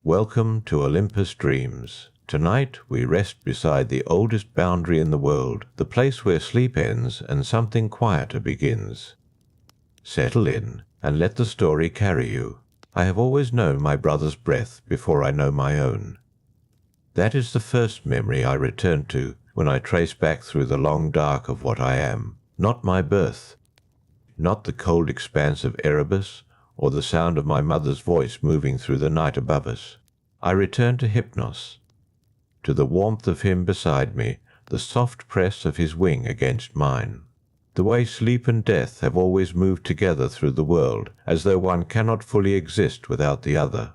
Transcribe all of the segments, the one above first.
Welcome to Olympus Dreams. Tonight we rest beside the oldest boundary in the world, the place where sleep ends and something quieter begins. Settle in and let the story carry you. I have always known my brother's breath before I know my own. That is the first memory I return to when I trace back through the long dark of what I am. Not my birth, not the cold expanse of Erebus, or the sound of my mother's voice moving through the night above us. I return to Hypnos, to the warmth of him beside me, the soft press of his wing against mine. The way sleep and death have always moved together through the world, as though one cannot fully exist without the other.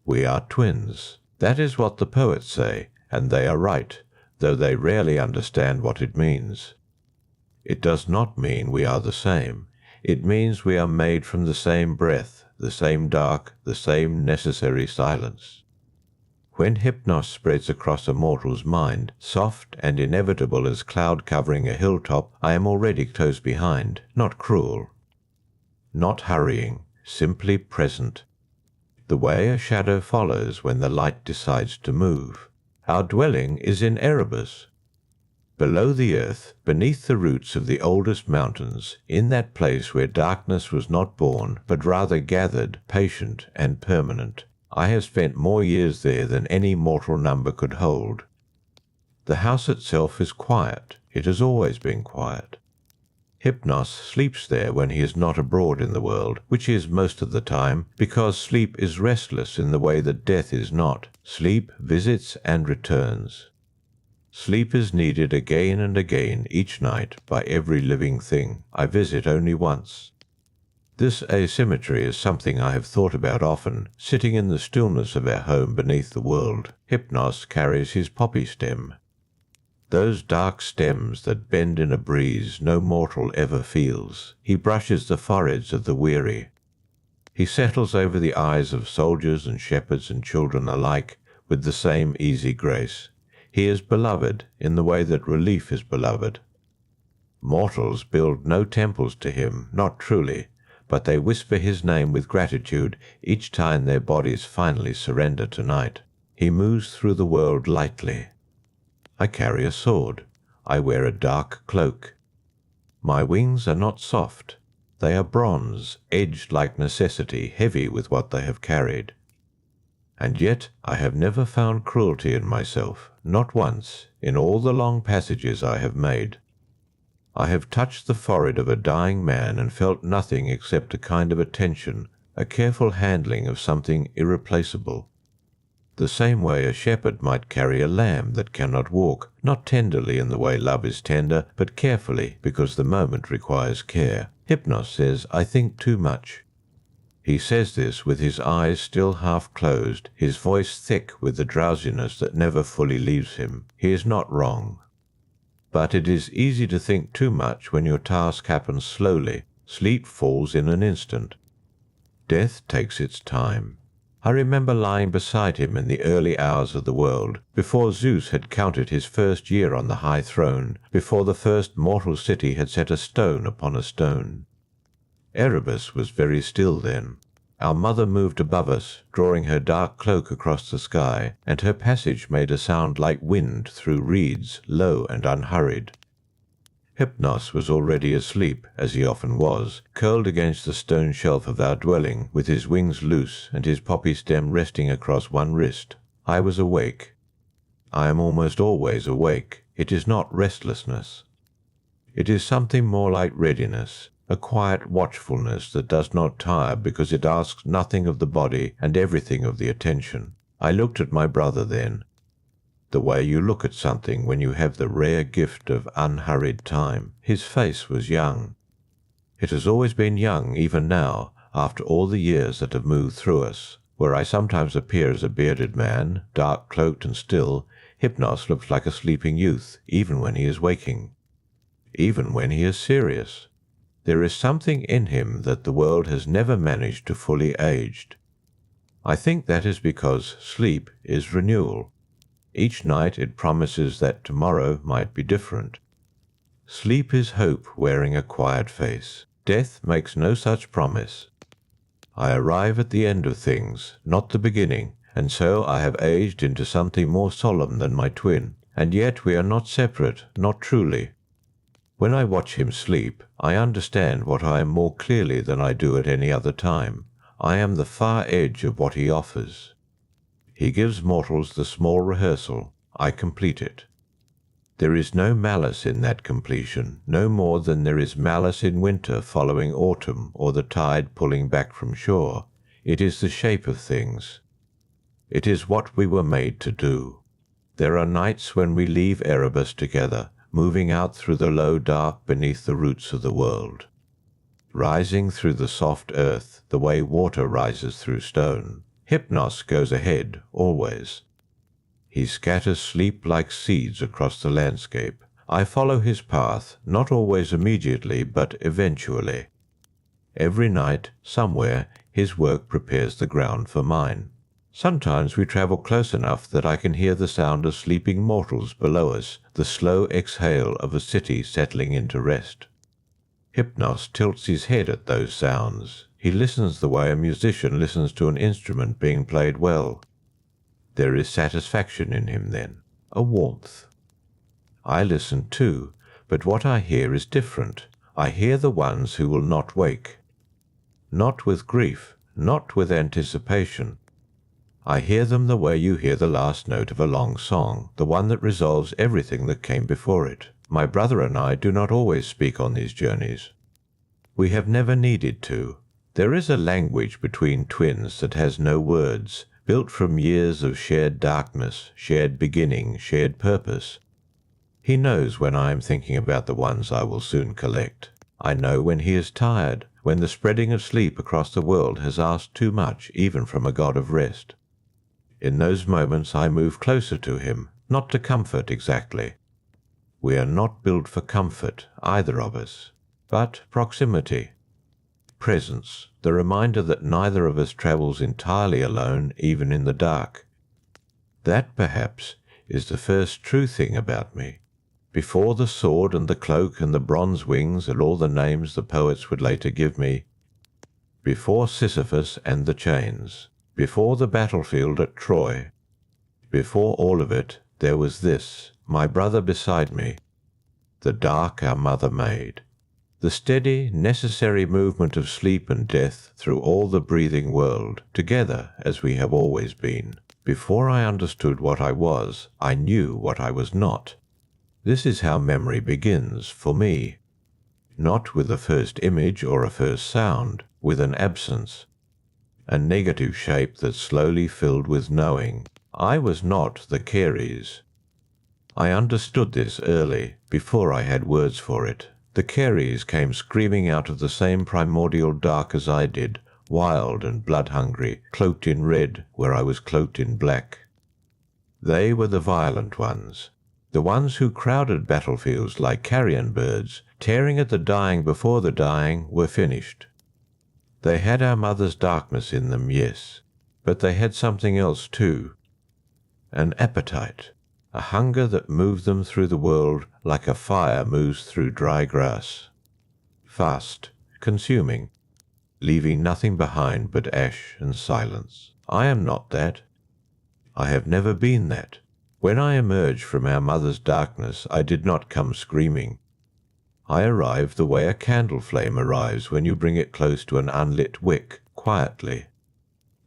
We are twins. That is what the poets say, and they are right, though they rarely understand what it means. It does not mean we are the same. It means we are made from the same breath, the same dark, the same necessary silence. When Hypnos spreads across a mortal's mind, soft and inevitable as cloud covering a hilltop, I am already close behind, not cruel. Not hurrying, simply present. The way a shadow follows when the light decides to move. Our dwelling is in Erebus. Below the earth, beneath the roots of the oldest mountains, in that place where darkness was not born, but rather gathered, patient and permanent. I have spent more years there than any mortal number could hold. The house itself is quiet. It has always been quiet. Hypnos sleeps there when he is not abroad in the world, which is most of the time, because sleep is restless in the way that death is not. Sleep visits and returns. Sleep is needed again and again each night by every living thing. I visit only once. This asymmetry is something I have thought about often, sitting in the stillness of our home beneath the world. Hypnos carries his poppy stem. Those dark stems that bend in a breeze no mortal ever feels. He brushes the foreheads of the weary. He settles over the eyes of soldiers and shepherds and children alike with the same easy grace. He is beloved in the way that relief is beloved. Mortals build no temples to him, not truly, but they whisper his name with gratitude each time their bodies finally surrender to night. He moves through the world lightly. I carry a sword. I wear a dark cloak. My wings are not soft. They are bronze, edged like necessity, heavy with what they have carried. And yet I have never found cruelty in myself, not once, in all the long passages I have made. I have touched the forehead of a dying man and felt nothing except a kind of attention, a careful handling of something irreplaceable. The same way a shepherd might carry a lamb that cannot walk, not tenderly in the way love is tender, but carefully because the moment requires care. Hypnos says I think too much. He says this with his eyes still half closed, his voice thick with the drowsiness that never fully leaves him. He is not wrong. But it is easy to think too much when your task happens slowly. Sleep falls in an instant. Death takes its time. I remember lying beside him in the early hours of the world, before Zeus had counted his first year on the high throne, before the first mortal city had set a stone upon a stone. Erebus was very still then. Our mother moved above us, drawing her dark cloak across the sky, and her passage made a sound like wind through reeds, low and unhurried. Hypnos was already asleep, as he often was, curled against the stone shelf of our dwelling, with his wings loose and his poppy stem resting across one wrist. I was awake. I am almost always awake. It is not restlessness. It is something more like readiness, a quiet watchfulness that does not tire because it asks nothing of the body and everything of the attention. I looked at my brother then, the way you look at something when you have the rare gift of unhurried time. His face was young. It has always been young, even now, after all the years that have moved through us. Where I sometimes appear as a bearded man, dark-cloaked and still, Hypnos looks like a sleeping youth, even when he is waking. Even when he is serious. There is something in him that the world has never managed to fully age. I think that is because sleep is renewal. Each night it promises that tomorrow might be different. Sleep is hope wearing a quiet face. Death makes no such promise. I arrive at the end of things, not the beginning, and so I have aged into something more solemn than my twin, and yet we are not separate, not truly. When I watch him sleep, I understand what I am more clearly than I do at any other time. I am the far edge of what he offers. He gives mortals the small rehearsal, I complete it. There is no malice in that completion, no more than there is malice in winter following autumn or the tide pulling back from shore. It is the shape of things. It is what we were made to do. There are nights when we leave Erebus together, moving out through the low dark beneath the roots of the world, rising through the soft earth the way water rises through stone. Hypnos goes ahead, always. He scatters sleep like seeds across the landscape. I follow his path, not always immediately, but eventually. Every night, somewhere, his work prepares the ground for mine. Sometimes we travel close enough that I can hear the sound of sleeping mortals below us, the slow exhale of a city settling into rest. Hypnos tilts his head at those sounds. He listens the way a musician listens to an instrument being played well. There is satisfaction in him then, a warmth. I listen too, but what I hear is different. I hear the ones who will not wake. Not with grief, not with anticipation. I hear them the way you hear the last note of a long song, the one that resolves everything that came before it. My brother and I do not always speak on these journeys. We have never needed to. There is a language between twins that has no words, built from years of shared darkness, shared beginning, shared purpose. He knows when I am thinking about the ones I will soon collect. I know when he is tired, when the spreading of sleep across the world has asked too much even from a god of rest. In those moments I move closer to him, not to comfort exactly. We are not built for comfort, either of us, but proximity. Presence, the reminder that neither of us travels entirely alone, even in the dark. That, perhaps, is the first true thing about me. Before the sword and the cloak and the bronze wings and all the names the poets would later give me, before Sisyphus and the chains, before the battlefield at Troy, before all of it, there was this, my brother beside me, the dark our mother made. The steady, necessary movement of sleep and death through all the breathing world, together as we have always been. Before I understood what I was, I knew what I was not. This is how memory begins, for me. Not with a first image or a first sound, with an absence. A negative shape that slowly filled with knowing. I was not the Keres. I understood this early, before I had words for it. The Keres came screaming out of the same primordial dark as I did, wild and blood-hungry, cloaked in red where I was cloaked in black. They were the violent ones, the ones who crowded battlefields like carrion birds, tearing at the dying before the dying were finished. They had our mother's darkness in them, yes, but they had something else too. An appetite. A hunger that moved them through the world like a fire moves through dry grass. Fast, consuming, leaving nothing behind but ash and silence. I am not that. I have never been that. When I emerged from our mother's darkness, I did not come screaming. I arrived the way a candle flame arrives when you bring it close to an unlit wick, quietly,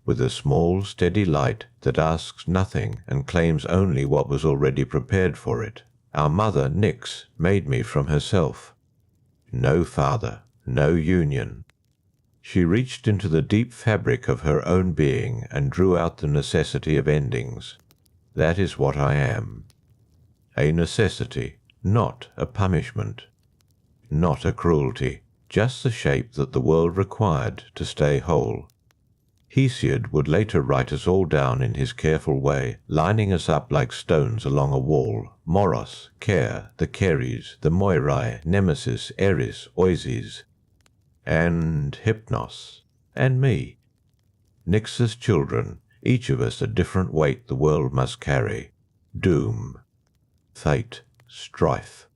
with a small, steady light that asks nothing and claims only what was already prepared for it. Our mother, Nyx, made me from herself. No father, no union. She reached into the deep fabric of her own being and drew out the necessity of endings. That is what I am. A necessity, not a punishment. Not a cruelty, just the shape that the world required to stay whole. Hesiod would later write us all down in his careful way, lining us up like stones along a wall. Moros, Care, the Keres, the Moirai, Nemesis, Eris, Oases, and Hypnos, and me. Nyx's children, each of us a different weight the world must carry. Doom, fate, strife,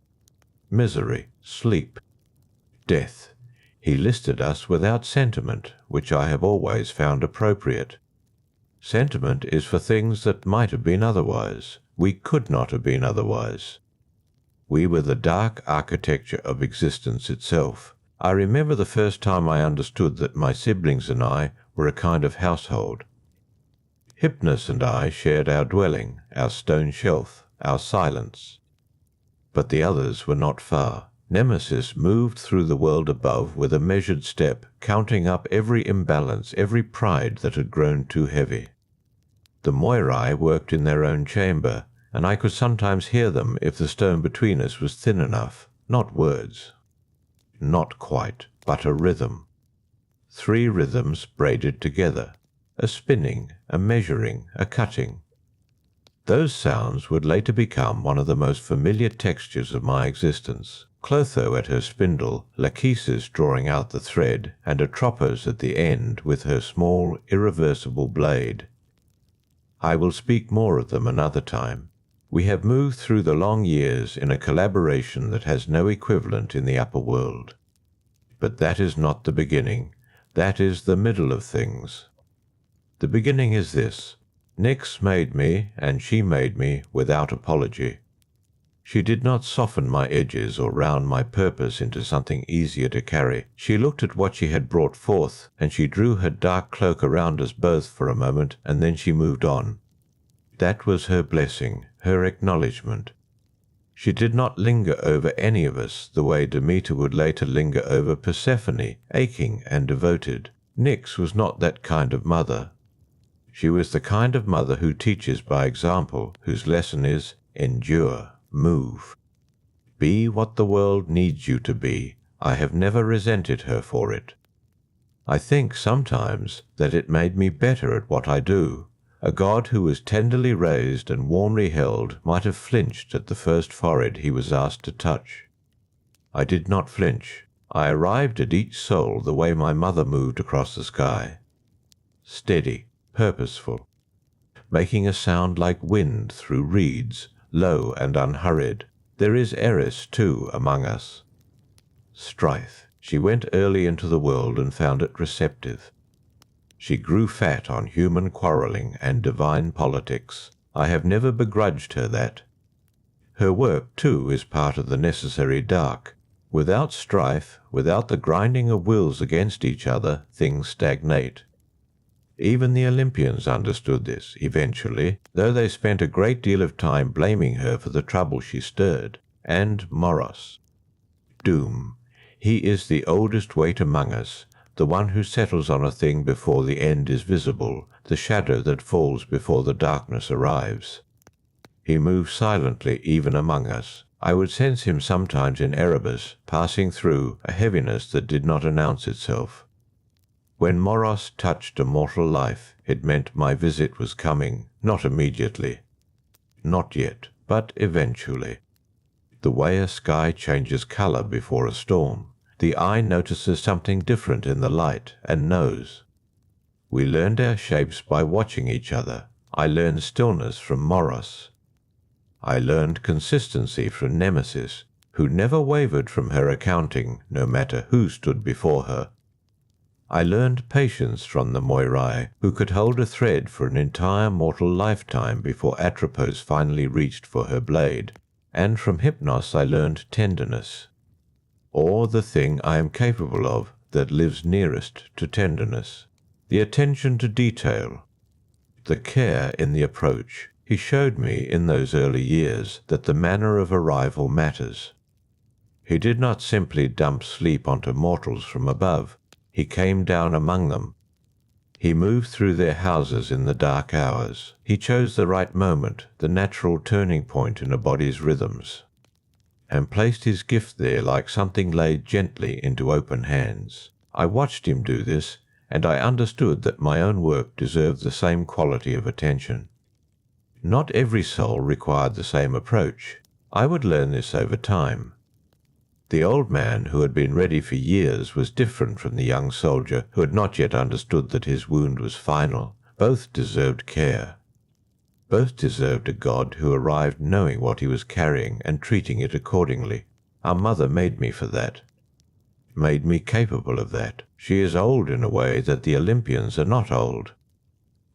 misery, sleep, death. He listed us without sentiment, which I have always found appropriate. Sentiment is for things that might have been otherwise. We could not have been otherwise. We were the dark architecture of existence itself. I remember the first time I understood that my siblings and I were a kind of household. Hypnos and I shared our dwelling, our stone shelf, our silence. But the others were not far. Nemesis moved through the world above with a measured step, counting up every imbalance, every pride that had grown too heavy. The Moirai worked in their own chamber, and I could sometimes hear them if the stone between us was thin enough. Not words. Not quite, but a rhythm. 3 rhythms braided together. A spinning, a measuring, a cutting. Those sounds would later become one of the most familiar textures of my existence. Clotho at her spindle, Lachesis drawing out the thread, and Atropos at the end with her small, irreversible blade. I will speak more of them another time. We have moved through the long years in a collaboration that has no equivalent in the upper world. But that is not the beginning. That is the middle of things. The beginning is this. Nyx made me, and she made me without apology. She did not soften my edges or round my purpose into something easier to carry. She looked at what she had brought forth, and she drew her dark cloak around us both for a moment, and then she moved on. That was her blessing, her acknowledgment. She did not linger over any of us the way Demeter would later linger over Persephone, aching and devoted. Nyx was not that kind of mother. She was the kind of mother who teaches by example, whose lesson is endure, move. Be what the world needs you to be. I have never resented her for it. I think sometimes that it made me better at what I do. A god who was tenderly raised and warmly held might have flinched at the first forehead he was asked to touch. I did not flinch. I arrived at each soul the way my mother moved across the sky. Steady, purposeful, making a sound like wind through reeds, low and unhurried. There is Eris, too, among us. Strife. She went early into the world and found it receptive. She grew fat on human quarrelling and divine politics. I have never begrudged her that. Her work, too, is part of the necessary dark. Without strife, without the grinding of wills against each other, things stagnate. Even the Olympians understood this, eventually, though they spent a great deal of time blaming her for the trouble she stirred. And Moros. Doom. He is the oldest weight among us, the one who settles on a thing before the end is visible, the shadow that falls before the darkness arrives. He moves silently even among us. I would sense him sometimes in Erebus, passing through, a heaviness that did not announce itself. When Moros touched a mortal life, it meant my visit was coming, not immediately. Not yet, but eventually. The way a sky changes colour before a storm. The eye notices something different in the light, and knows. We learned our shapes by watching each other. I learned stillness from Moros. I learned consistency from Nemesis, who never wavered from her accounting, no matter who stood before her. I learned patience from the Moirai, who could hold a thread for an entire mortal lifetime before Atropos finally reached for her blade, and from Hypnos I learned tenderness, or the thing I am capable of that lives nearest to tenderness, the attention to detail, the care in the approach. He showed me in those early years that the manner of arrival matters. He did not simply dump sleep onto mortals from above. He came down among them. He moved through their houses in the dark hours. He chose the right moment, the natural turning point in a body's rhythms, and placed his gift there like something laid gently into open hands. I watched him do this, and I understood that my own work deserved the same quality of attention. Not every soul required the same approach. I would learn this over time. The old man who had been ready for years was different from the young soldier who had not yet understood that his wound was final. Both deserved care. Both deserved a god who arrived knowing what he was carrying and treating it accordingly. Our mother made me for that. Made me capable of that. She is old in a way that the Olympians are not old.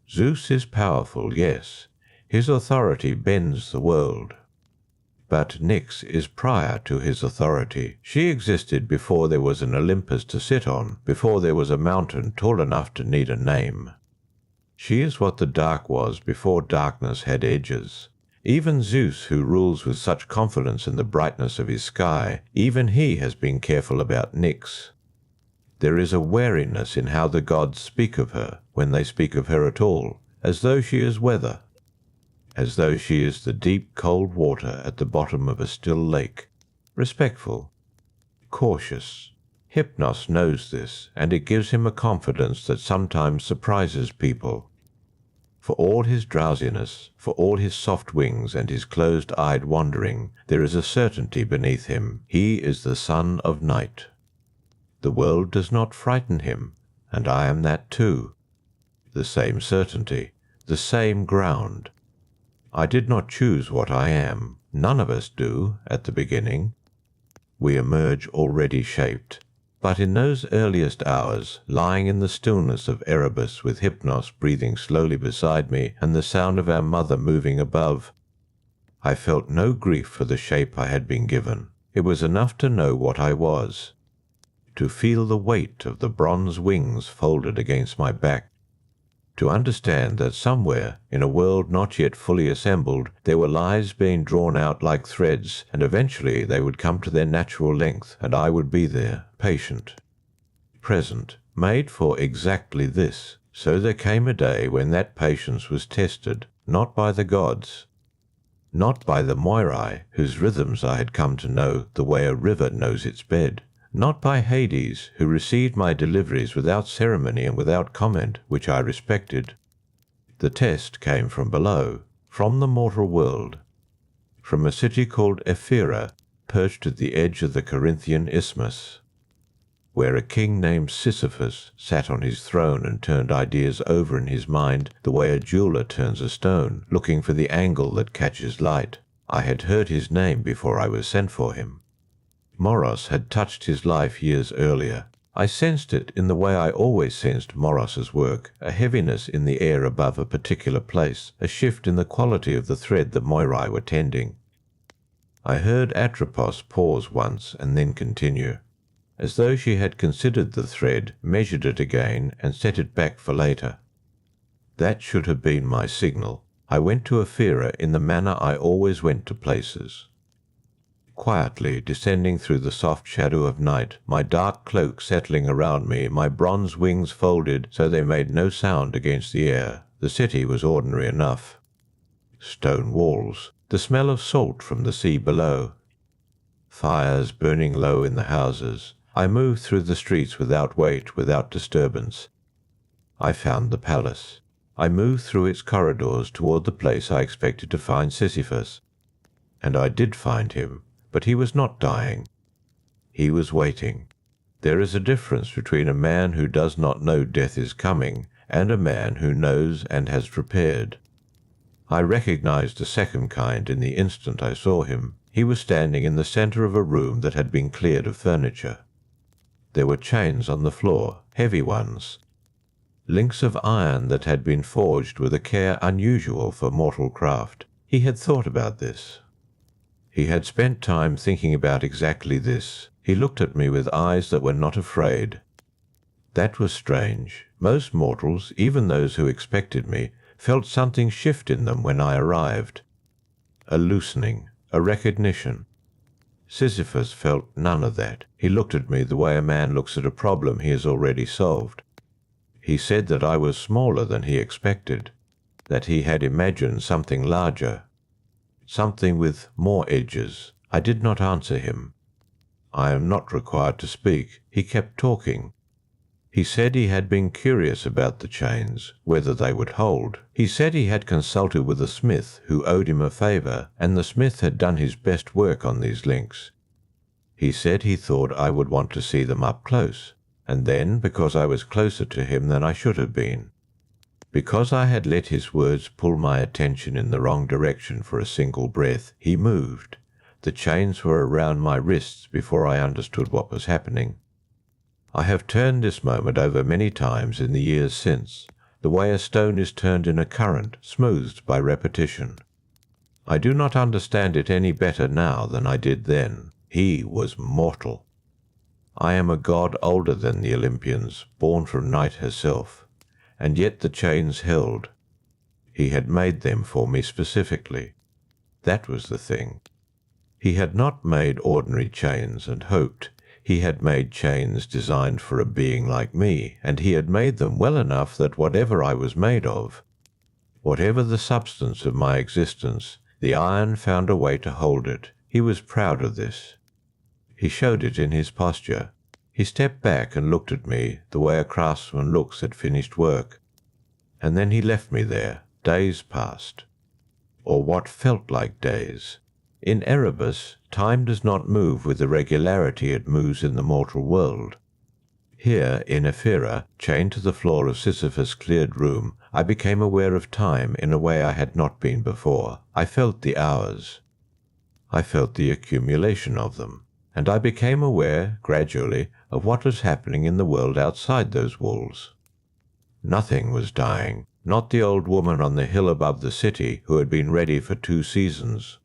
Zeus is powerful, yes. His authority bends the world. But Nyx is prior to his authority. She existed before there was an Olympus to sit on, before there was a mountain tall enough to need a name. She is what the dark was before darkness had edges. Even Zeus, who rules with such confidence in the brightness of his sky, even he has been careful about Nyx. There is a wariness in how the gods speak of her, when they speak of her at all, as though she is weather, as though she is the deep cold water at the bottom of a still lake, respectful, cautious. Hypnos knows this, and it gives him a confidence that sometimes surprises people. For all his drowsiness, for all his soft wings and his closed-eyed wandering, there is a certainty beneath him. He is the son of night. The world does not frighten him, and I am that too. The same certainty, the same ground. I did not choose what I am. None of us do at the beginning. We emerge already shaped. But in those earliest hours, lying in the stillness of Erebus with Hypnos breathing slowly beside me and the sound of our mother moving above, I felt no grief for the shape I had been given. It was enough to know what I was, to feel the weight of the bronze wings folded against my back, to understand that somewhere, in a world not yet fully assembled, there were lives being drawn out like threads, and eventually they would come to their natural length, and I would be there, patient, present, made for exactly this. So there came a day when that patience was tested, not by the gods, not by the Moirai, whose rhythms I had come to know the way a river knows its bed, not by Hades, who received my deliveries without ceremony and without comment, which I respected. The test came from below, from the mortal world, from a city called Ephyra, perched at the edge of the Corinthian Isthmus, where a king named Sisyphus sat on his throne and turned ideas over in his mind the way a jeweller turns a stone, looking for the angle that catches light. I had heard his name before I was sent for him. Moros had touched his life years earlier. I sensed it in the way I always sensed Moros's work, a heaviness in the air above a particular place, a shift in the quality of the thread the Moirai were tending. I heard Atropos pause once and then continue, as though she had considered the thread, measured it again, and set it back for later. That should have been my signal. I went to Ephyra in the manner I always went to places. Quietly descending through the soft shadow of night, my dark cloak settling around me, my bronze wings folded so they made no sound against the air. The city was ordinary enough. Stone walls, the smell of salt from the sea below, fires burning low in the houses. I moved through the streets without weight, without disturbance. I found the palace. I moved through its corridors toward the place I expected to find Sisyphus. And I did find him. But he was not dying. He was waiting. There is a difference between a man who does not know death is coming and a man who knows and has prepared. I recognized a second kind in the instant I saw him. He was standing in the center of a room that had been cleared of furniture. There were chains on the floor, heavy ones, links of iron that had been forged with a care unusual for mortal craft. He had thought about this. He had spent time thinking about exactly this. He looked at me with eyes that were not afraid. That was strange. Most mortals, even those who expected me, felt something shift in them when I arrived. A loosening, a recognition. Sisyphus felt none of that. He looked at me the way a man looks at a problem he has already solved. He said that I was smaller than he expected, that he had imagined something larger, something with more edges. I did not answer him. I am not required to speak. He kept talking. He said he had been curious about the chains, whether they would hold. He said he had consulted with a smith who owed him a favour, and the smith had done his best work on these links. He said he thought I would want to see them up close, and then, because I was closer to him than I should have been, because I had let his words pull my attention in the wrong direction for a single breath, he moved. The chains were around my wrists before I understood what was happening. I have turned this moment over many times in the years since. the way a stone is turned in a current, smoothed by repetition. I do not understand it any better now than I did then. He was mortal. I am a god older than the Olympians, born from Night herself, and yet the chains held. He had made them for me specifically. That was the thing. He had not made ordinary chains and hoped. He had made chains designed for a being like me, and he had made them well enough that whatever I was made of, whatever the substance of my existence, the iron found a way to hold it. He was proud of this. He showed it in his posture. He stepped back and looked at me the way a craftsman looks at finished work. And then he left me there. Days passed, or what felt like days. In Erebus, time does not move with the regularity it moves in the mortal world. Here, in Ephyra, chained to the floor of Sisyphus' cleared room, I became aware of time in a way I had not been before. I felt the hours. I felt the accumulation of them, and I became aware, gradually, of what was happening in the world outside those walls. Nothing was dying, not the old woman on the hill above the city who had been ready for 2 seasons.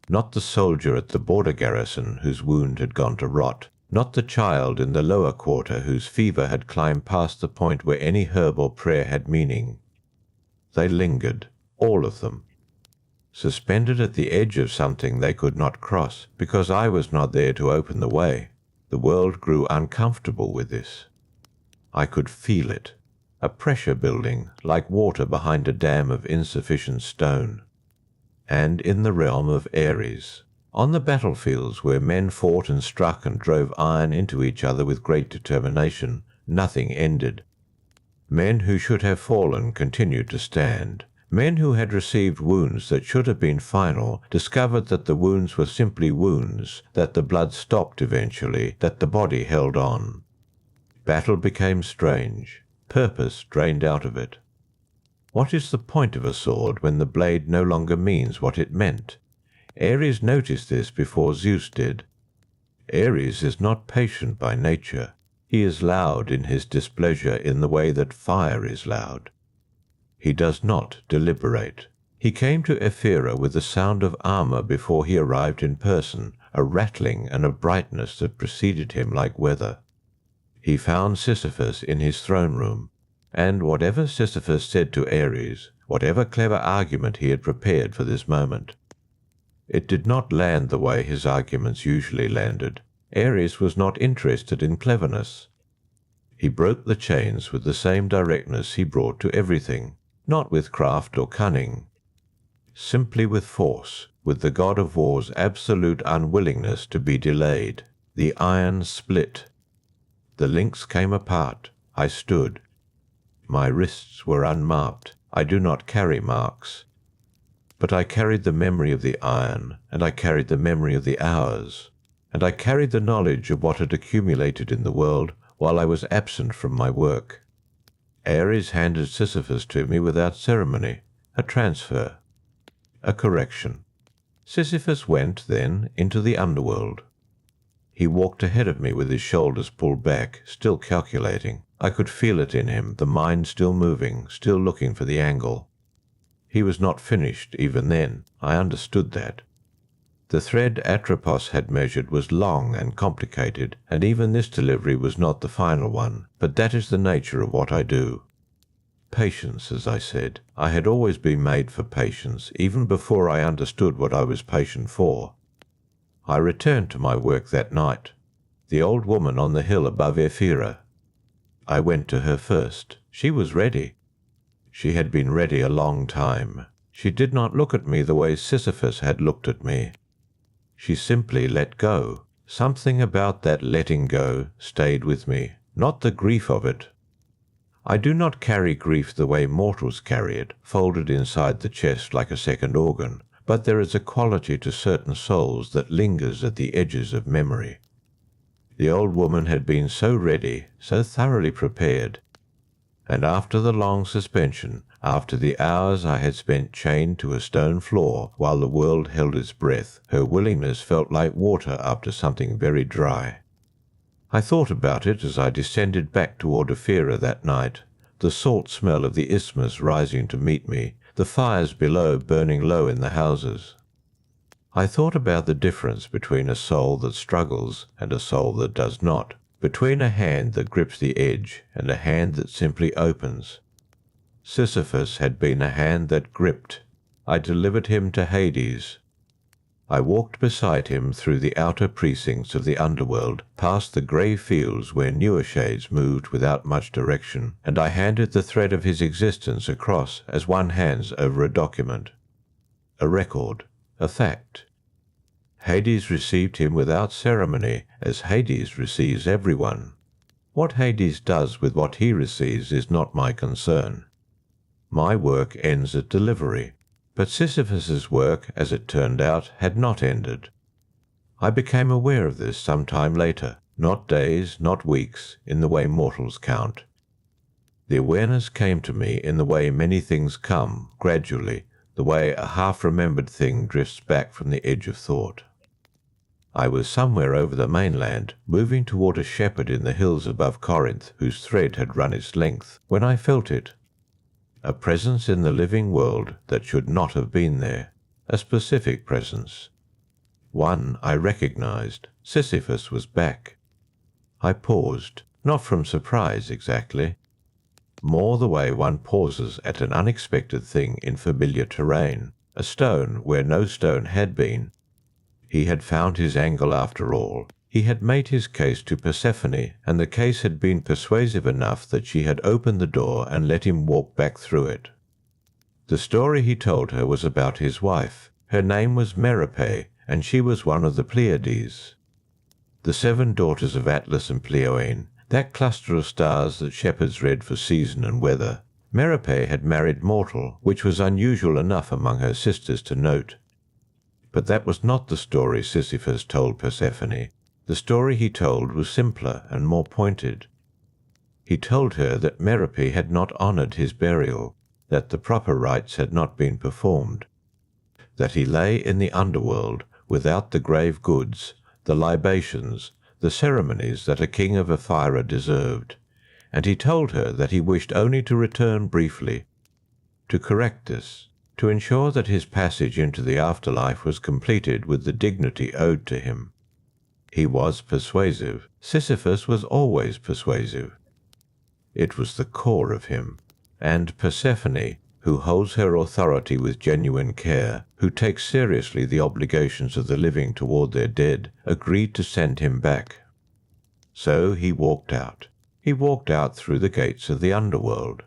Not the soldier at the border garrison whose wound had gone to rot, not the child in the lower quarter whose fever had climbed past the point where any herb or prayer had meaning. They lingered, all of them, suspended at the edge of something they could not cross, because I was not there to open the way. The world grew uncomfortable with this. I could feel it, a pressure building, like water behind a dam of insufficient stone. And in the realm of Ares, on the battlefields where men fought and struck and drove iron into each other with great determination, nothing ended. Men who should have fallen continued to stand. Men who had received wounds that should have been final discovered that the wounds were simply wounds, that the blood stopped eventually, that the body held on. Battle became strange. Purpose drained out of it. What is the point of a sword when the blade no longer means what it meant? Ares noticed this before Zeus did. Ares is not patient by nature. He is loud in his displeasure in the way that fire is loud. He does not deliberate. He came to Ephyra with the sound of armour before he arrived in person, a rattling and a brightness that preceded him like weather. He found Sisyphus in his throne room, and whatever Sisyphus said to Ares, whatever clever argument he had prepared for this moment, it did not land the way his arguments usually landed. Ares was not interested in cleverness. He broke the chains with the same directness he brought to everything, not with craft or cunning, simply with force, with the god of war's absolute unwillingness to be delayed. The iron split. The links came apart. I stood. My wrists were unmarked. I do not carry marks. But I carried the memory of the iron, and I carried the memory of the hours, and I carried the knowledge of what had accumulated in the world while I was absent from my work. Ares handed Sisyphus to me without ceremony, a transfer, a correction. Sisyphus went, then, into the underworld. He walked ahead of me with his shoulders pulled back, still calculating. I could feel it in him, the mind still moving, still looking for the angle. He was not finished even then. I understood that. The thread Atropos had measured was long and complicated, and even this delivery was not the final one, but that is the nature of what I do. Patience, as I said. I had always been made for patience, even before I understood what I was patient for. I returned to my work that night. The old woman on the hill above Ephyra. I went to her first. She was ready. She had been ready a long time. She did not look at me the way Sisyphus had looked at me. She simply let go. Something about that letting go stayed with me, not the grief of it. I do not carry grief the way mortals carry it, folded inside the chest like a second organ, but there is a quality to certain souls that lingers at the edges of memory. The old woman had been so ready, so thoroughly prepared, and after the long suspension, after the hours I had spent chained to a stone floor while the world held its breath, her willingness felt like water after something very dry. I thought about it as I descended back toward Ephyra that night. the salt smell of the isthmus rising to meet me, the fires below burning low in the houses. I thought about the difference between a soul that struggles and a soul that does not, between a hand that grips the edge and a hand that simply opens. Sisyphus had been a hand that gripped. I delivered him to Hades. I walked beside him through the outer precincts of the underworld, past the grey fields where newer shades moved without much direction, and I handed the thread of his existence across as one hands over a document. A record, a fact. Hades received him without ceremony, as Hades receives everyone. What Hades does with what he receives is not my concern. My work ends at delivery. But Sisyphus's work, as it turned out, had not ended. I became aware of this some time later, not days, not weeks, in the way mortals count. The awareness came to me in the way many things come, gradually, the way a half-remembered thing drifts back from the edge of thought. I was somewhere over the mainland, moving toward a shepherd in the hills above Corinth, whose thread had run its length, when I felt it. A presence in the living world that should not have been there. A specific presence. One I recognized. Sisyphus was back. I paused, not from surprise exactly. More the way one pauses at an unexpected thing in familiar terrain. A stone where no stone had been. He had found his angle after all. He had made his case to Persephone, and the case had been persuasive enough that she had opened the door and let him walk back through it. The story he told her was about his wife. Her name was Merope, and she was one of the Pleiades. The 7 daughters of Atlas and Pleione, that cluster of stars that shepherds read for season and weather. Merope had married mortal, which was unusual enough among her sisters to note. But that was not the story Sisyphus told Persephone. The story he told was simpler and more pointed. He told her that Merope had not honoured his burial, that the proper rites had not been performed, that he lay in the underworld without the grave goods, the libations, the ceremonies that a king of Ephyra deserved, and he told her that he wished only to return briefly, to correct this, to ensure that his passage into the afterlife was completed with the dignity owed to him. He was persuasive. Sisyphus was always persuasive. It was the core of him. And Persephone, who holds her authority with genuine care, who takes seriously the obligations of the living toward their dead, agreed to send him back. So he walked out. He walked out through the gates of the underworld.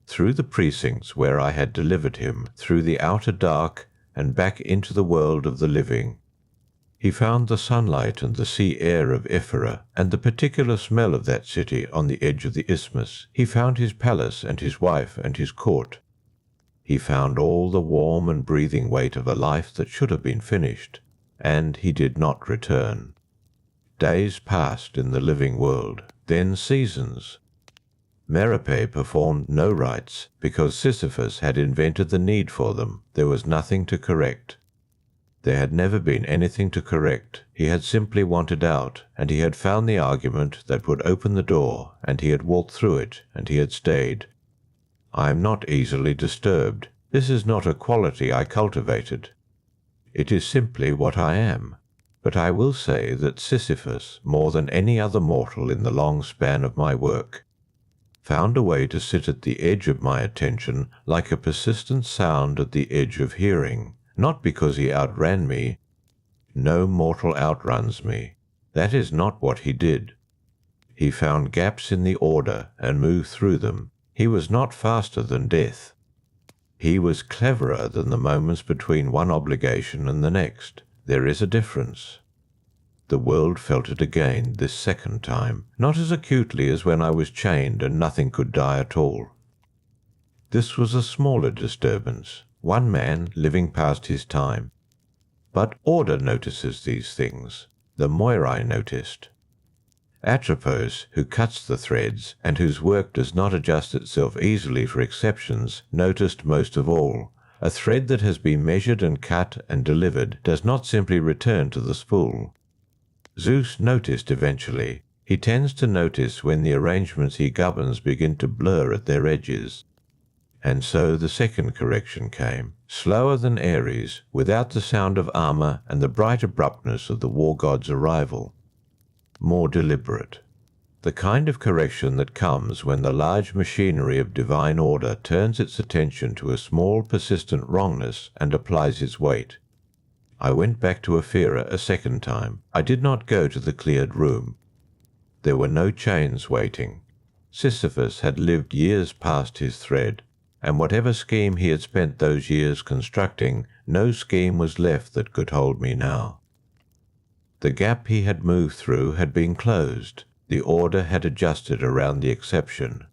Through the precincts where I had delivered him, through the outer dark, and back into the world of the living. He found the sunlight and the sea air of Ephyra, and the particular smell of that city on the edge of the isthmus. He found his palace and his wife and his court. He found all the warm and breathing weight of a life that should have been finished, and he did not return. Days passed in the living world, then seasons. Merope performed no rites, because Sisyphus had invented the need for them. There was nothing to correct. There had never been anything to correct. He had simply wanted out, and he had found the argument that would open the door, and he had walked through it, and he had stayed. I am not easily disturbed. This is not a quality I cultivated. It is simply what I am. But I will say that Sisyphus, more than any other mortal in the long span of my work, found a way to sit at the edge of my attention like a persistent sound at the edge of hearing. Not because he outran me. No mortal outruns me. That is not what he did. He found gaps in the order and moved through them. He was not faster than death. He was cleverer than the moments between one obligation and the next. There is a difference. The world felt it again this second time, not as acutely as when I was chained and nothing could die at all. This was a smaller disturbance. One man living past his time. But order notices these things. The Moirai noticed. Atropos, who cuts the threads, and whose work does not adjust itself easily for exceptions, noticed most of all. A thread that has been measured and cut and delivered does not simply return to the spool. Zeus noticed eventually. He tends to notice when the arrangements he governs begin to blur at their edges. And so the second correction came, slower than Ares, without the sound of armour and the bright abruptness of the war god's arrival. More deliberate. The kind of correction that comes when the large machinery of divine order turns its attention to a small persistent wrongness and applies its weight. I went back to Ephyra a second time. I did not go to the cleared room. There were no chains waiting. Sisyphus had lived years past his thread, and whatever scheme he had spent those years constructing, no scheme was left that could hold me now. The gap he had moved through had been closed. The order had adjusted around the exception.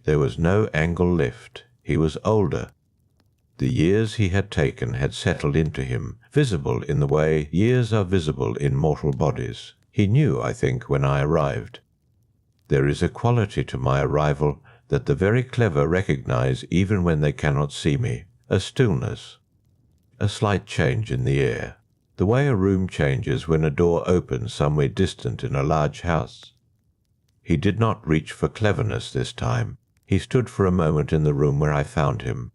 There was no angle left. He was older. The years he had taken had settled into him, visible in the way years are visible in mortal bodies. He knew, I think, when I arrived. There is a quality to my arrival that the very clever recognize even when they cannot see me, a stillness, a slight change in the air, the way a room changes when a door opens somewhere distant in a large house. He did not reach for cleverness this time. He stood for a moment in the room where I found him.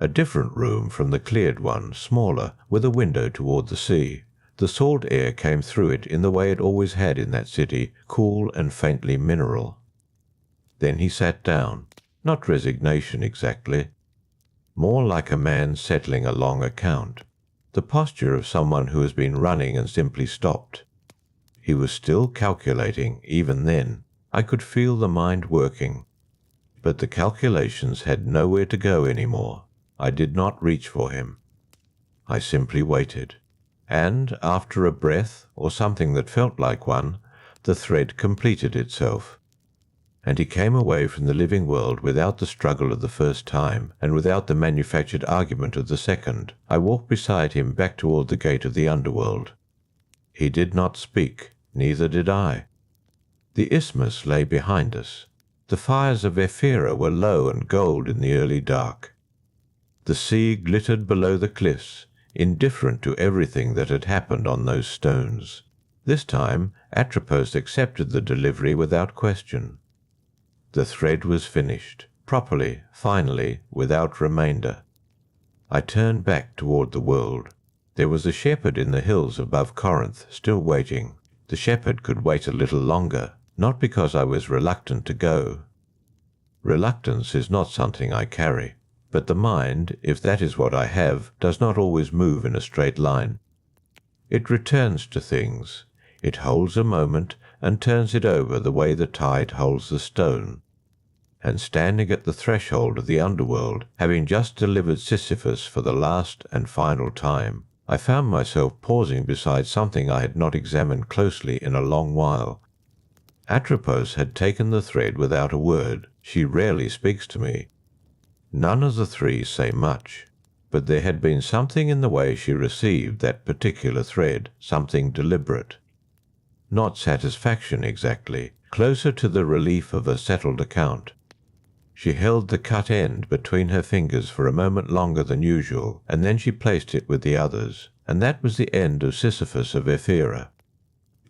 A different room from the cleared one, smaller, with a window toward the sea. The salt air came through it in the way it always had in that city, cool and faintly mineral. Then he sat down, not resignation exactly, more like a man settling a long account, the posture of someone who has been running and simply stopped. He was still calculating, even then. I could feel the mind working. But the calculations had nowhere to go anymore. I did not reach for him. I simply waited. And, after a breath, or something that felt like one, the thread completed itself. And he came away from the living world without the struggle of the first time, and without the manufactured argument of the second. I walked beside him back toward the gate of the underworld. He did not speak, neither did I. The isthmus lay behind us. The fires of Ephyra were low and gold in the early dark. The sea glittered below the cliffs, indifferent to everything that had happened on those stones. This time Atropos accepted the delivery without question. The thread was finished, properly, finally, without remainder. I turned back toward the world. There was a shepherd in the hills above Corinth, still waiting. The shepherd could wait a little longer, not because I was reluctant to go. Reluctance is not something I carry. But the mind, if that is what I have, does not always move in a straight line. It returns to things. It holds a moment and turns it over the way the tide holds the stone. And standing at the threshold of the underworld, having just delivered Sisyphus for the last and final time, I found myself pausing beside something I had not examined closely in a long while. Atropos had taken the thread without a word. She rarely speaks to me. None of the three say much, but there had been something in the way she received that particular thread, something deliberate. Not satisfaction exactly, closer to the relief of a settled account. She held the cut end between her fingers for a moment longer than usual, and then she placed it with the others, and that was the end of Sisyphus of Ephyra.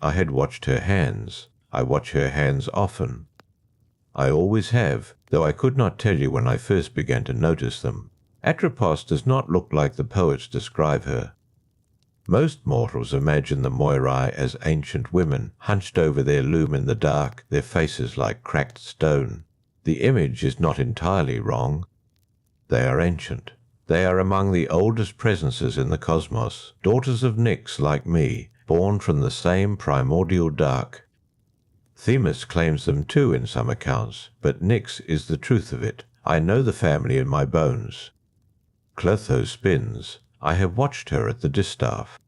I had watched her hands. I watch her hands often. I always have, though I could not tell you when I first began to notice them. Atropos does not look like the poets describe her. Most mortals imagine the Moirai as ancient women, hunched over their loom in the dark, their faces like cracked stone. The image is not entirely wrong. They are ancient. They are among the oldest presences in the cosmos, daughters of Nyx like me, born from the same primordial dark. Themis claims them too in some accounts, but Nyx is the truth of it. I know the family in my bones. Clotho spins. I have watched her at the distaff.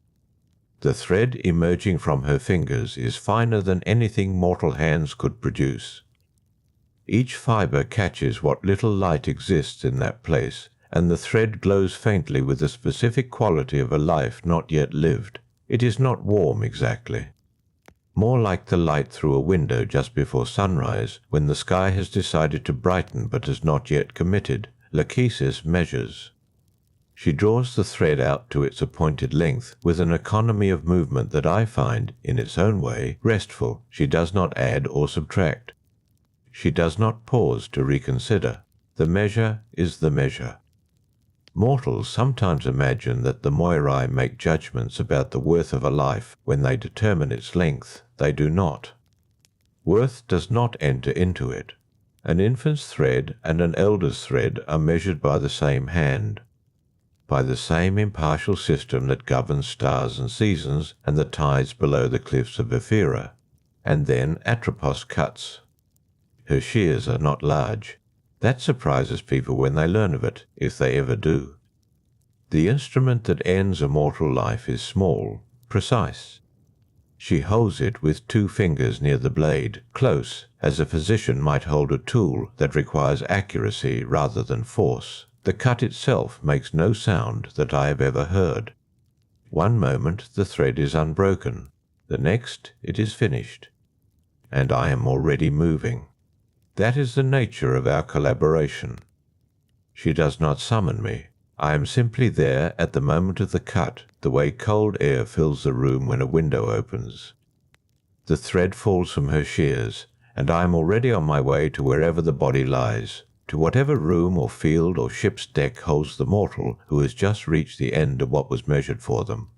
The thread emerging from her fingers is finer than anything mortal hands could produce. Each fibre catches what little light exists in that place, and the thread glows faintly with the specific quality of a life not yet lived. It is not warm exactly. More like the light through a window just before sunrise, when the sky has decided to brighten but has not yet committed. Lachesis measures. She draws the thread out to its appointed length with an economy of movement that I find, in its own way, restful. She does not add or subtract. She does not pause to reconsider. The measure is the measure. Mortals sometimes imagine that the Moirai make judgments about the worth of a life when they determine its length. They do not. Worth does not enter into it. An infant's thread and an elder's thread are measured by the same hand, by the same impartial system that governs stars and seasons and the tides below the cliffs of Ephyra. And then Atropos cuts. Her shears are not large. That surprises people when they learn of it, if they ever do. The instrument that ends a mortal life is small, precise. She holds it with 2 fingers near the blade, close, as a physician might hold a tool that requires accuracy rather than force. The cut itself makes no sound that I have ever heard. One moment the thread is unbroken, the next it is finished, and I am already moving. That is the nature of our collaboration. She does not summon me. I am simply there at the moment of the cut, the way cold air fills the room when a window opens. The thread falls from her shears, and I am already on my way to wherever the body lies, to whatever room or field or ship's deck holds the mortal who has just reached the end of what was measured for them.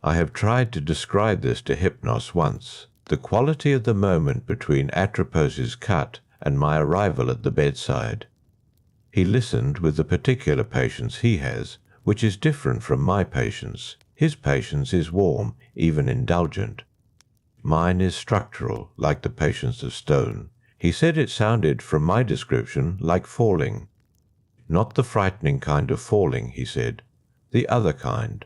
I have tried to describe this to Hypnos once, the quality of the moment between Atropos's cut and my arrival at the bedside. He listened with the particular patience he has, which is different from my patience. His patience is warm, even indulgent. Mine is structural, like the patience of stone. He said it sounded, from my description, like falling. Not the frightening kind of falling, he said, the other kind.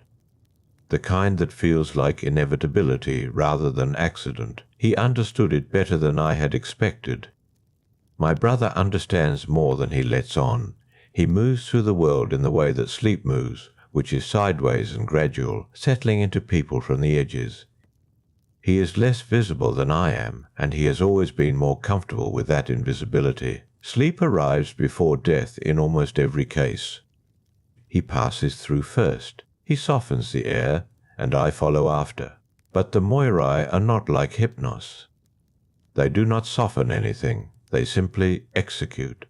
The kind that feels like inevitability rather than accident. He understood it better than I had expected. My brother understands more than he lets on. He moves through the world in the way that sleep moves, which is sideways and gradual, settling into people from the edges. He is less visible than I am, and he has always been more comfortable with that invisibility. Sleep arrives before death in almost every case. He passes through first. He softens the air, and I follow after. But the Moirai are not like Hypnos. They do not soften anything. They simply execute.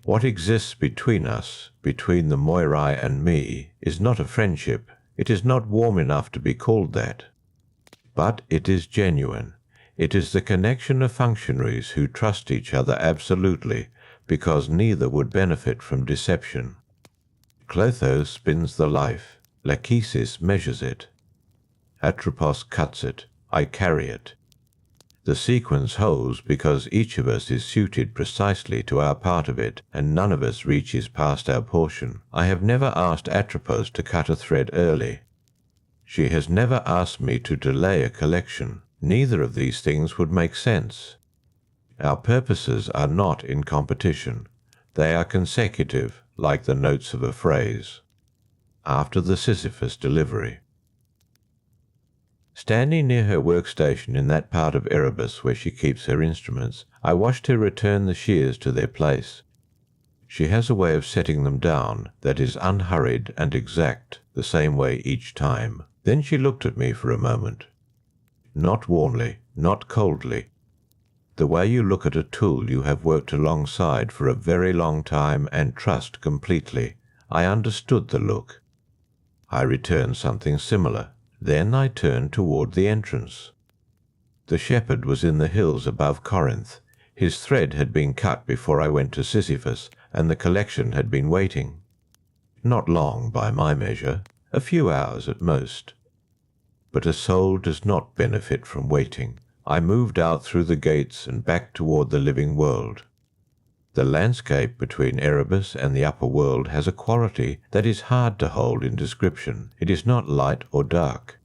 What exists between us, between the Moirai and me, is not a friendship. It is not warm enough to be called that. But it is genuine. It is the connection of functionaries who trust each other absolutely, because neither would benefit from deception. Clotho spins the life. Lachesis measures it. Atropos cuts it. I carry it. The sequence holds because each of us is suited precisely to our part of it, and none of us reaches past our portion. I have never asked Atropos to cut a thread early. She has never asked me to delay a collection. Neither of these things would make sense. Our purposes are not in competition. They are consecutive, like the notes of a phrase. After the Sisyphus delivery. Standing near her workstation in that part of Erebus where she keeps her instruments, I watched her return the shears to their place. She has a way of setting them down that is unhurried and exact, the same way each time. Then she looked at me for a moment. Not warmly, not coldly. The way you look at a tool you have worked alongside for a very long time and trust completely. I understood the look. I returned something similar. Then I turned toward the entrance. The shepherd was in the hills above Corinth. His thread had been cut before I went to Sisyphus, and the collection had been waiting. Not long by my measure, a few hours at most. But a soul does not benefit from waiting. I moved out through the gates and back toward the living world. The landscape between Erebus and the upper world has a quality that is hard to hold in description. It is not light or dark.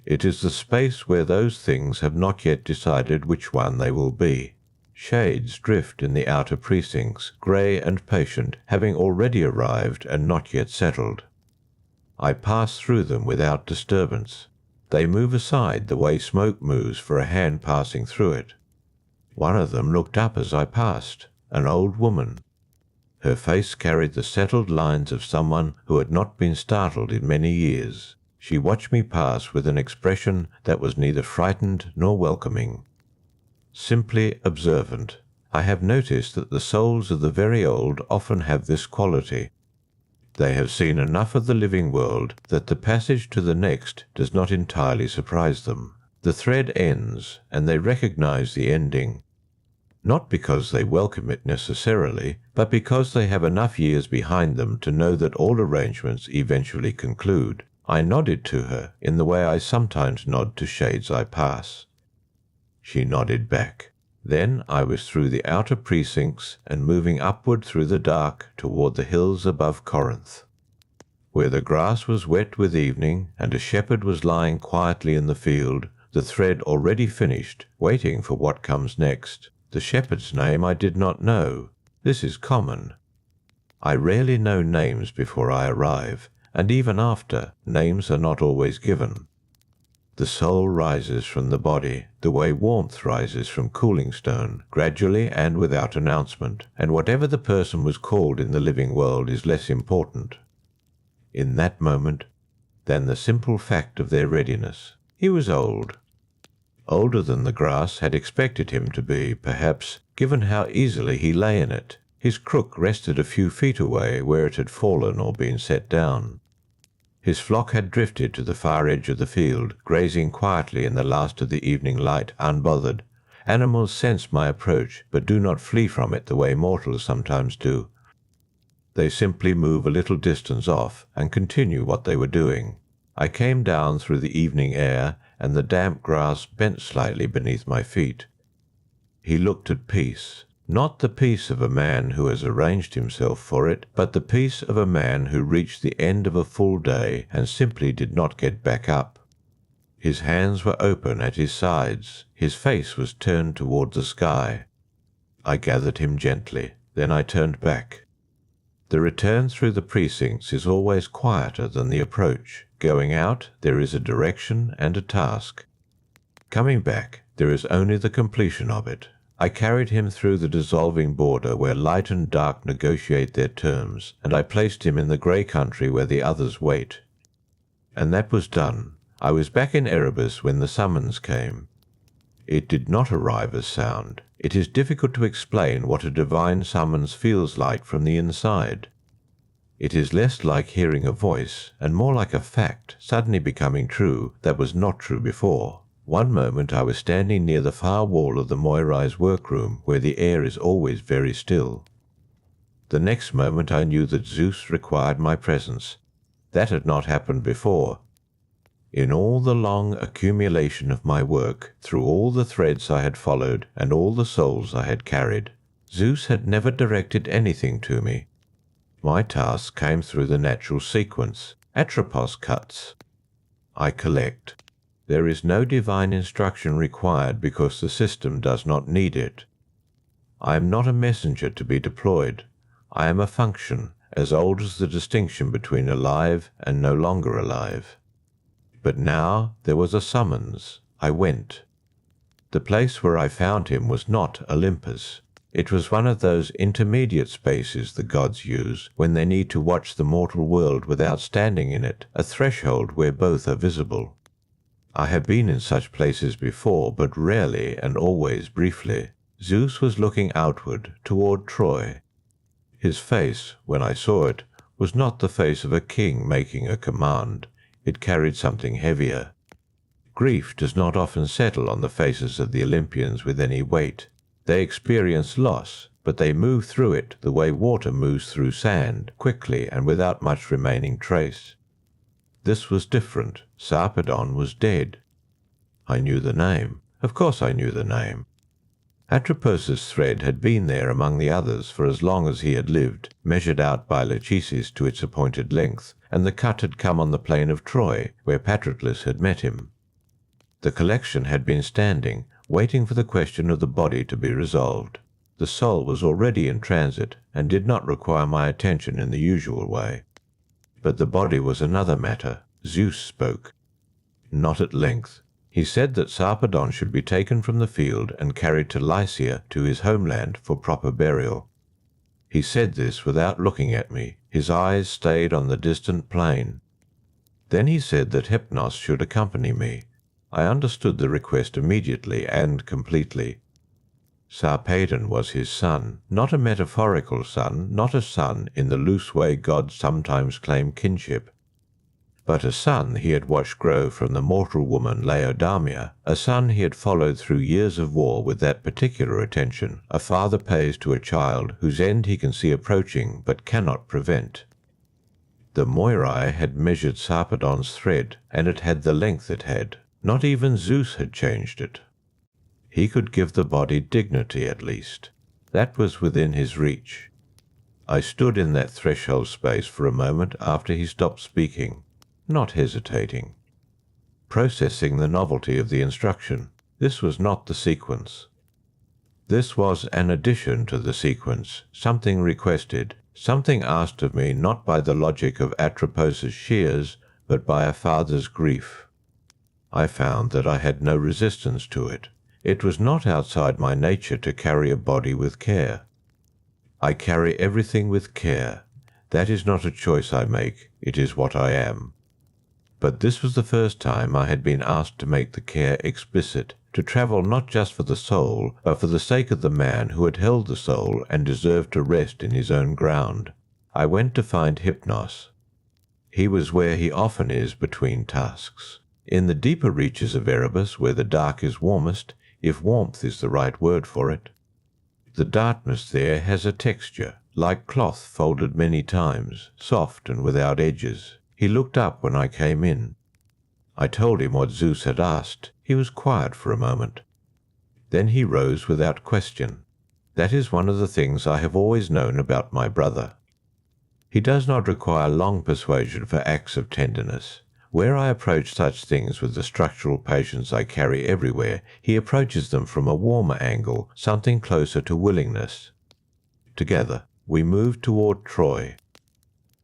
It is the space where those things have not yet decided which one they will be. Shades drift in the outer precincts, grey and patient, having already arrived and not yet settled. I pass through them without disturbance. They move aside the way smoke moves for a hand passing through it. One of them looked up as I passed. An old woman. Her face carried the settled lines of someone who had not been startled in many years. She watched me pass with an expression that was neither frightened nor welcoming. Simply observant. I have noticed that the souls of the very old often have this quality. They have seen enough of the living world that the passage to the next does not entirely surprise them. The thread ends, and they recognize the ending. Not because they welcome it necessarily, but because they have enough years behind them to know that all arrangements eventually conclude. I nodded to her in the way I sometimes nod to shades I pass. She nodded back. Then I was through the outer precincts and moving upward through the dark toward the hills above Corinth. Where the grass was wet with evening and a shepherd was lying quietly in the field, the thread already finished, waiting for what comes next. The shepherd's name I did not know. This is common. I rarely know names before I arrive, and even after, names are not always given. The soul rises from the body, the way warmth rises from cooling stone, gradually and without announcement, and whatever the person was called in the living world is less important, in that moment, than the simple fact of their readiness. He was old. Older than the grass had expected him to be, perhaps, given how easily he lay in it. His crook rested a few feet away where it had fallen or been set down. His flock had drifted to the far edge of the field, grazing quietly in the last of the evening light, unbothered. Animals sense my approach, but do not flee from it the way mortals sometimes do. They simply move a little distance off and continue what they were doing. I came down through the evening air, and the damp grass bent slightly beneath my feet. He looked at peace, not the peace of a man who has arranged himself for it, but the peace of a man who reached the end of a full day and simply did not get back up. His hands were open at his sides. His face was turned toward the sky. I gathered him gently. Then I turned back. The return through the precincts is always quieter than the approach. Going out, there is a direction and a task. Coming back, there is only the completion of it. I carried him through the dissolving border where light and dark negotiate their terms, and I placed him in the grey country where the others wait. And that was done. I was back in Erebus when the summons came. It did not arrive as sound. It is difficult to explain what a divine summons feels like from the inside. It is less like hearing a voice, and more like a fact suddenly becoming true that was not true before. One moment I was standing near the far wall of the Moirai's workroom, where the air is always very still. The next moment I knew that Zeus required my presence. That had not happened before. In all the long accumulation of my work, through all the threads I had followed and all the souls I had carried, Zeus had never directed anything to me. My tasks came through the natural sequence, Atropos cuts. I collect. There is no divine instruction required because the system does not need it. I am not a messenger to be deployed. I am a function, as old as the distinction between alive and no longer alive. But now there was a summons. I went. The place where I found him was not Olympus. It was one of those intermediate spaces the gods use when they need to watch the mortal world without standing in it, a threshold where both are visible. I have been in such places before, but rarely and always briefly. Zeus was looking outward, toward Troy. His face, when I saw it, was not the face of a king making a command. It carried something heavier. Grief does not often settle on the faces of the Olympians with any weight. They experience loss, but they move through it the way water moves through sand, quickly and without much remaining trace. This was different. Sarpedon was dead. I knew the name. Of course I knew the name. Atropos's thread had been there among the others for as long as he had lived, measured out by Lachesis to its appointed length, and the cut had come on the plain of Troy, where Patroclus had met him. The collection had been standing, waiting for the question of the body to be resolved. The soul was already in transit, and did not require my attention in the usual way. But the body was another matter. Zeus spoke. Not at length. He said that Sarpedon should be taken from the field and carried to Lycia, to his homeland, for proper burial. He said this without looking at me. His eyes stayed on the distant plain. Then he said that Hypnos should accompany me. I understood the request immediately and completely. Sarpedon was his son, not a metaphorical son, not a son in the loose way gods sometimes claim kinship, but a son he had watched grow from the mortal woman Laodamia, a son he had followed through years of war with that particular attention a father pays to a child whose end he can see approaching but cannot prevent. The Moirai had measured Sarpedon's thread, and it had the length it had. Not even Zeus had changed it. He could give the body dignity at least. That was within his reach. I stood in that threshold space for a moment after he stopped speaking, not hesitating, processing the novelty of the instruction. This was not the sequence. This was an addition to the sequence, something requested, something asked of me not by the logic of Atropos' shears, but by a father's grief. I found that I had no resistance to it. It was not outside my nature to carry a body with care. I carry everything with care. That is not a choice I make, it is what I am. But this was the first time I had been asked to make the care explicit, to travel not just for the soul, but for the sake of the man who had held the soul and deserved to rest in his own ground. I went to find Hypnos. He was where he often is between tasks. In the deeper reaches of Erebus, where the dark is warmest, if warmth is the right word for it. The darkness there has a texture, like cloth folded many times, soft and without edges. He looked up when I came in. I told him what Zeus had asked. He was quiet for a moment. Then he rose without question. That is one of the things I have always known about my brother. He does not require long persuasion for acts of tenderness. Where I approach such things with the structural patience I carry everywhere, he approaches them from a warmer angle, something closer to willingness. Together, we moved toward Troy.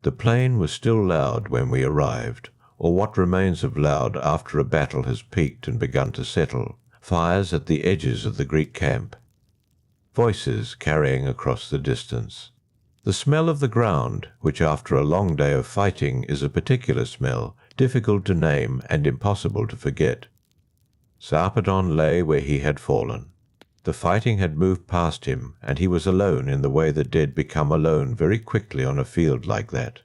The plain was still loud when we arrived, or what remains of loud after a battle has peaked and begun to settle, fires at the edges of the Greek camp. Voices carrying across the distance. The smell of the ground, which after a long day of fighting is a particular smell, difficult to name and impossible to forget. Sarpedon lay where he had fallen. The fighting had moved past him, and he was alone in the way the dead become alone very quickly on a field like that.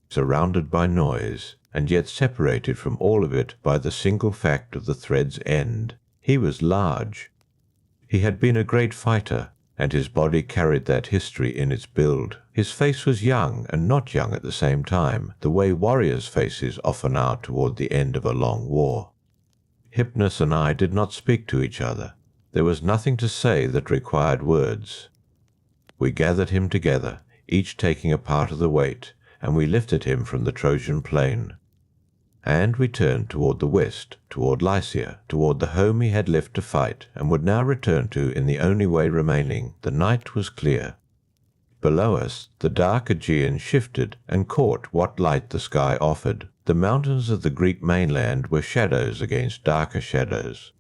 Surrounded by noise, and yet separated from all of it by the single fact of the thread's end. He was large. He had been a great fighter, and his body carried that history in its build. His face was young and not young at the same time, the way warriors' faces often are toward the end of a long war. Hypnos and I did not speak to each other. There was nothing to say that required words. We gathered him together, each taking a part of the weight, and we lifted him from the Trojan plain. And we turned toward the west, toward Lycia, toward the home he had left to fight, and would now return to in the only way remaining. The night was clear. Below us, the dark Aegean shifted and caught what light the sky offered. The mountains of the Greek mainland were shadows against darker shadows.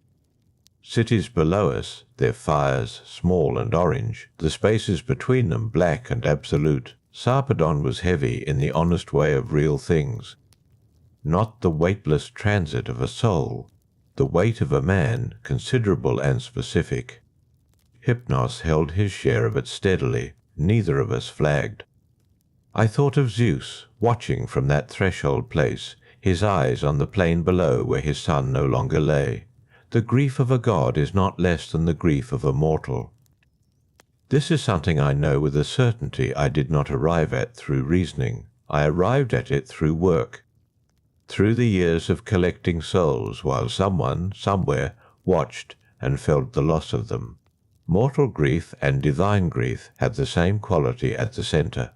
Cities below us, their fires small and orange, the spaces between them black and absolute. Sarpedon was heavy in the honest way of real things. Not the weightless transit of a soul, the weight of a man, considerable and specific. Hypnos held his share of it steadily. Neither of us flagged. I thought of Zeus, watching from that threshold place, his eyes on the plain below where his son no longer lay. The grief of a god is not less than the grief of a mortal. This is something I know with a certainty I did not arrive at through reasoning. I arrived at it through work. Through the years of collecting souls while someone, somewhere, watched and felt the loss of them. Mortal grief and divine grief have the same quality at the centre.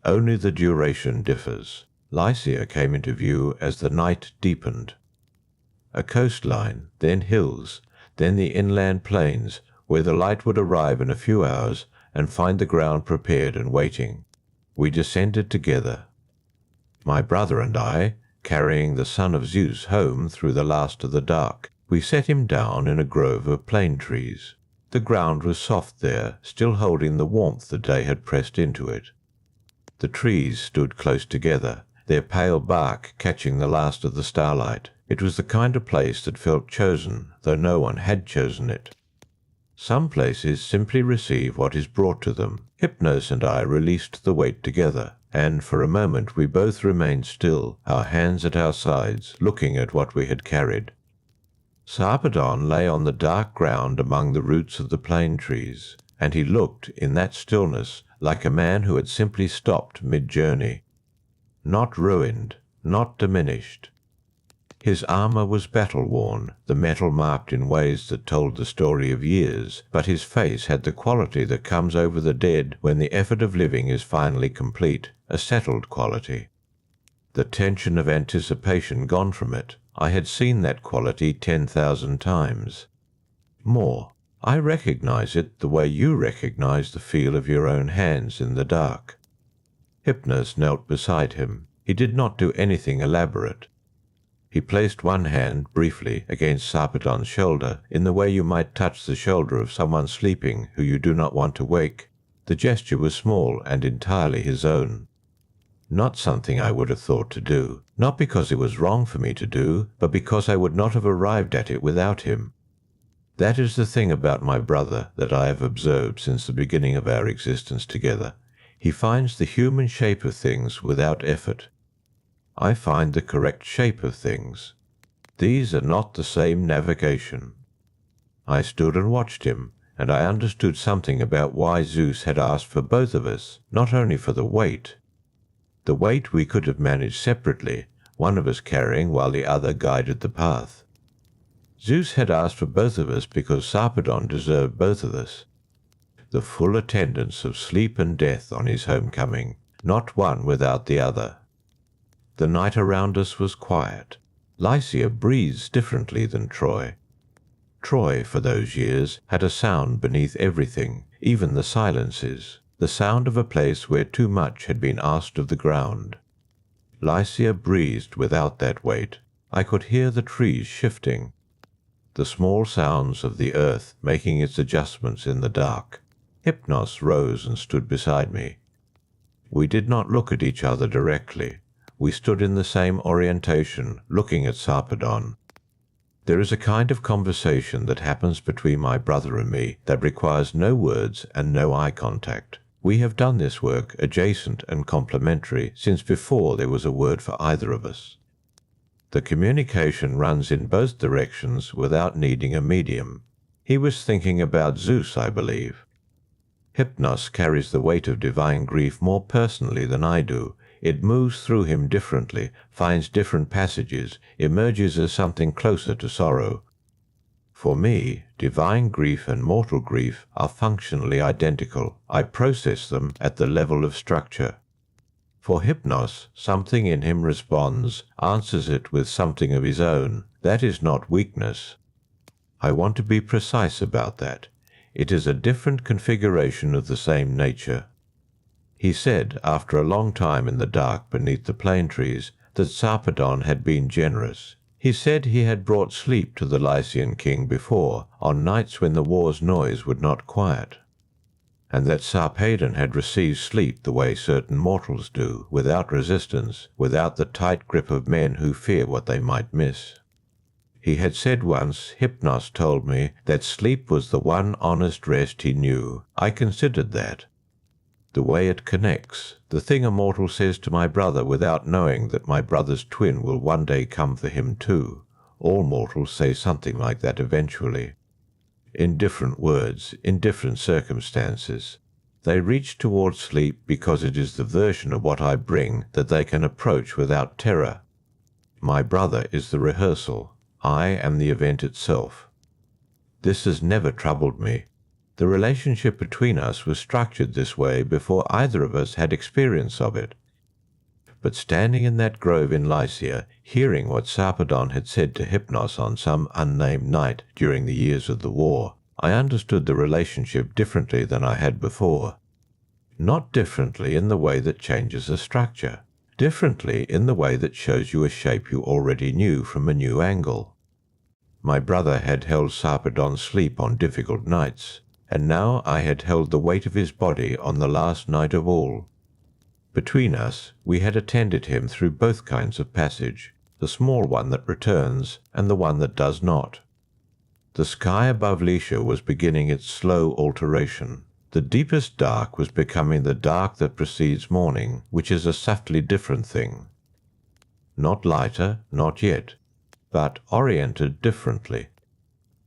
Only the duration differs. Lycia came into view as the night deepened. A coastline, then hills, then the inland plains, where the light would arrive in a few hours and find the ground prepared and waiting. We descended together. My brother and I, carrying the son of Zeus home through the last of the dark. We set him down in a grove of plane trees. The ground was soft there, still holding the warmth the day had pressed into it. The trees stood close together, their pale bark catching the last of the starlight. It was the kind of place that felt chosen, though no one had chosen it. Some places simply receive what is brought to them. Hypnos and I released the weight together, and for a moment we both remained still, our hands at our sides, looking at what we had carried. Sarpedon lay on the dark ground among the roots of the plane trees, and he looked, in that stillness, like a man who had simply stopped mid-journey. Not ruined, not diminished. His armour was battle-worn, the metal marked in ways that told the story of years, but his face had the quality that comes over the dead when the effort of living is finally complete, a settled quality. The tension of anticipation gone from it. I had seen that quality 10,000 times. More, I recognize it the way you recognize the feel of your own hands in the dark. Hypnos knelt beside him. He did not do anything elaborate. He placed one hand, briefly, against Sarpedon's shoulder, in the way you might touch the shoulder of someone sleeping who you do not want to wake. The gesture was small and entirely his own. Not something I would have thought to do, not because it was wrong for me to do, but because I would not have arrived at it without him. That is the thing about my brother that I have observed since the beginning of our existence together. He finds the human shape of things without effort. I find the correct shape of things. These are not the same navigation. I stood and watched him, and I understood something about why Zeus had asked for both of us, not only for the weight. The weight we could have managed separately, one of us carrying while the other guided the path. Zeus had asked for both of us because Sarpedon deserved both of us. The full attendance of sleep and death on his homecoming, not one without the other. The night around us was quiet. Lycia breathes differently than Troy. Troy, for those years, had a sound beneath everything, even the silences, the sound of a place where too much had been asked of the ground. Lycia breathed without that weight. I could hear the trees shifting, the small sounds of the earth making its adjustments in the dark. Hypnos rose and stood beside me. We did not look at each other directly. We stood in the same orientation, looking at Sarpedon. There is a kind of conversation that happens between my brother and me that requires no words and no eye contact. We have done this work adjacent and complementary since before there was a word for either of us. The communication runs in both directions without needing a medium. He was thinking about Zeus, I believe. Hypnos carries the weight of divine grief more personally than I do. It moves through him differently, finds different passages, emerges as something closer to sorrow. For me, divine grief and mortal grief are functionally identical. I process them at the level of structure. For Hypnos, something in him responds, answers it with something of his own. That is not weakness. I want to be precise about that. It is a different configuration of the same nature. He said, after a long time in the dark beneath the plane trees, that Sarpedon had been generous. He said he had brought sleep to the Lycian king before, on nights when the war's noise would not quiet, and that Sarpedon had received sleep the way certain mortals do, without resistance, without the tight grip of men who fear what they might miss. He had said once, Hypnos told me, that sleep was the one honest rest he knew. I considered that. The way it connects, the thing a mortal says to my brother without knowing that my brother's twin will one day come for him too. All mortals say something like that eventually. In different words, in different circumstances. They reach towards sleep because it is the version of what I bring that they can approach without terror. My brother is the rehearsal. I am the event itself. This has never troubled me. The relationship between us was structured this way before either of us had experience of it. But standing in that grove in Lycia, hearing what Sarpedon had said to Hypnos on some unnamed night during the years of the war, I understood the relationship differently than I had before. Not differently in the way that changes a structure. Differently in the way that shows you a shape you already knew from a new angle. My brother had held Sarpedon's sleep on difficult nights. and now I had held the weight of his body on the last night of all. Between us we had attended him through both kinds of passage, the small one that returns and the one that does not. The sky above Leisha was beginning its slow alteration. The deepest dark was becoming the dark that precedes morning, which is a subtly different thing. Not lighter, not yet, but oriented differently.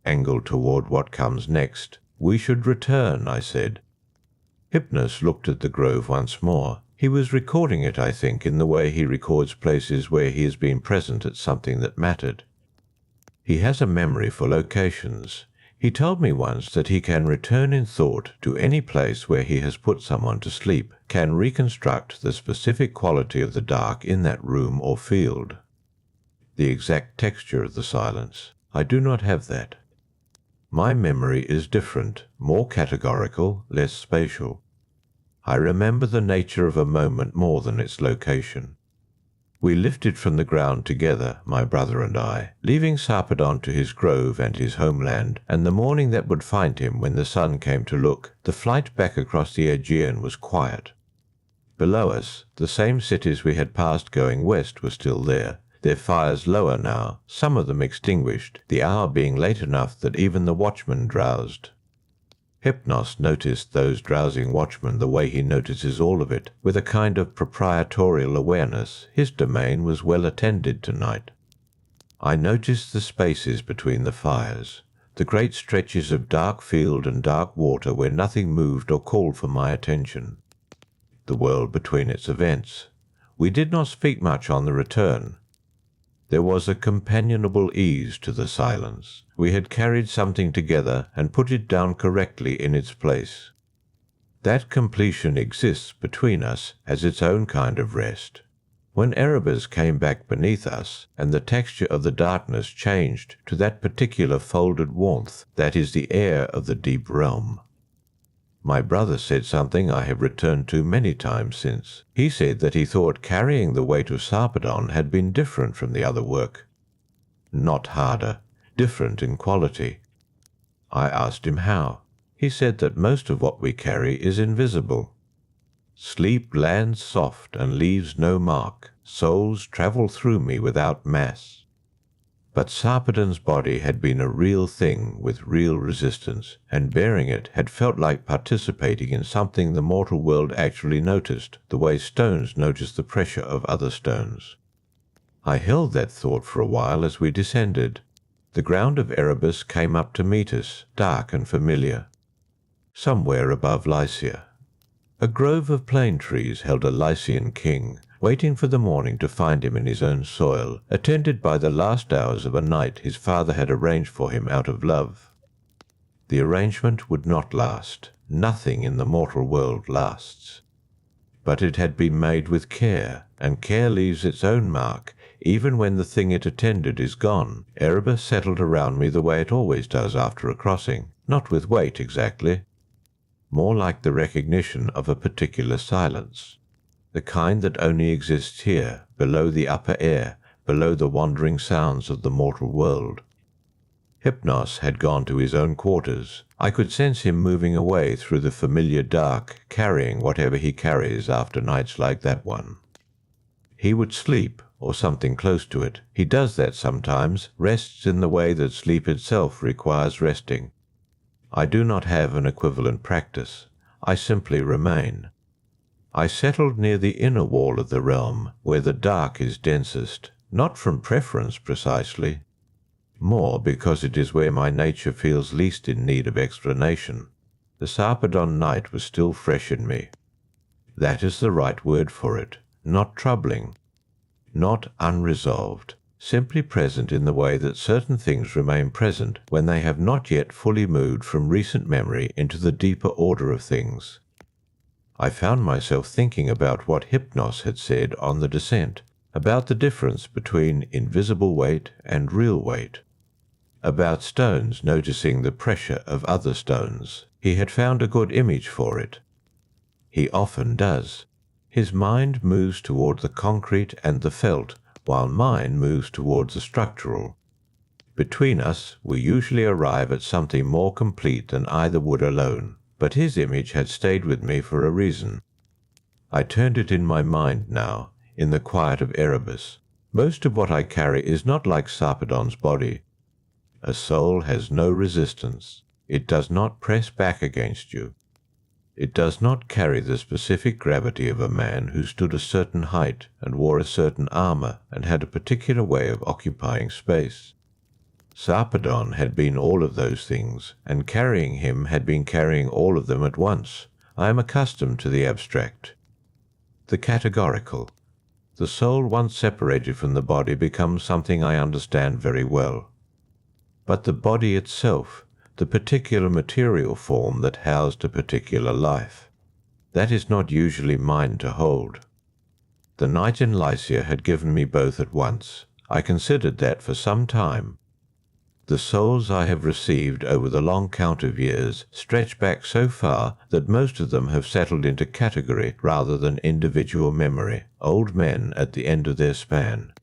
Angled toward what comes next. We should return, I said. Hypnos looked at the grove once more. He was recording it, I think, in the way he records places where he has been present at something that mattered. He has a memory for locations. He told me once that he can return in thought to any place where he has put someone to sleep, can reconstruct the specific quality of the dark in that room or field. The exact texture of the silence. I do not have that. My memory is different, more categorical, less spatial. I remember the nature of a moment more than its location. We lifted from the ground together, my brother and I, leaving Sarpedon to his grove and his homeland, and the morning that would find him when the sun came to look. The flight back across the Aegean was quiet. Below us, the same cities we had passed going west were still there, their fires lower now, some of them extinguished, the hour being late enough that even the watchmen drowsed. Hypnos noticed those drowsing watchmen the way he notices all of it, with a kind of proprietorial awareness. His domain was well attended tonight. I noticed the spaces between the fires, the great stretches of dark field and dark water where nothing moved or called for my attention. The world between its events. We did not speak much on the return. There was a companionable ease to the silence. We had carried something together and put it down correctly in its place. That completion exists between us as its own kind of rest. When Erebus came back beneath us, and the texture of the darkness changed to that particular folded warmth that is the air of the deep realm. My brother said something I have returned to many times since. He said that he thought carrying the weight of Sarpedon had been different from the other work. Not harder, different in quality. I asked him how. He said that most of what we carry is invisible. Sleep lands soft and leaves no mark. Souls travel through me without mass. But Sarpedon's body had been a real thing with real resistance, and bearing it had felt like participating in something the mortal world actually noticed, the way stones notice the pressure of other stones. I held that thought for a while as we descended. The ground of Erebus came up to meet us, dark and familiar. Somewhere above Lycia. A grove of plane trees held a Lycian king, waiting for the morning to find him in his own soil, attended by the last hours of a night his father had arranged for him out of love. The arrangement would not last. Nothing in the mortal world lasts. But it had been made with care, and care leaves its own mark, even when the thing it attended is gone. Erebus settled around me the way it always does after a crossing, not with weight exactly, more like the recognition of a particular silence. The kind that only exists here, below the upper air, below the wandering sounds of the mortal world. Hypnos had gone to his own quarters. I could sense him moving away through the familiar dark, carrying whatever he carries after nights like that one. He would sleep, or something close to it. He does that sometimes, rests in the way that sleep itself requires resting. I do not have an equivalent practice. I simply remain. I settled near the inner wall of the realm, where the dark is densest, not from preference precisely, more because it is where my nature feels least in need of explanation. The Sarpedon night was still fresh in me. That is the right word for it. Not troubling, not unresolved, simply present in the way that certain things remain present when they have not yet fully moved from recent memory into the deeper order of things. I found myself thinking about what Hypnos had said on the descent, about the difference between invisible weight and real weight, about stones noticing the pressure of other stones. He had found a good image for it. He often does. His mind moves toward the concrete and the felt, while mine moves towards the structural. Between us, we usually arrive at something more complete than either would alone, but his image had stayed with me for a reason. I turned it in my mind now, in the quiet of Erebus. Most of what I carry is not like Sarpedon's body. A soul has no resistance. It does not press back against you. It does not carry the specific gravity of a man who stood a certain height and wore a certain armor and had a particular way of occupying space. Sarpedon had been all of those things, and carrying him had been carrying all of them at once. I am accustomed to the abstract, the categorical. The soul once separated from the body becomes something I understand very well. But the body itself, the particular material form that housed a particular life, that is not usually mine to hold. The night in Lycia had given me both at once. I considered that for some time. The souls I have received over the long count of years stretch back so far that most of them have settled into category rather than individual memory, old men at the end of their span,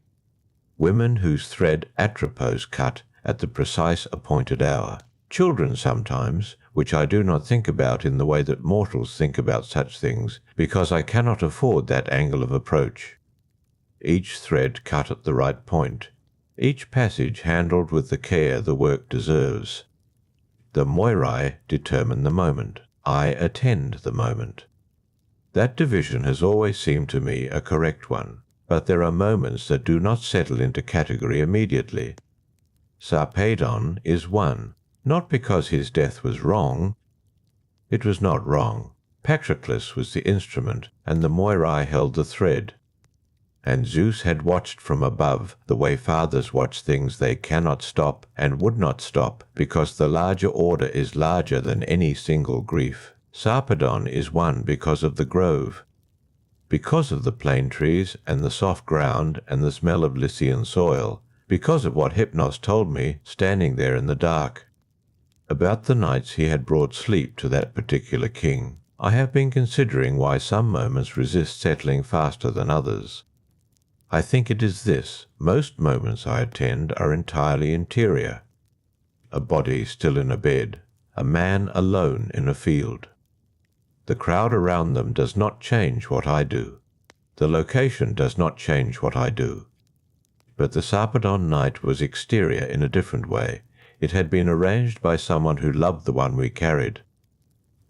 women whose thread Atropos cut at the precise appointed hour, children sometimes, which I do not think about in the way that mortals think about such things, because I cannot afford that angle of approach. Each thread cut at the right point, each passage handled with the care the work deserves. The moirai determine the moment. I attend the moment. That division has always seemed to me a correct one, but there are moments that do not settle into category immediately. Sarpedon is one, not because his death was wrong. It was not wrong. Patroclus was the instrument, and the moirai held the thread. And Zeus had watched from above the way fathers watch things they cannot stop and would not stop, because the larger order is larger than any single grief. Sarpedon is one because of the grove, because of the plane trees and the soft ground and the smell of Lycian soil, because of what Hypnos told me standing there in the dark. About the nights he had brought sleep to that particular king. I have been considering why some moments resist settling faster than others. I think it is this: most moments I attend are entirely interior. A body still in a bed, a man alone in a field. The crowd around them does not change what I do. The location does not change what I do. But the Sarpedon night was exterior in a different way. It had been arranged by someone who loved the one we carried.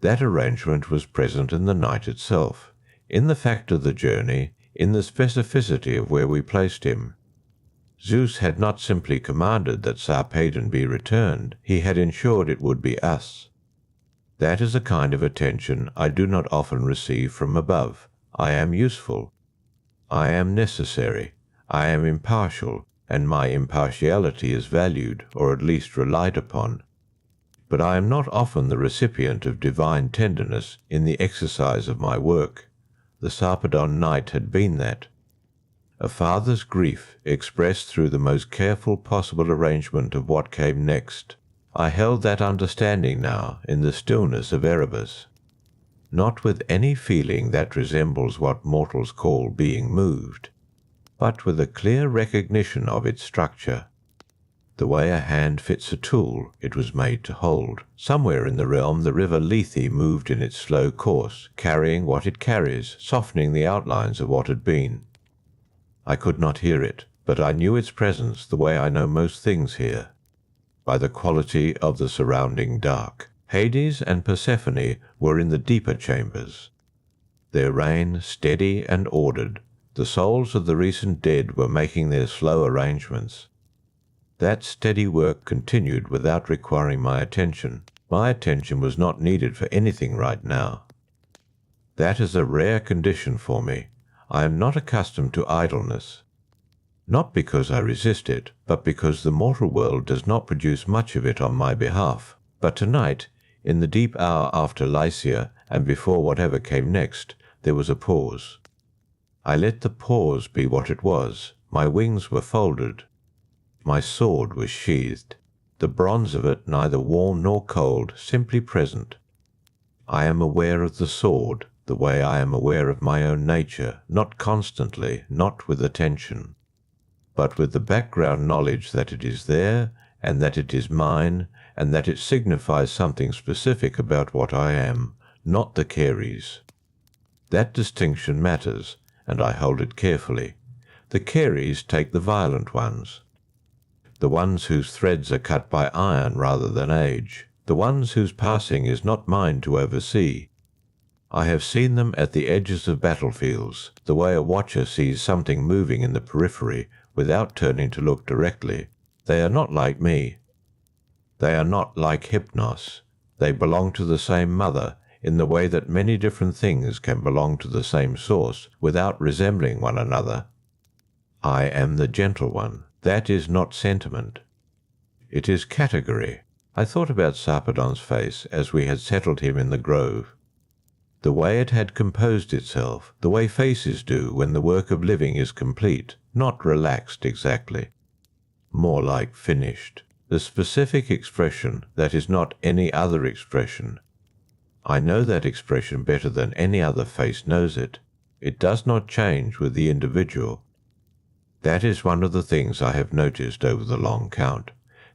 That arrangement was present in the night itself, in the fact of the journey, in the specificity of where we placed him. Zeus had not simply commanded that Sarpedon be returned, he had ensured it would be us. That is a kind of attention I do not often receive from above. I am useful. I am necessary. I am impartial, and my impartiality is valued, or at least relied upon. But I am not often the recipient of divine tenderness in the exercise of my work. The Sarpedon night had been that. A father's grief expressed through the most careful possible arrangement of what came next. I held that understanding now in the stillness of Erebus, not with any feeling that resembles what mortals call being moved, but with a clear recognition of its structure. The way a hand fits a tool it was made to hold. Somewhere in the realm the river Lethe moved in its slow course, carrying what it carries, softening the outlines of what had been. I could not hear it, but I knew its presence the way I know most things here, by the quality of the surrounding dark. Hades and Persephone were in the deeper chambers, their reign steady and ordered. The souls of the recent dead were making their slow arrangements. That steady work continued without requiring my attention. My attention was not needed for anything right now. That is a rare condition for me. I am not accustomed to idleness. Not because I resist it, but because the mortal world does not produce much of it on my behalf. But tonight, in the deep hour after Lycia, and before whatever came next, there was a pause. I let the pause be what it was. My wings were folded. My sword was sheathed, the bronze of it neither warm nor cold, simply present. I am aware of the sword, the way I am aware of my own nature, not constantly, not with attention, but with the background knowledge that it is there and that it is mine, and that it signifies something specific about what I am, not the Keres. That distinction matters, and I hold it carefully. The Keres take the violent ones, the ones whose threads are cut by iron rather than age, the ones whose passing is not mine to oversee. I have seen them at the edges of battlefields, the way a watcher sees something moving in the periphery without turning to look directly. They are not like me. They are not like Hypnos. They belong to the same mother, in the way that many different things can belong to the same source without resembling one another. I am the gentle one. That is not sentiment. It is category. I thought about Sarpedon's face as we had settled him in the grove. The way it had composed itself, the way faces do when the work of living is complete, not relaxed exactly. More like finished. The specific expression that is not any other expression. I know that expression better than any other face knows it. It does not change with the individual. That is one of the things I have noticed over the long count.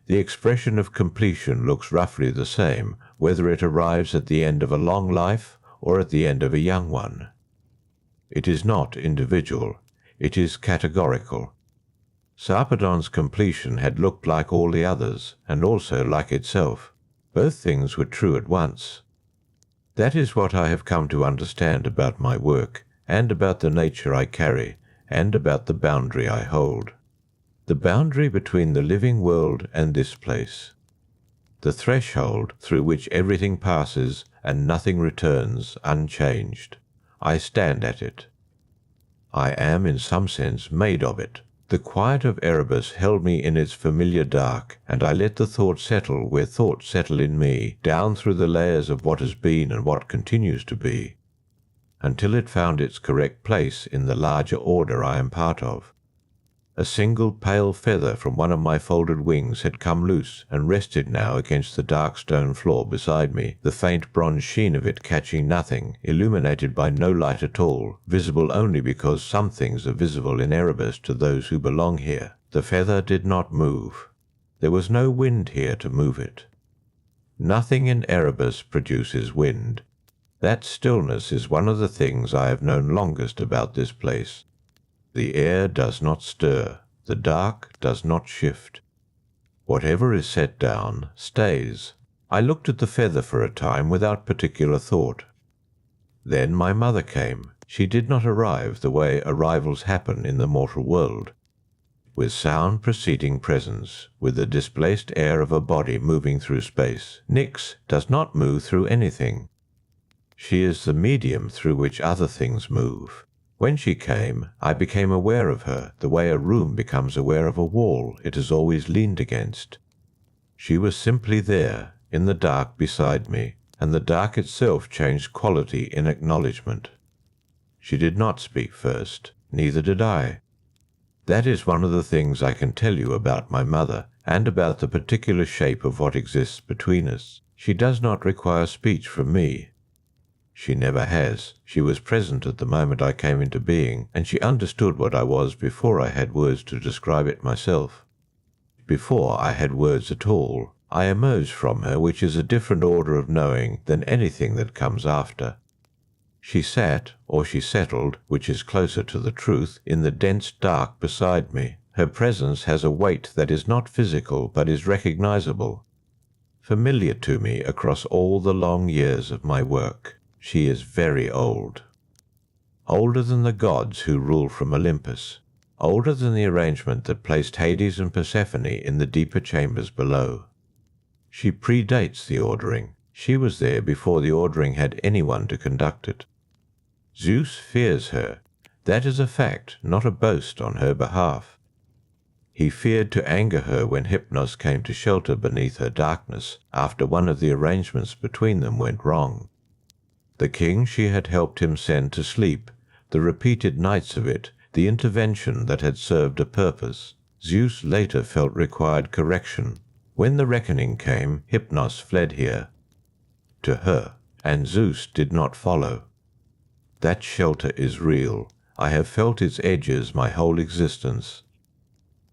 The expression of completion looks roughly the same, whether it arrives at the end of a long life or at the end of a young one. It is not individual. It is categorical. Sarpedon's completion had looked like all the others, and also like itself. Both things were true at once. That is what I have come to understand about my work, and about the nature I carry, and about the boundary I hold. The boundary between the living world and this place. The threshold through which everything passes and nothing returns unchanged. I stand at it. I am in some sense made of it. The quiet of Erebus held me in its familiar dark, and I let the thought settle where thoughts settle in me, down through the layers of what has been and what continues to be, until it found its correct place in the larger order I am part of. A single pale feather from one of my folded wings had come loose and rested now against the dark stone floor beside me, the faint bronze sheen of it catching nothing, illuminated by no light at all, visible only because some things are visible in Erebus to those who belong here. The feather did not move. There was no wind here to move it. Nothing in Erebus produces wind. That stillness is one of the things I have known longest about this place. The air does not stir. The dark does not shift. Whatever is set down stays. I looked at the feather for a time without particular thought. Then my mother came. She did not arrive the way arrivals happen in the mortal world, with sound preceding presence, with the displaced air of a body moving through space. Nyx does not move through anything. She is the medium through which other things move. When she came, I became aware of her, the way a room becomes aware of a wall it has always leaned against. She was simply there, in the dark beside me, and the dark itself changed quality in acknowledgement. She did not speak first, neither did I. That is one of the things I can tell you about my mother, and about the particular shape of what exists between us. She does not require speech from me. She never has. She was present at the moment I came into being, and she understood what I was before I had words to describe it myself. Before I had words at all, I emerged from her, which is a different order of knowing than anything that comes after. She sat, or she settled, which is closer to the truth, in the dense dark beside me. Her presence has a weight that is not physical but is recognizable, familiar to me across all the long years of my work. She is very old. Older than the gods who rule from Olympus. Older than the arrangement that placed Hades and Persephone in the deeper chambers below. She predates the ordering. She was there before the ordering had anyone to conduct it. Zeus fears her. That is a fact, not a boast on her behalf. He feared to anger her when Hypnos came to shelter beneath her darkness after one of the arrangements between them went wrong. The king she had helped him send to sleep, the repeated nights of it, the intervention that had served a purpose, Zeus later felt required correction. When the reckoning came, Hypnos fled here, to her, and Zeus did not follow. That shelter is real. I have felt its edges my whole existence.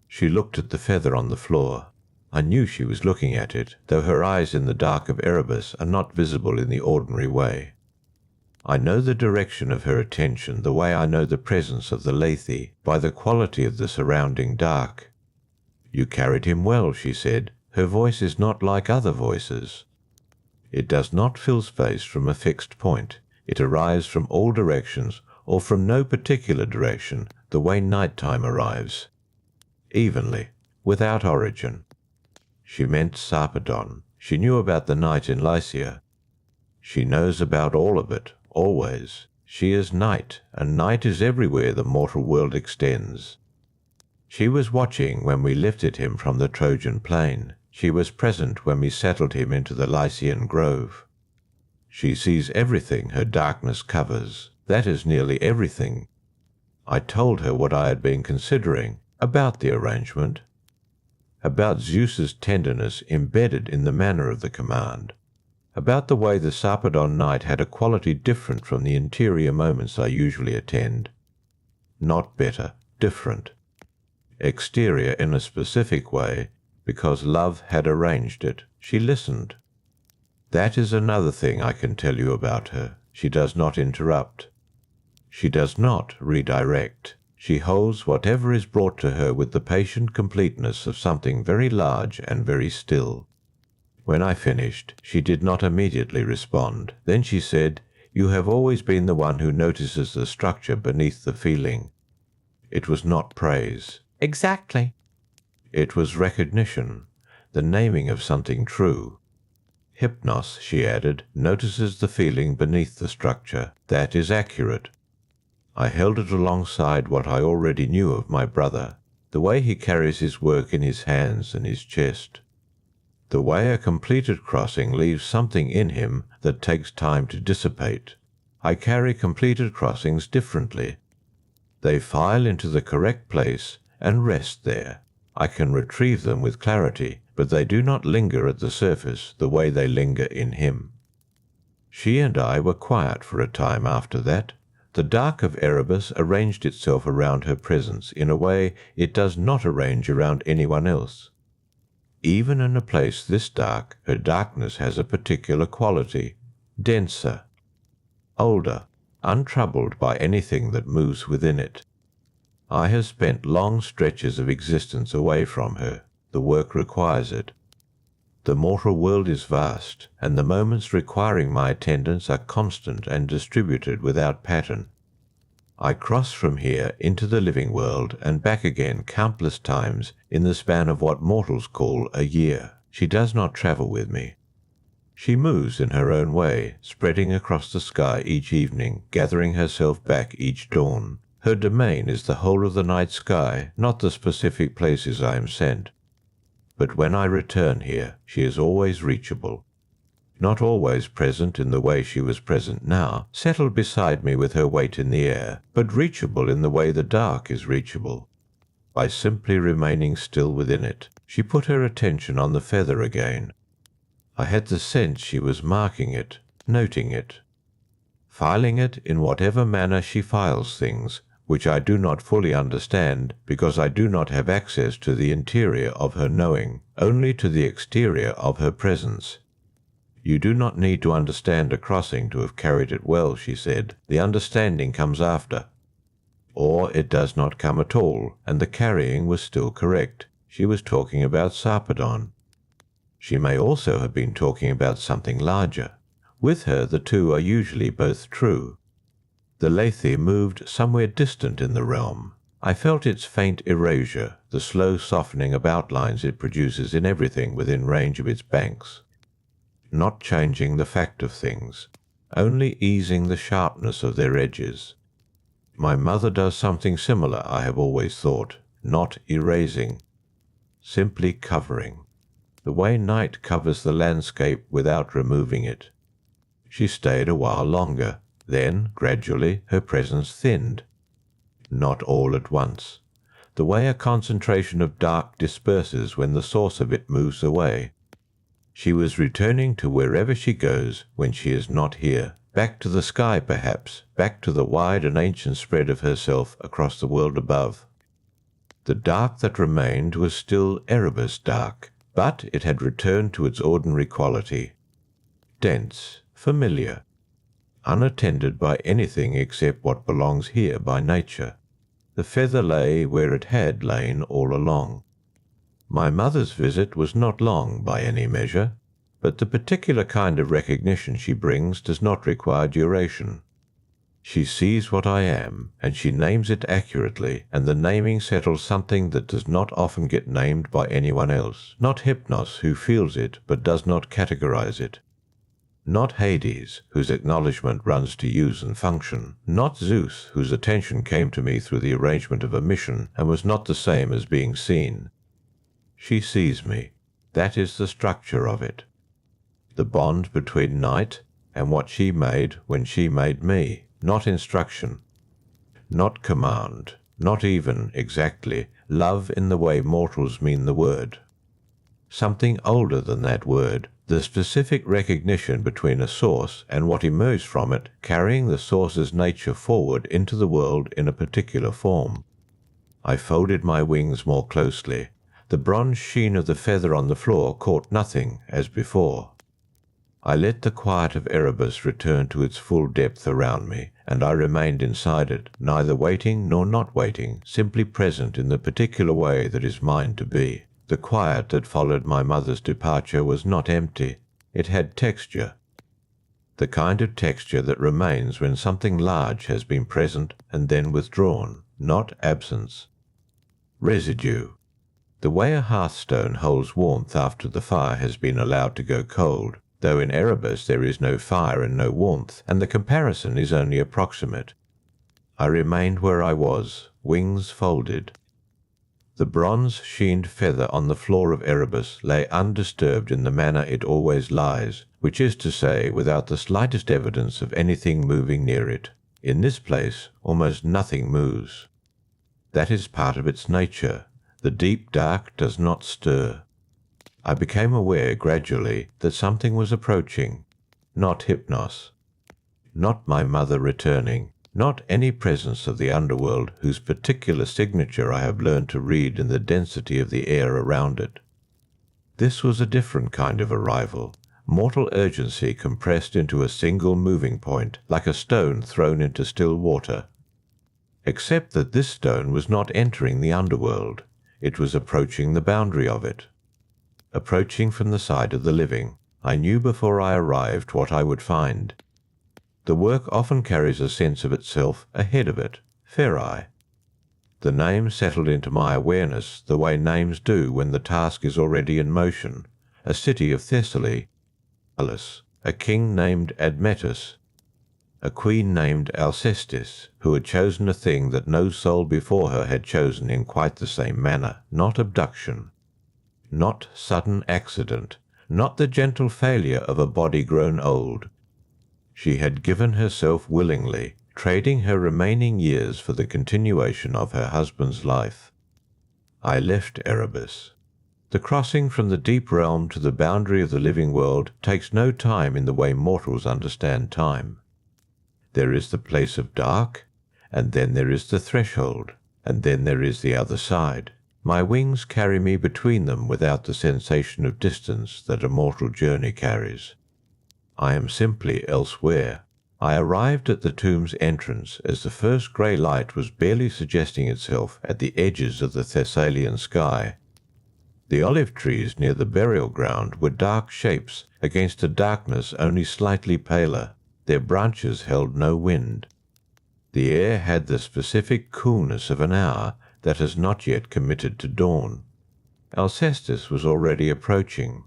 She looked at the feather on the floor. I knew she was looking at it, though her eyes in the dark of Erebus are not visible in the ordinary way. I know the direction of her attention the way I know the presence of the Lethe, by the quality of the surrounding dark. "You carried him well," she said. "Her voice is not like other voices. It does not fill space from a fixed point. It arrives from all directions, or from no particular direction, the way night-time arrives. Evenly, without origin." She meant Sarpedon. She knew about the night in Lycia. She knows about all of it, always. She is night, and night is everywhere the mortal world extends. She was watching when we lifted him from the Trojan plain. She was present when we settled him into the Lycian grove. She sees everything her darkness covers. That is nearly everything. I told her what I had been considering about the arrangement, about Zeus's tenderness embedded in the manner of the command, about the way the Sarpedon night had a quality different from the interior moments I usually attend. Not better, different. Exterior in a specific way, because love had arranged it. She listened. That is another thing I can tell you about her. She does not interrupt. She does not redirect. She holds whatever is brought to her with the patient completeness of something very large and very still. When I finished, she did not immediately respond. Then she said, "You have always been the one who notices the structure beneath the feeling." It was not praise. "Exactly." It was recognition, the naming of something true. Hypnos, she added, notices the feeling beneath the structure. That is accurate. I held it alongside what I already knew of my brother, the way he carries his work in his hands and his chest, the way a completed crossing leaves something in him that takes time to dissipate. I carry completed crossings differently. They file into the correct place and rest there. I can retrieve them with clarity, but they do not linger at the surface the way they linger in him. She and I were quiet for a time after that. The dark of Erebus arranged itself around her presence in a way it does not arrange around anyone else. Even in a place this dark, her darkness has a particular quality, denser, older, untroubled by anything that moves within it. I have spent long stretches of existence away from her. The work requires it. The mortal world is vast, and the moments requiring my attendance are constant and distributed without pattern. I cross from here into the living world and back again countless times in the span of what mortals call a year. She does not travel with me. She moves in her own way, spreading across the sky each evening, gathering herself back each dawn. Her domain is the whole of the night sky, not the specific places I am sent. But when I return here, she is always reachable. Not always present in the way she was present now, settled beside me with her weight in the air, but reachable in the way the dark is reachable. By simply remaining still within it, she put her attention on the feather again. I had the sense she was marking it, noting it, filing it in whatever manner she files things, which I do not fully understand because I do not have access to the interior of her knowing, only to the exterior of her presence. "You do not need to understand a crossing to have carried it well," she said. "The understanding comes after." Or it does not come at all, and the carrying was still correct. She was talking about Sarpedon. She may also have been talking about something larger. With her the two are usually both true. The Lethe moved somewhere distant in the realm. I felt its faint erasure, the slow softening of outlines it produces in everything within range of its banks. Not changing the fact of things, only easing the sharpness of their edges. My mother does something similar, I have always thought, not erasing, simply covering, the way night covers the landscape without removing it. She stayed a while longer. Then, gradually, her presence thinned. Not all at once. The way a concentration of dark disperses when the source of it moves away. She was returning to wherever she goes when she is not here. Back to the sky, perhaps. Back to the wide and ancient spread of herself across the world above. The dark that remained was still Erebus dark, but it had returned to its ordinary quality. Dense, familiar, unattended by anything except what belongs here by nature. The feather lay where it had lain all along. My mother's visit was not long by any measure, but the particular kind of recognition she brings does not require duration. She sees what I am, and she names it accurately, and the naming settles something that does not often get named by anyone else. Not Hypnos, who feels it but does not categorize it. Not Hades, whose acknowledgement runs to use and function. Not Zeus, whose attention came to me through the arrangement of a mission and was not the same as being seen. She sees me. That is the structure of it. The bond between night and what she made when she made me. Not instruction, not command, not even, exactly, love in the way mortals mean the word. Something older than that word, the specific recognition between a source and what emerged from it, carrying the source's nature forward into the world in a particular form. I folded my wings more closely. The bronze sheen of the feather on the floor caught nothing, as before. I let the quiet of Erebus return to its full depth around me, and I remained inside it, neither waiting nor not waiting, simply present in the particular way that is mine to be. The quiet that followed my mother's departure was not empty. It had texture. The kind of texture that remains when something large has been present and then withdrawn, not absence. Residue. The way a hearthstone holds warmth after the fire has been allowed to go cold, though in Erebus there is no fire and no warmth, and the comparison is only approximate. I remained where I was, wings folded. The bronze-sheened feather on the floor of Erebus lay undisturbed in the manner it always lies, which is to say, without the slightest evidence of anything moving near it. In this place, almost nothing moves. That is part of its nature. The deep dark does not stir. I became aware gradually that something was approaching. Not Hypnos. Not my mother returning. Not any presence of the underworld whose particular signature I have learned to read in the density of the air around it. This was a different kind of arrival. Mortal urgency compressed into a single moving point, like a stone thrown into still water. Except that this stone was not entering the underworld. It was approaching the boundary of it. Approaching from the side of the living. I knew before I arrived what I would find. The work often carries a sense of itself ahead of it, Ferai. The name settled into my awareness the way names do when the task is already in motion. A city of Thessaly, Alice, a king named Admetus, a queen named Alcestis, who had chosen a thing that no soul before her had chosen in quite the same manner. Not abduction. Not sudden accident, not the gentle failure of a body grown old. She had given herself willingly, trading her remaining years for the continuation of her husband's life. I left Erebus. The crossing from the deep realm to the boundary of the living world takes no time in the way mortals understand time. There is the place of dark, and then there is the threshold, and then there is the other side. My wings carry me between them without the sensation of distance that a mortal journey carries. I am simply elsewhere. I arrived at the tomb's entrance as the first grey light was barely suggesting itself at the edges of the Thessalian sky. The olive trees near the burial ground were dark shapes against a darkness only slightly paler. Their branches held no wind. The air had the specific coolness of an hour that has not yet committed to dawn. Alcestis was already approaching.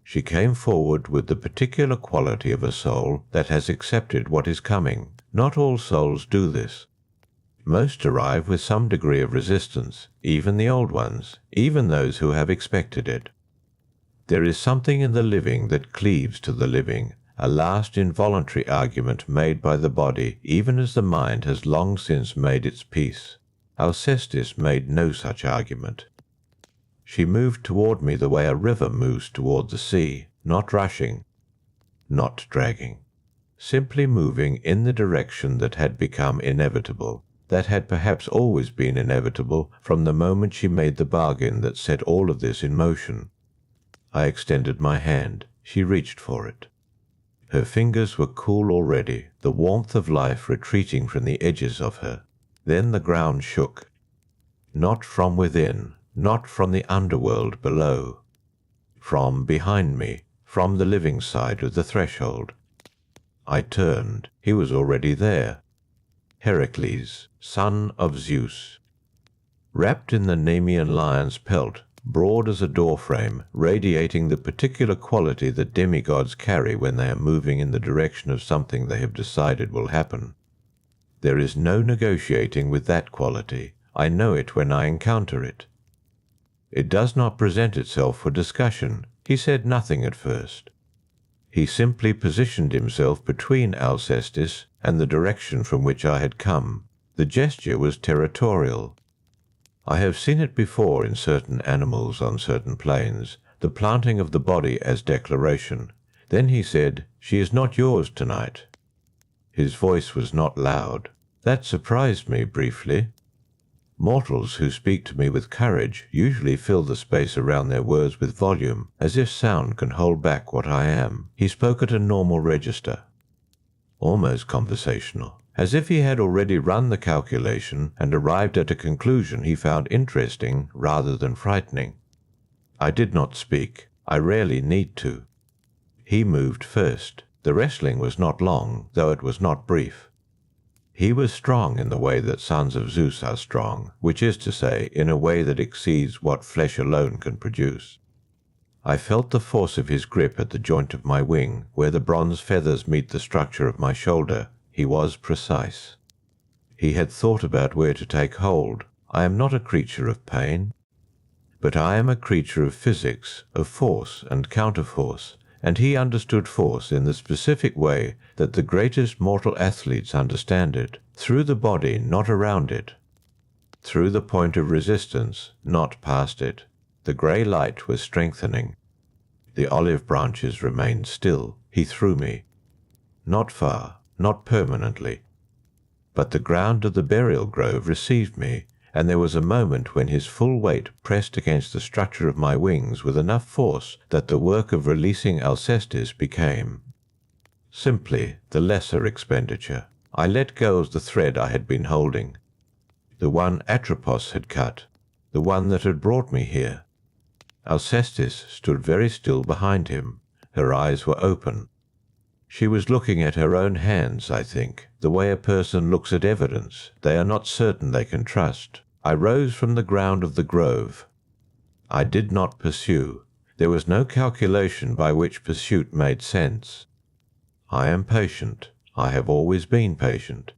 She came forward with the particular quality of a soul that has accepted what is coming. Not all souls do this. Most arrive with some degree of resistance, even the old ones, even those who have expected it. There is something in the living that cleaves to the living, a last involuntary argument made by the body, even as the mind has long since made its peace. Alcestis made no such argument. She moved toward me the way a river moves toward the sea, not rushing, not dragging, simply moving in the direction that had become inevitable, that had perhaps always been inevitable from the moment she made the bargain that set all of this in motion. I extended my hand. She reached for it. Her fingers were cool already, the warmth of life retreating from the edges of her. Then the ground shook. Not from within, not from the underworld below. From behind me, from the living side of the threshold. I turned. He was already there. Heracles, son of Zeus. Wrapped in the Nemean lion's pelt, broad as a doorframe, radiating the particular quality that demigods carry when they are moving in the direction of something they have decided will happen. There is no negotiating with that quality. I know it when I encounter it. It does not present itself for discussion. He said nothing at first. He simply positioned himself between Alcestis and the direction from which I had come. The gesture was territorial. I have seen it before in certain animals on certain planes, the planting of the body as declaration. Then he said, "She is not yours tonight." His voice was not loud. That surprised me briefly. Mortals who speak to me with courage usually fill the space around their words with volume, as if sound can hold back what I am. He spoke at a normal register, almost conversational, as if he had already run the calculation and arrived at a conclusion he found interesting rather than frightening. I did not speak. I rarely need to. He moved first. The wrestling was not long, though it was not brief. He was strong in the way that sons of Zeus are strong, which is to say, in a way that exceeds what flesh alone can produce. I felt the force of his grip at the joint of my wing, where the bronze feathers meet the structure of my shoulder. He was precise. He had thought about where to take hold. I am not a creature of pain, but I am a creature of physics, of force and counterforce, and he understood force in the specific way that the greatest mortal athletes understand it, through the body, not around it, through the point of resistance, not past it. The grey light was strengthening. The olive branches remained still. He threw me. Not far, not permanently. But the ground of the burial grove received me, and there was a moment when his full weight pressed against the structure of my wings with enough force that the work of releasing Alcestis became simply the lesser expenditure. I let go of the thread I had been holding, the one Atropos had cut, the one that had brought me here. Alcestis stood very still behind him. Her eyes were open. She was looking at her own hands, I think, the way a person looks at evidence they are not certain they can trust. I rose from the ground of the grove. I did not pursue. There was no calculation by which pursuit made sense. I am patient. I have always been patient.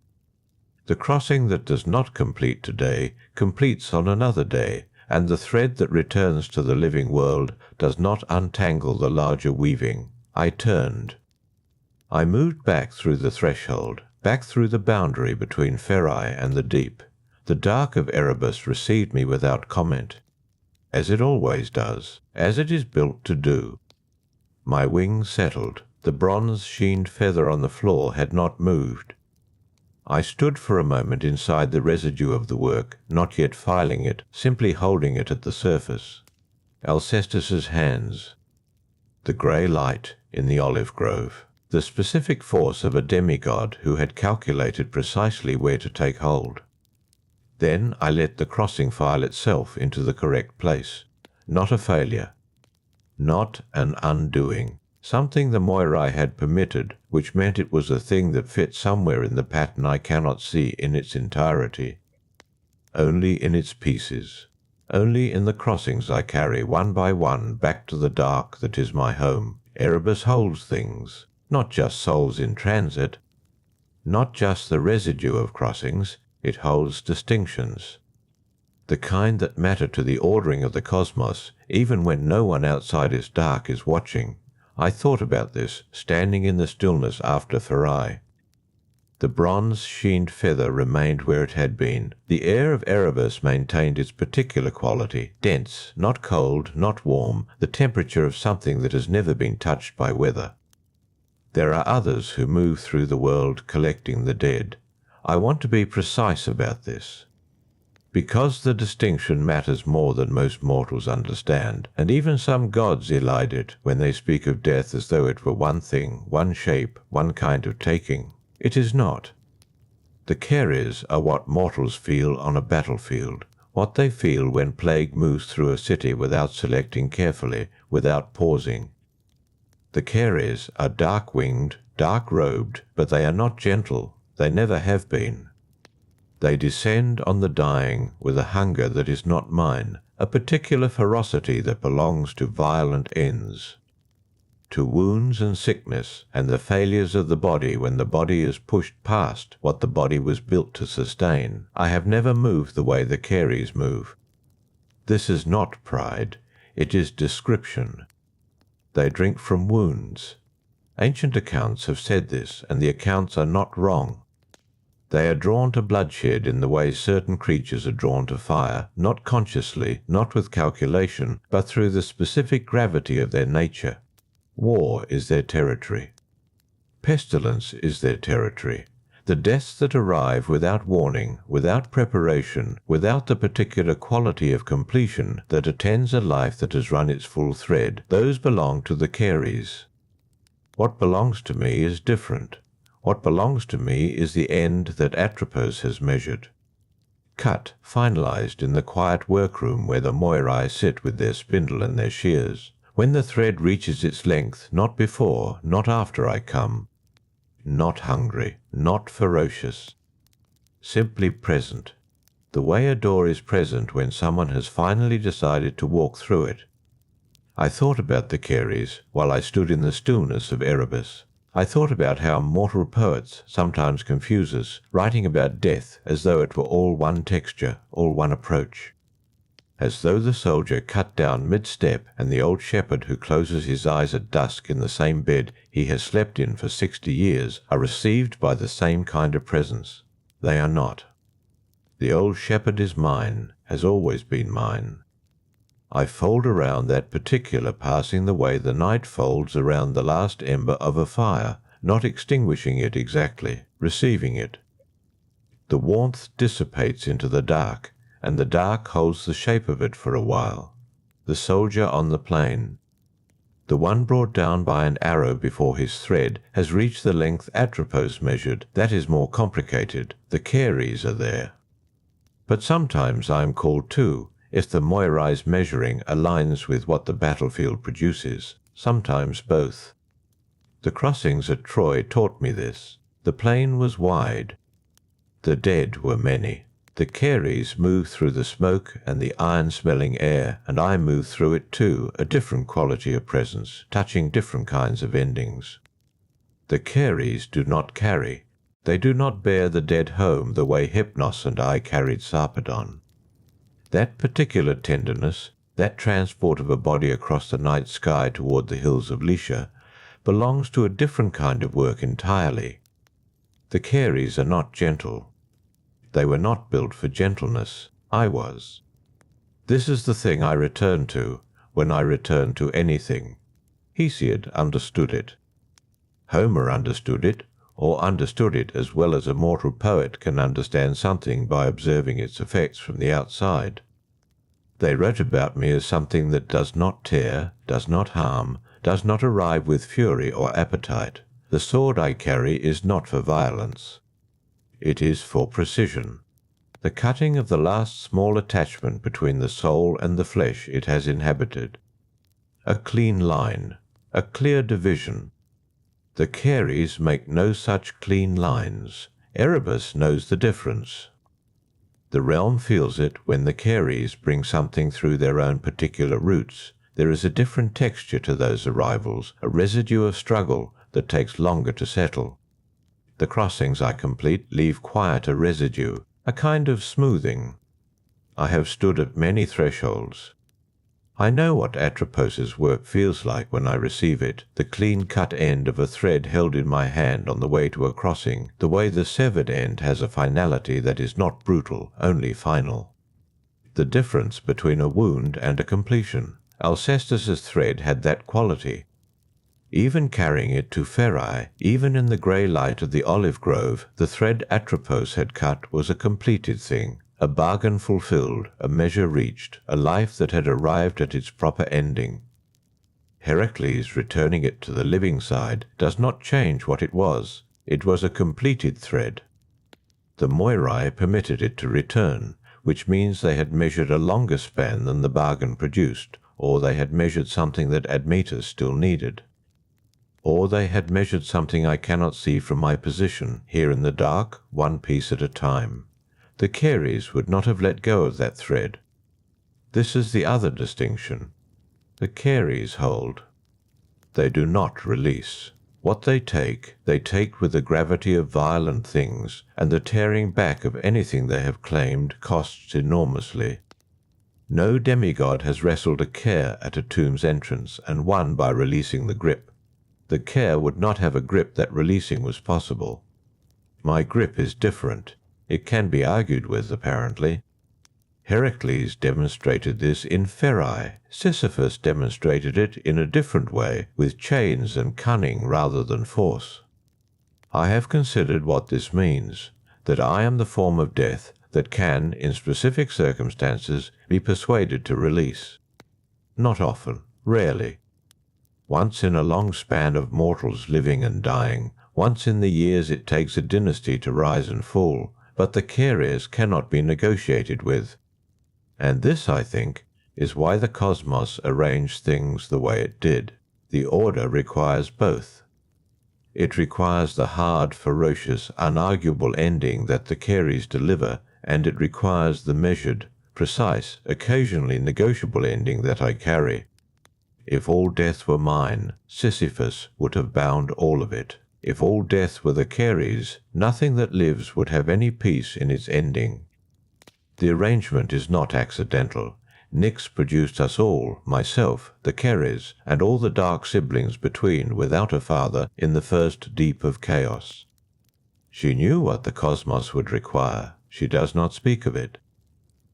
The crossing that does not complete today completes on another day, and the thread that returns to the living world does not untangle the larger weaving. I turned. I moved back through the threshold, back through the boundary between Pherai and the deep. The dark of Erebus received me without comment, as it always does, as it is built to do. My wings settled. The bronze-sheened feather on the floor had not moved. I stood for a moment inside the residue of the work, not yet filing it, simply holding it at the surface. Alcestis's hands. The grey light in the olive grove. The specific force of a demigod who had calculated precisely where to take hold. Then I let the crossing file itself into the correct place. Not a failure. Not an undoing. Something the Moirai had permitted, which meant it was a thing that fit somewhere in the pattern I cannot see in its entirety. Only in its pieces. Only in the crossings I carry one by one back to the dark that is my home. Erebus holds things. Not just souls in transit, not just the residue of crossings, it holds distinctions. The kind that matter to the ordering of the cosmos, even when no one outside its dark is watching. I thought about this, standing in the stillness after Pherai. The bronze-sheened feather remained where it had been. The air of Erebus maintained its particular quality, dense, not cold, not warm, the temperature of something that has never been touched by weather. There are others who move through the world collecting the dead. I want to be precise about this. Because the distinction matters more than most mortals understand, and even some gods elide it when they speak of death as though it were one thing, one shape, one kind of taking. It is not. The Keres are what mortals feel on a battlefield, what they feel when plague moves through a city without selecting carefully, without pausing. The Keres are dark-winged, dark-robed, but they are not gentle. They never have been. They descend on the dying with a hunger that is not mine, a particular ferocity that belongs to violent ends. To wounds and sickness, and the failures of the body when the body is pushed past what the body was built to sustain, I have never moved the way the Keres move. This is not pride, it is description. They drink from wounds. Ancient accounts have said this, and the accounts are not wrong. They are drawn to bloodshed in the way certain creatures are drawn to fire, not consciously, not with calculation, but through the specific gravity of their nature. War is their territory. Pestilence is their territory. The deaths that arrive without warning, without preparation, without the particular quality of completion that attends a life that has run its full thread, those belong to the Keres. What belongs to me is different. What belongs to me is the end that Atropos has measured. Cut, finalized in the quiet workroom where the Moirai sit with their spindle and their shears. When the thread reaches its length, not before, not after I come. Not hungry, not ferocious. Simply present. The way a door is present when someone has finally decided to walk through it. I thought about the Keres while I stood in the stillness of Erebus. I thought about how mortal poets sometimes confuse us, writing about death as though it were all one texture, all one approach. As though the soldier cut down mid-step and the old shepherd who closes his eyes at dusk in the same bed he has slept in for 60 years are received by the same kind of presence. They are not. The old shepherd is mine, has always been mine. I fold around that particular passing the way the night folds around the last ember of a fire, not extinguishing it exactly, receiving it. The warmth dissipates into the dark, and the dark holds the shape of it for a while. The soldier on the plain. The one brought down by an arrow before his thread has reached the length Atropos measured. That is more complicated. The Keres are there. But sometimes I am called too, if the Moirai's measuring aligns with what the battlefield produces, sometimes both. The crossings at Troy taught me this. The plain was wide. The dead were many. The Keres moved through the smoke and the iron-smelling air, and I moved through it too, a different quality of presence, touching different kinds of endings. The Keres do not carry. They do not bear the dead home the way Hypnos and I carried Sarpedon. That particular tenderness, that transport of a body across the night sky toward the hills of Lycia, belongs to a different kind of work entirely. The Keres are not gentle. They were not built for gentleness. I was. This is the thing I return to when I return to anything. Hesiod understood it. Homer understood it, or understood it as well as a mortal poet can understand something by observing its effects from the outside. They wrote about me as something that does not tear, does not harm, does not arrive with fury or appetite. The sword I carry is not for violence. It is for precision. The cutting of the last small attachment between the soul and the flesh it has inhabited. A clean line, a clear division. The Keres make no such clean lines. Erebus knows the difference. The realm feels it when the Keres bring something through their own particular routes. There is a different texture to those arrivals, a residue of struggle that takes longer to settle. The crossings I complete leave quieter residue, a kind of smoothing. I have stood at many thresholds. I know what Atropos's work feels like when I receive it, the clean-cut end of a thread held in my hand on the way to a crossing, the way the severed end has a finality that is not brutal, only final. The difference between a wound and a completion. Alcestis's thread had that quality. Even carrying it to Pherai, even in the grey light of the olive grove, the thread Atropos had cut was a completed thing, A bargain fulfilled, a measure reached, a life that had arrived at its proper ending. Heracles returning it to the living side does not change what it was. It was a completed thread. The Moirai permitted it to return, which means they had measured a longer span than the bargain produced, or they had measured something that Admetus still needed. Or they had measured something I cannot see from my position, here in the dark, one piece at a time. The Keres would not have let go of that thread. This is the other distinction. The Keres hold. They do not release. What they take with the gravity of violent things, and the tearing back of anything they have claimed costs enormously. No demigod has wrestled a Care at a tomb's entrance and won by releasing the grip. The Care would not have a grip that releasing was possible. My grip is different. It can be argued with, apparently. Heracles demonstrated this in Pherae. Sisyphus demonstrated it in a different way, with chains and cunning rather than force. I have considered what this means, that I am the form of death that can, in specific circumstances, be persuaded to release. Not often, rarely. Once in a long span of mortals living and dying, once in the years it takes a dynasty to rise and fall, but the Keres cannot be negotiated with. And this, I think, is why the cosmos arranged things the way it did. The order requires both. It requires the hard, ferocious, unarguable ending that the Keres deliver, and it requires the measured, precise, occasionally negotiable ending that I carry. If all death were mine, Sisyphus would have bound all of it. If all death were the Keres, nothing that lives would have any peace in its ending. The arrangement is not accidental. Nyx produced us all, myself, the Keres, and all the dark siblings between without a father in the first deep of chaos. She knew what the cosmos would require. She does not speak of it.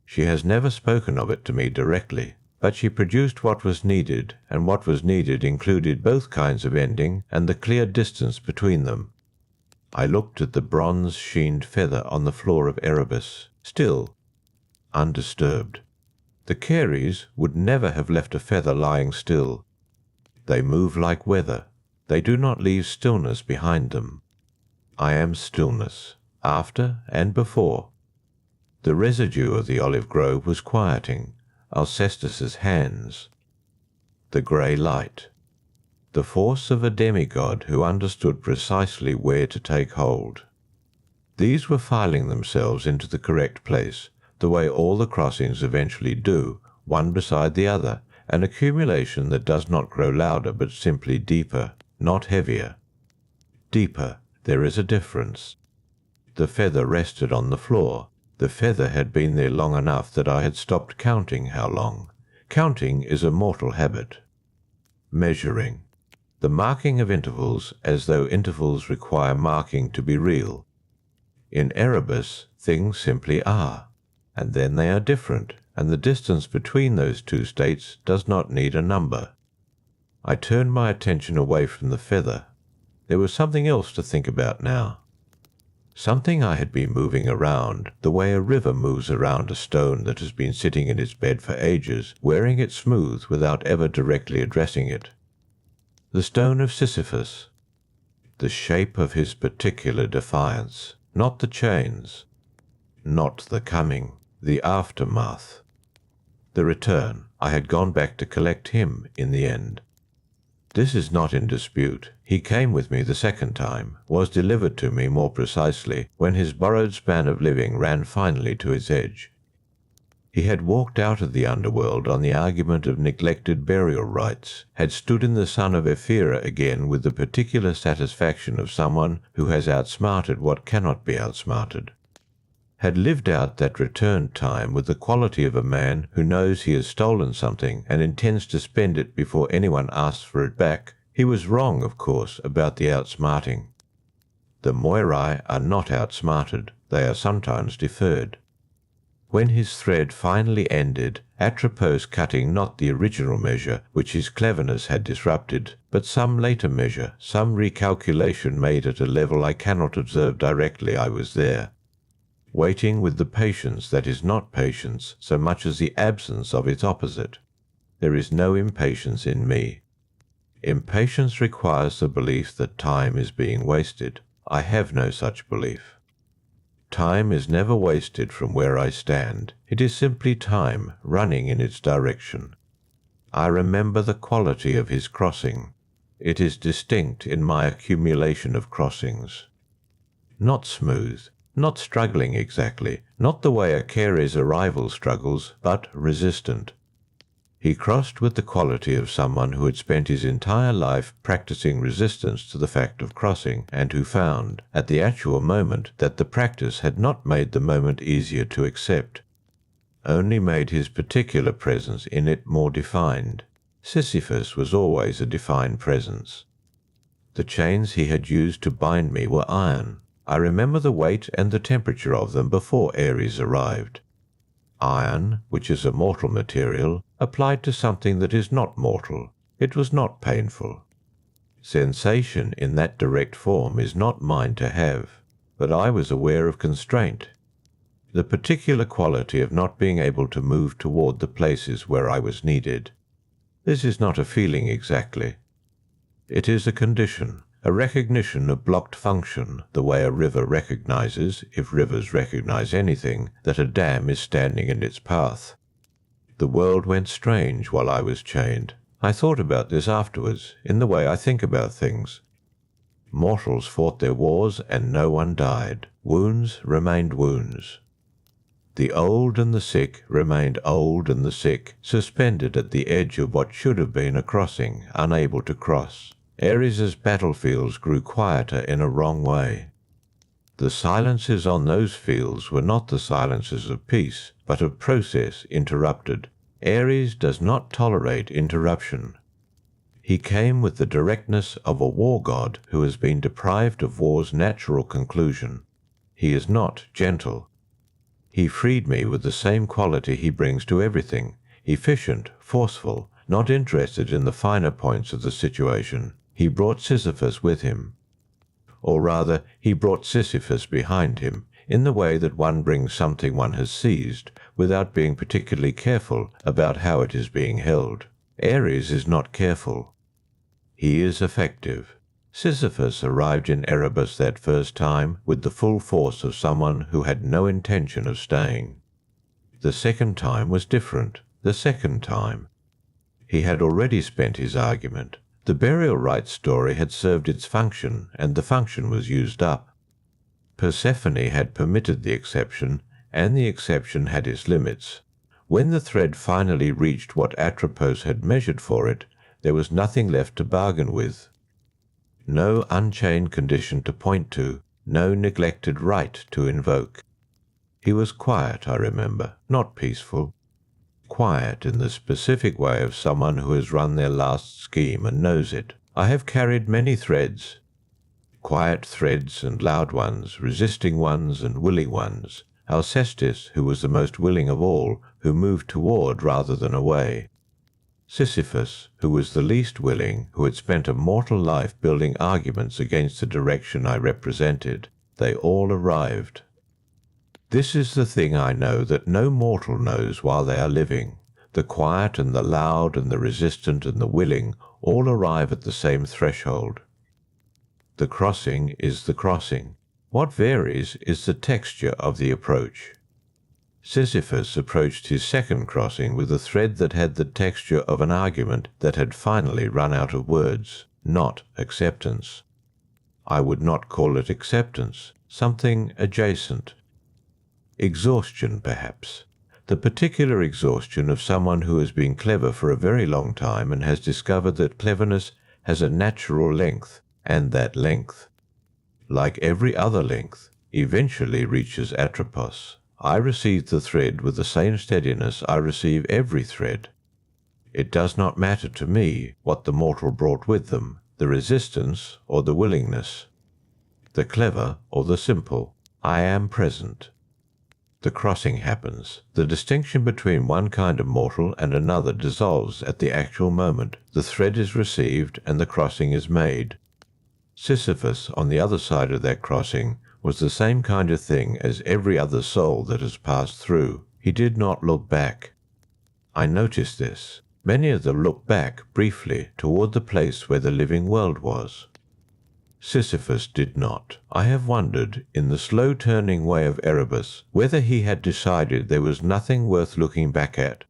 She has never spoken of it to me directly, but she produced what was needed, and what was needed included both kinds of ending and the clear distance between them. I looked at the bronze-sheened feather on the floor of Erebus, still, undisturbed. The Keres would never have left a feather lying still. They move like weather. They do not leave stillness behind them. I am stillness, after and before. The residue of the olive grove was quieting, Alcestis's hands. The grey light. The force of a demigod who understood precisely where to take hold. These were filing themselves into the correct place, the way all the crossings eventually do, one beside the other, an accumulation that does not grow louder but simply deeper, not heavier. Deeper, there is a difference. The feather rested on the floor. The feather had been there long enough that I had stopped counting how long. Counting is a mortal habit. Measuring. The marking of intervals as though intervals require marking to be real. In Erebus, things simply are. And then they are different, and the distance between those two states does not need a number. I turned my attention away from the feather. There was something else to think about now. Something I had been moving around, the way a river moves around a stone that has been sitting in its bed for ages, wearing it smooth without ever directly addressing it. The stone of Sisyphus. The shape of his particular defiance, not the chains, not the coming. The aftermath. The return. I had gone back to collect him in the end. This is not in dispute. He came with me the second time, was delivered to me more precisely, when his borrowed span of living ran finally to its edge. He had walked out of the underworld on the argument of neglected burial rites, had stood in the sun of Ephira again with the particular satisfaction of someone who has outsmarted what cannot be outsmarted. Had lived out that return time with the quality of a man who knows he has stolen something and intends to spend it before anyone asks for it back. He was wrong, of course, about the outsmarting. The Moirai are not outsmarted, they are sometimes deferred. When his thread finally ended, Atropos cutting not the original measure which his cleverness had disrupted, but some later measure, some recalculation made at a level I cannot observe directly I was there. waiting with the patience that is not patience so much as the absence of its opposite. There is no impatience in me. Impatience requires the belief that time is being wasted. I have no such belief. Time is never wasted from where I stand. It is simply time running in its direction. I remember the quality of his crossing. It is distinct in my accumulation of crossings. Not smooth, not struggling exactly, not the way a Ceres arrival struggles, but resistant. He crossed with the quality of someone who had spent his entire life practicing resistance to the fact of crossing, and who found, at the actual moment, that the practice had not made the moment easier to accept, only made his particular presence in it more defined. Sisyphus was always a defined presence. The chains he had used to bind me were iron. I remember the weight and the temperature of them before Ares arrived. Iron, which is a mortal material, applied to something that is not mortal. It was not painful. Sensation in that direct form is not mine to have, but I was aware of constraint. The particular quality of not being able to move toward the places where I was needed. This is not a feeling exactly. It is a condition, a recognition of blocked function, the way a river recognizes, if rivers recognize anything, that a dam is standing in its path. The world went strange while I was chained. I thought about this afterwards, in the way I think about things. Mortals fought their wars and no one died. Wounds remained wounds. The old and the sick remained old and the sick, suspended at the edge of what should have been a crossing, unable to cross. Ares's battlefields grew quieter in a wrong way. The silences on those fields were not the silences of peace, but of process interrupted. Ares does not tolerate interruption. He came with the directness of a war god who has been deprived of war's natural conclusion. He is not gentle. He freed me with the same quality he brings to everything, efficient, forceful, not interested in the finer points of the situation. He brought Sisyphus with him. Or rather, he brought Sisyphus behind him, in the way that one brings something one has seized, without being particularly careful about how it is being held. Ares is not careful. He is effective. Sisyphus arrived in Erebus that first time with the full force of someone who had no intention of staying. The second time was different. The second time. He had already spent his argument. The burial rites story had served its function, and the function was used up. Persephone had permitted the exception, and the exception had its limits. When the thread finally reached what Atropos had measured for it, there was nothing left to bargain with. No unchained condition to point to, no neglected right to invoke. He was quiet, I remember, not peaceful. Quiet in the specific way of someone who has run their last scheme and knows it. I have carried many threads. Quiet threads and loud ones, resisting ones and willing ones. Alcestis, who was the most willing of all, who moved toward rather than away. Sisyphus, who was the least willing, who had spent a mortal life building arguments against the direction I represented. They all arrived. This is the thing I know that no mortal knows while they are living. The quiet and the loud and the resistant and the willing all arrive at the same threshold. The crossing is the crossing. What varies is the texture of the approach. Sisyphus approached his second crossing with a thread that had the texture of an argument that had finally run out of words, not acceptance. I would not call it acceptance, something adjacent. Exhaustion, perhaps. The particular exhaustion of someone who has been clever for a very long time and has discovered that cleverness has a natural length, and that length, like every other length, eventually reaches Atropos. I receive the thread with the same steadiness I receive every thread. It does not matter to me what the mortal brought with them, the resistance or the willingness, the clever or the simple. I am present. The crossing happens. The distinction between one kind of mortal and another dissolves at the actual moment. The thread is received and the crossing is made. Sisyphus, on the other side of that crossing, was the same kind of thing as every other soul that has passed through. He did not look back. I noticed this. Many of them looked back briefly toward the place where the living world was. Sisyphus did not. I have wondered, in the slow-turning way of Erebus, whether he had decided there was nothing worth looking back at,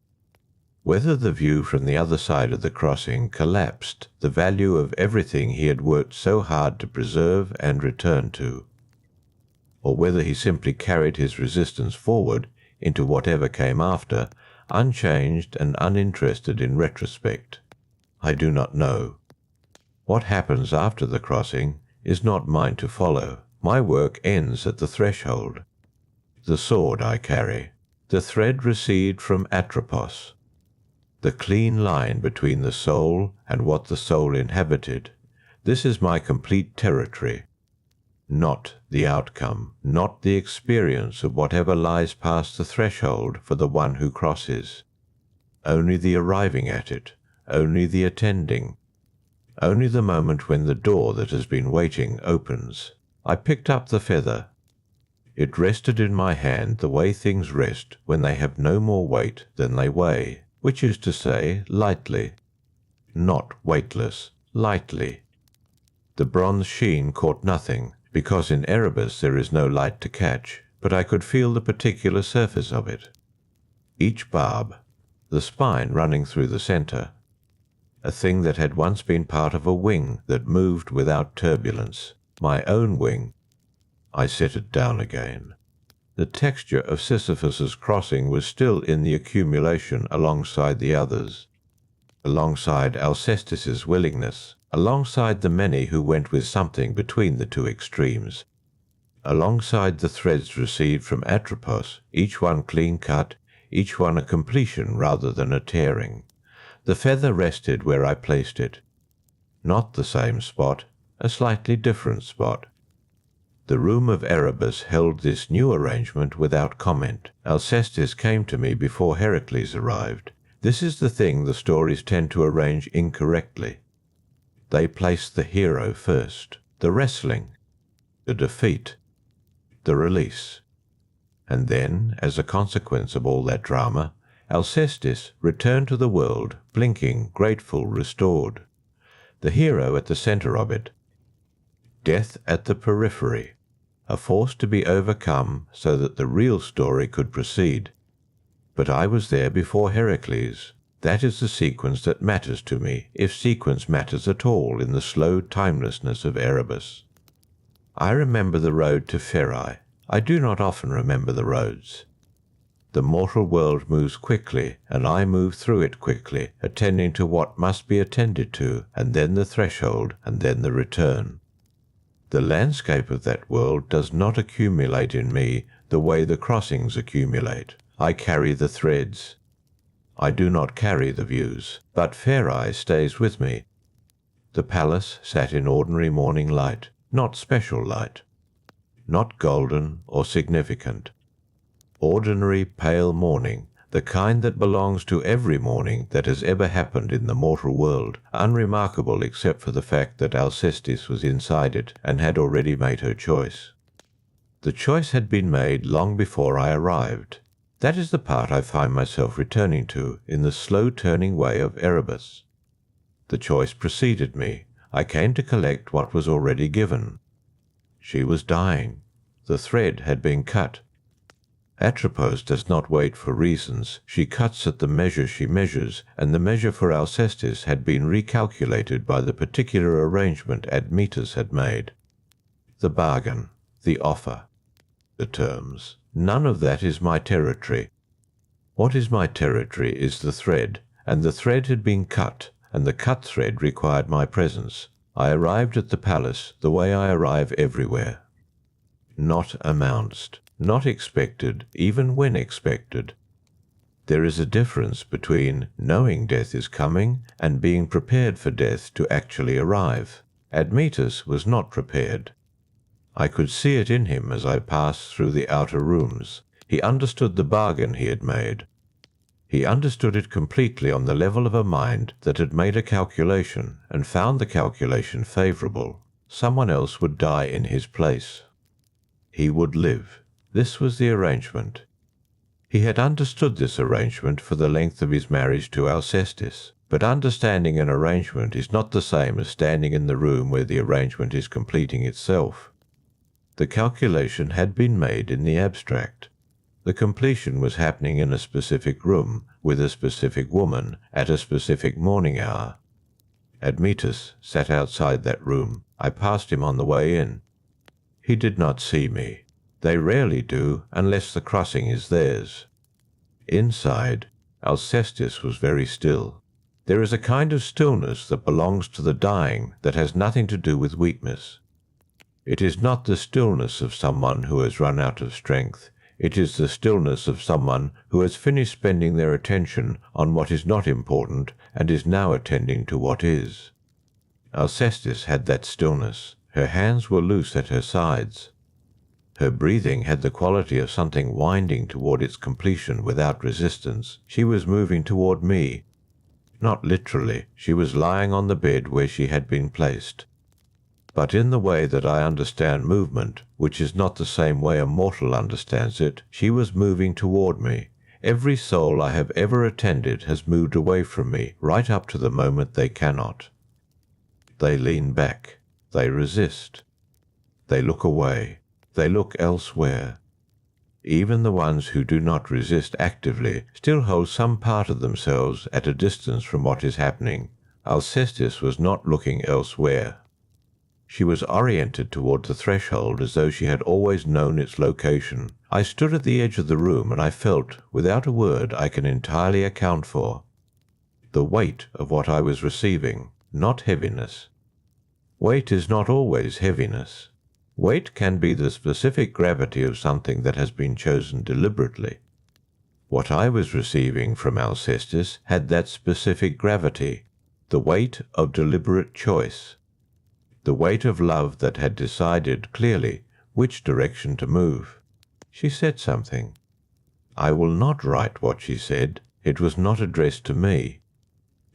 whether the view from the other side of the crossing collapsed the value of everything he had worked so hard to preserve and return to, or whether he simply carried his resistance forward into whatever came after, unchanged and uninterested in retrospect. I do not know. What happens after the crossing is not mine to follow. My work ends at the threshold. The sword I carry, the thread received from Atropos, the clean line between the soul and what the soul inhabited, this is my complete territory. Not the outcome, not the experience of whatever lies past the threshold for the one who crosses. Only the arriving at it, only the attending, only the moment when the door that has been waiting opens. I picked up the feather. It rested in my hand the way things rest when they have no more weight than they weigh, which is to say, lightly. Not weightless, lightly. The bronze sheen caught nothing, because in Erebus there is no light to catch, but I could feel the particular surface of it. Each barb, the spine running through the centre, a thing that had once been part of a wing that moved without turbulence, my own wing. I set it down again. The texture of Sisyphus's crossing was still in the accumulation alongside the others, alongside Alcestis's willingness, alongside the many who went with something between the two extremes, alongside the threads received from Atropos, each one clean-cut, each one a completion rather than a tearing. The feather rested where I placed it. Not the same spot, a slightly different spot. The room of Erebus held this new arrangement without comment. Alcestis came to me before Heracles arrived. This is the thing the stories tend to arrange incorrectly. They place the hero first, the wrestling, the defeat, the release. And then, as a consequence of all that drama, Alcestis returned to the world, blinking, grateful, restored. The hero at the centre of it. Death at the periphery, a force to be overcome so that the real story could proceed. But I was there before Heracles. That is the sequence that matters to me, if sequence matters at all in the slow timelessness of Erebus. I remember the road to Pherai. I do not often remember the roads. The mortal world moves quickly, and I move through it quickly, attending to what must be attended to, and then the threshold, and then the return. The landscape of that world does not accumulate in me the way the crossings accumulate. I carry the threads. I do not carry the views, but Pherai stays with me. The palace sat in ordinary morning light, not special light, not golden or significant. Ordinary pale morning, the kind that belongs to every morning that has ever happened in the mortal world, unremarkable except for the fact that Alcestis was inside it and had already made her choice. The choice had been made long before I arrived. That is the part I find myself returning to in the slow-turning way of Erebus. The choice preceded me. I came to collect what was already given. She was dying. The thread had been cut. Atropos does not wait for reasons. She cuts at the measure she measures, and the measure for Alcestis had been recalculated by the particular arrangement Admetus had made. The bargain, the offer, the terms. None of that is my territory. What is my territory is the thread, and the thread had been cut, and the cut thread required my presence. I arrived at the palace the way I arrive everywhere. Not announced, not expected, even when expected. There is a difference between knowing death is coming and being prepared for death to actually arrive. Admetus was not prepared. I could see it in him as I passed through the outer rooms. He understood the bargain he had made. He understood it completely on the level of a mind that had made a calculation and found the calculation favourable. Someone else would die in his place. He would live. This was the arrangement. He had understood this arrangement for the length of his marriage to Alcestis, but understanding an arrangement is not the same as standing in the room where the arrangement is completing itself. The calculation had been made in the abstract. The completion was happening in a specific room, with a specific woman, at a specific morning hour. Admetus sat outside that room. I passed him on the way in. He did not see me. They rarely do, unless the crossing is theirs. Inside, Alcestis was very still. There is a kind of stillness that belongs to the dying that has nothing to do with weakness. It is not the stillness of someone who has run out of strength. It is the stillness of someone who has finished spending their attention on what is not important and is now attending to what is. Alcestis had that stillness. Her hands were loose at her sides. Her breathing had the quality of something winding toward its completion without resistance. She was moving toward me. Not literally. She was lying on the bed where she had been placed. But in the way that I understand movement, which is not the same way a mortal understands it, she was moving toward me. Every soul I have ever attended has moved away from me, right up to the moment they cannot. They lean back. They resist. They look away. They look elsewhere. Even the ones who do not resist actively still hold some part of themselves at a distance from what is happening. Alcestis was not looking elsewhere. She was oriented toward the threshold as though she had always known its location. I stood at the edge of the room and I felt, without a word I can entirely account for, the weight of what I was receiving, not heaviness. Weight is not always heaviness. Weight can be the specific gravity of something that has been chosen deliberately. What I was receiving from Alcestis had that specific gravity, the weight of deliberate choice, the weight of love that had decided clearly which direction to move. She said something. I will not write what she said. It was not addressed to me.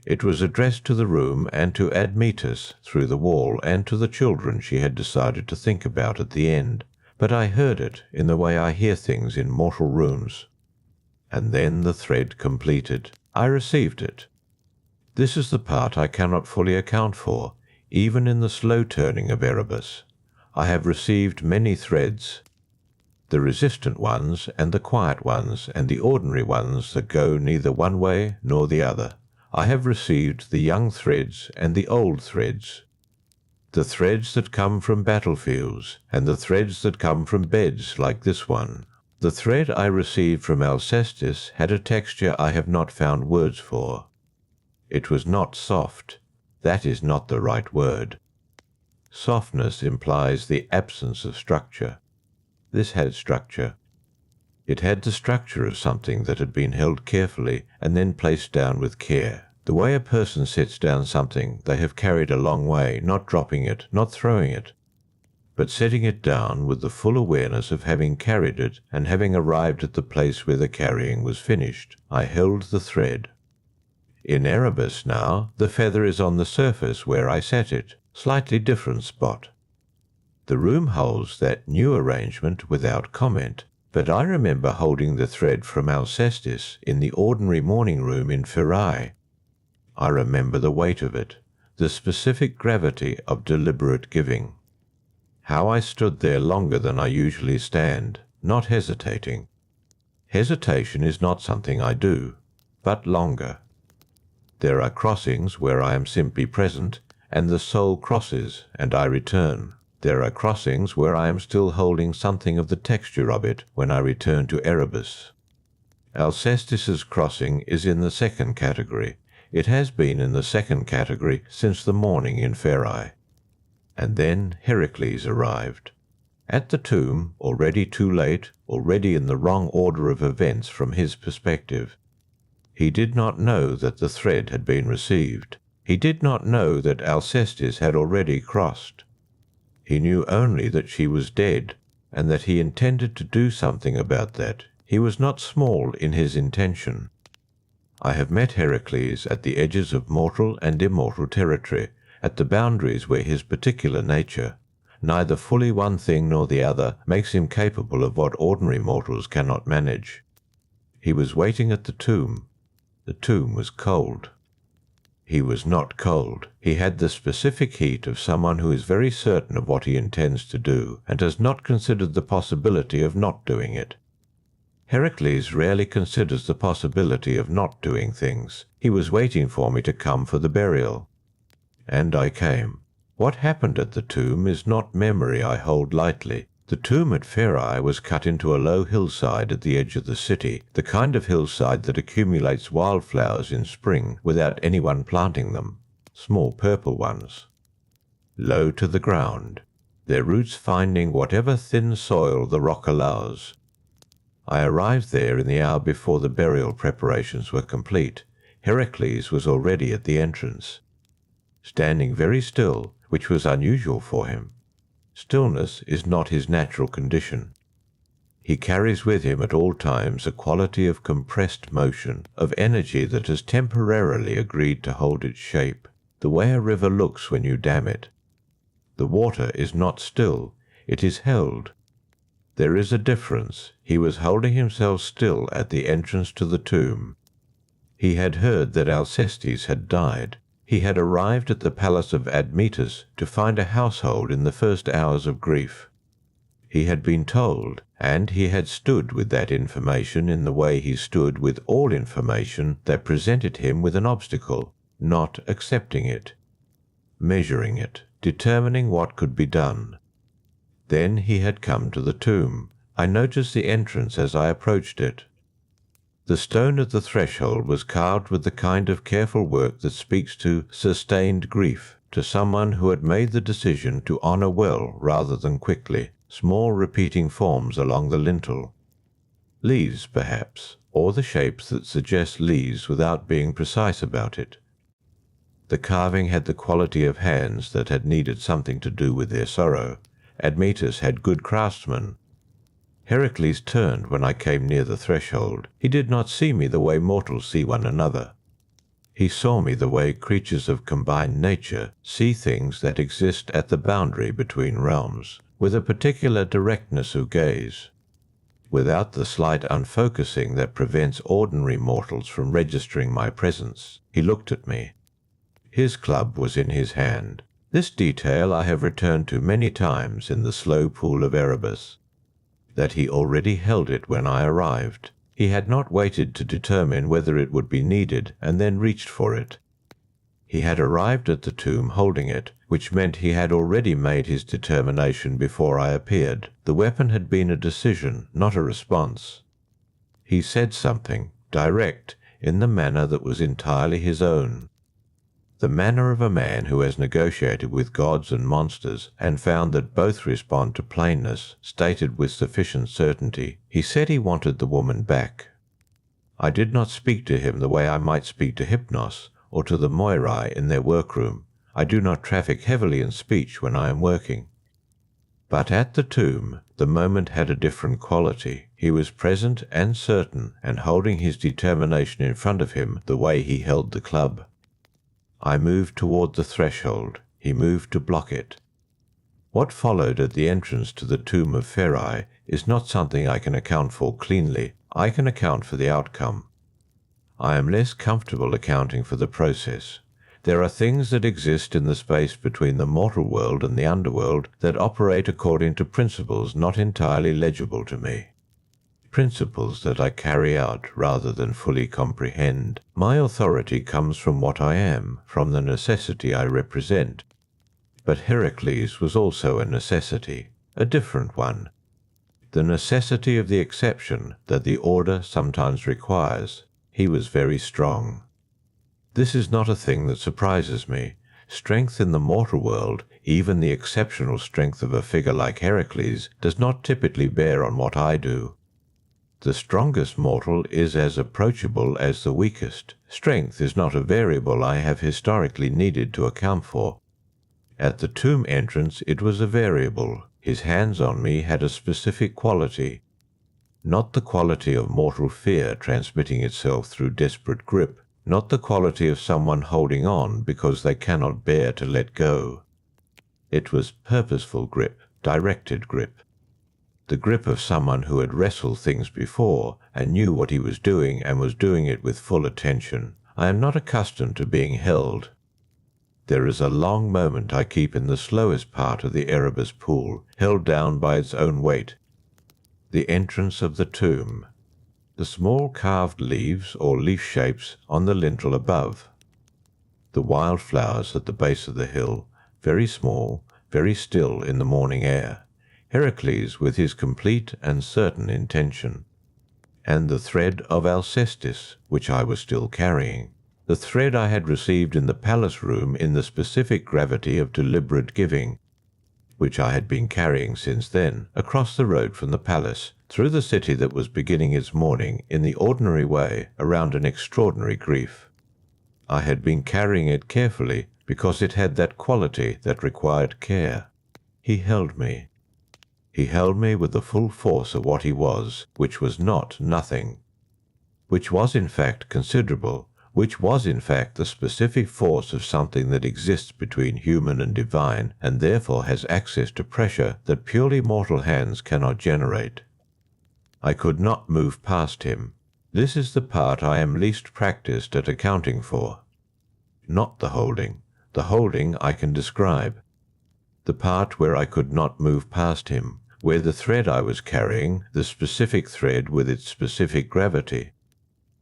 It was addressed to the room and to Admetus through the wall and to the children she had decided to think about at the end, but I heard it in the way I hear things in mortal rooms. And then the thread completed. I received it. This is the part I cannot fully account for, even in the slow turning of Erebus. I have received many threads, the resistant ones and the quiet ones and the ordinary ones that go neither one way nor the other. I have received the young threads and the old threads, the threads that come from battlefields and the threads that come from beds like this one. The thread I received from Alcestis had a texture I have not found words for. It was not soft. That is not the right word. Softness implies the absence of structure. This had structure. It had the structure of something that had been held carefully and then placed down with care. The way a person sets down something they have carried a long way, not dropping it, not throwing it, but setting it down with the full awareness of having carried it and having arrived at the place where the carrying was finished. I held the thread. In Erebus now, the feather is on the surface where I set it, slightly different spot. The room holds that new arrangement without comment, but I remember holding the thread from Alcestis in the ordinary morning room in Phirai. I remember the weight of it, the specific gravity of deliberate giving. How I stood there longer than I usually stand, not hesitating. Hesitation is not something I do, but longer. There are crossings where I am simply present, and the soul crosses, and I return. There are crossings where I am still holding something of the texture of it when I return to Erebus. Alcestis's crossing is in the second category. It has been in the second category since the morning in Phirai. And then Heracles arrived. At the tomb, already too late, already in the wrong order of events from his perspective. He did not know that the thread had been received. He did not know that Alcestis had already crossed. He knew only that she was dead, and that he intended to do something about that. He was not small in his intention. I have met Heracles at the edges of mortal and immortal territory, at the boundaries where his particular nature, Neither fully one thing nor the other makes him capable of what ordinary mortals cannot manage. He was waiting at the tomb. The tomb was cold. He was not cold. He had the specific heat of someone who is very certain of what he intends to do and has not considered the possibility of not doing it. Heracles rarely considers the possibility of not doing things. He was waiting for me to come for the burial. And I came. What happened at the tomb is not memory I hold lightly. The tomb at Pherae was cut into a low hillside at the edge of the city, the kind of hillside that accumulates wildflowers in spring without anyone planting them, small purple ones. Low to the ground, their roots finding whatever thin soil the rock allows. I arrived there in the hour before the burial preparations were complete. Heracles was already at the entrance, standing very still, which was unusual for him. Stillness is not his natural condition. He carries with him at all times a quality of compressed motion, of energy that has temporarily agreed to hold its shape, the way a river looks when you dam it. The water is not still, it is held. There is a difference. He was holding himself still at the entrance to the tomb. He had heard that Alcestis had died. He had arrived at the palace of Admetus to find a household in the first hours of grief. He had been told, and he had stood with that information in the way he stood with all information that presented him with an obstacle, not accepting it, measuring it, determining what could be done. Then he had come to the tomb. I noticed the entrance as I approached it. The stone at the threshold was carved with the kind of careful work that speaks to sustained grief, to someone who had made the decision to honour well rather than quickly, small repeating forms along the lintel. Leaves, perhaps, or the shapes that suggest leaves without being precise about it. The carving had the quality of hands that had needed something to do with their sorrow. Admetus had good craftsmen. Heracles turned when I came near the threshold. He did not see me the way mortals see one another. He saw me the way creatures of combined nature see things that exist at the boundary between realms, with a particular directness of gaze, without the slight unfocusing that prevents ordinary mortals from registering my presence. He looked at me. His club was in his hand. This detail I have returned to many times in the slow pool of Erebus, that he already held it when I arrived. He had not waited to determine whether it would be needed and then reached for it. He had arrived at the tomb holding it, which meant he had already made his determination before I appeared. The weapon had been a decision, not a response. He said something, direct, in the manner that was entirely his own. The manner of a man who has negotiated with gods and monsters and found that both respond to plainness, stated with sufficient certainty. He said he wanted the woman back. I did not speak to him the way I might speak to Hypnos or to the Moirai in their workroom. I do not traffic heavily in speech when I am working. But at the tomb, the moment had a different quality. He was present and certain, and holding his determination in front of him the way he held the club. I moved toward the threshold. He moved to block it. What followed at the entrance to the tomb of Pherae is not something I can account for cleanly. I can account for the outcome. I am less comfortable accounting for the process. There are things that exist in the space between the mortal world and the underworld that operate according to principles not entirely legible to me. Principles that I carry out rather than fully comprehend. My authority comes from what I am, from the necessity I represent. But Heracles was also a necessity, a different one. The necessity of the exception that the order sometimes requires. He was very strong. This is not a thing that surprises me. Strength in the mortal world, even the exceptional strength of a figure like Heracles, does not typically bear on what I do. The strongest mortal is as approachable as the weakest. Strength is not a variable I have historically needed to account for. At the tomb entrance it was a variable. His hands on me had a specific quality. Not the quality of mortal fear transmitting itself through desperate grip. Not the quality of someone holding on because they cannot bear to let go. It was purposeful grip, directed grip. The grip of someone who had wrestled things before and knew what he was doing and was doing it with full attention. I am not accustomed to being held. There is a long moment I keep in the slowest part of the Erebus pool, held down by its own weight. The entrance of the tomb. The small carved leaves or leaf shapes on the lintel above. The wild flowers at the base of the hill, very small, very still in the morning air. Heracles with his complete and certain intention. And the thread of Alcestis, which I was still carrying. The thread I had received in the palace room in the specific gravity of deliberate giving, which I had been carrying since then, across the road from the palace, through the city that was beginning its morning in the ordinary way around an extraordinary grief. I had been carrying it carefully because it had that quality that required care. He held me. He held me with the full force of what he was, which was not nothing, which was in fact considerable, which was in fact the specific force of something that exists between human and divine, and therefore has access to pressure that purely mortal hands cannot generate. I could not move past him. This is the part I am least practiced at accounting for. Not the holding. The holding I can describe. The part where I could not move past him, where the thread I was carrying, the specific thread with its specific gravity,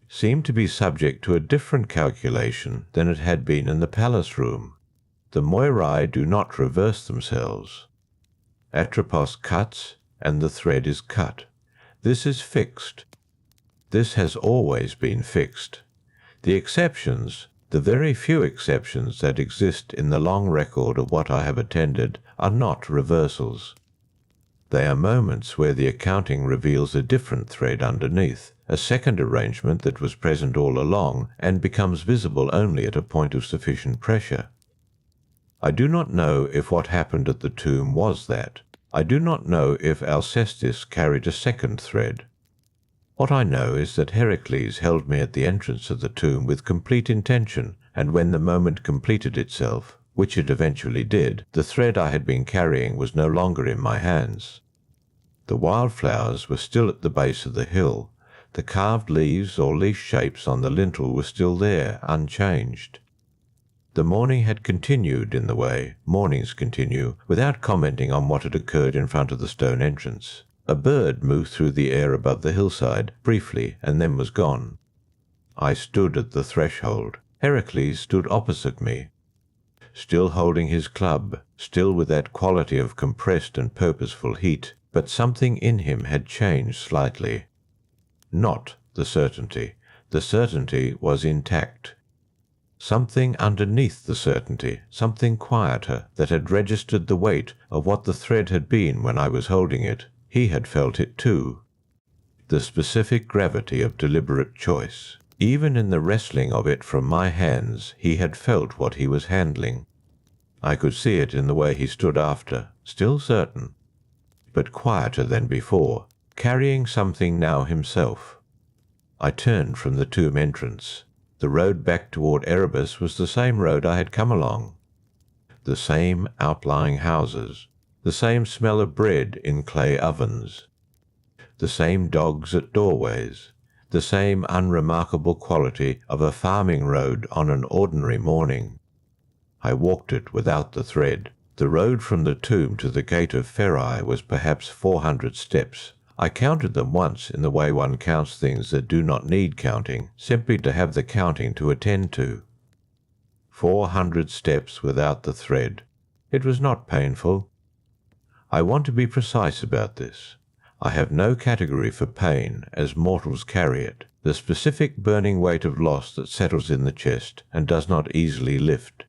seemed to be subject to a different calculation than it had been in the palace room. The Moirai do not reverse themselves. Atropos cuts, and the thread is cut. This is fixed. This has always been fixed. The exceptions, the very few exceptions that exist in the long record of what I have attended, are not reversals. They are moments where the accounting reveals a different thread underneath, a second arrangement that was present all along and becomes visible only at a point of sufficient pressure. I do not know if what happened at the tomb was that. I do not know if Alcestis carried a second thread. What I know is that Heracles held me at the entrance of the tomb with complete intention, and when the moment completed itself, which it eventually did, the thread I had been carrying was no longer in my hands. The wildflowers were still at the base of the hill. The carved leaves or leaf shapes on the lintel were still there, unchanged. The morning had continued in the way mornings continue, without commenting on what had occurred in front of the stone entrance. A bird moved through the air above the hillside, briefly, and then was gone. I stood at the threshold. Heracles stood opposite me, still holding his club, still with that quality of compressed and purposeful heat, but something in him had changed slightly. Not the certainty. The certainty was intact. Something underneath the certainty, something quieter, that had registered the weight of what the thread had been when I was holding it. He had felt it too. The specific gravity of deliberate choice. Even in the wresting of it from my hands, he had felt what he was handling. I could see it in the way he stood after, still certain, but quieter than before, carrying something now himself. I turned from the tomb entrance. The road back toward Erebus was the same road I had come along. The same outlying houses, the same smell of bread in clay ovens, the same dogs at doorways, the same unremarkable quality of a farming road on an ordinary morning. I walked it without the thread. The road from the tomb to the gate of Pherai was perhaps 400 steps. I counted them once in the way one counts things that do not need counting, simply to have the counting to attend to. 400 steps without the thread. It was not painful. I want to be precise about this. I have no category for pain as mortals carry it, the specific burning weight of loss that settles in the chest and does not easily lift.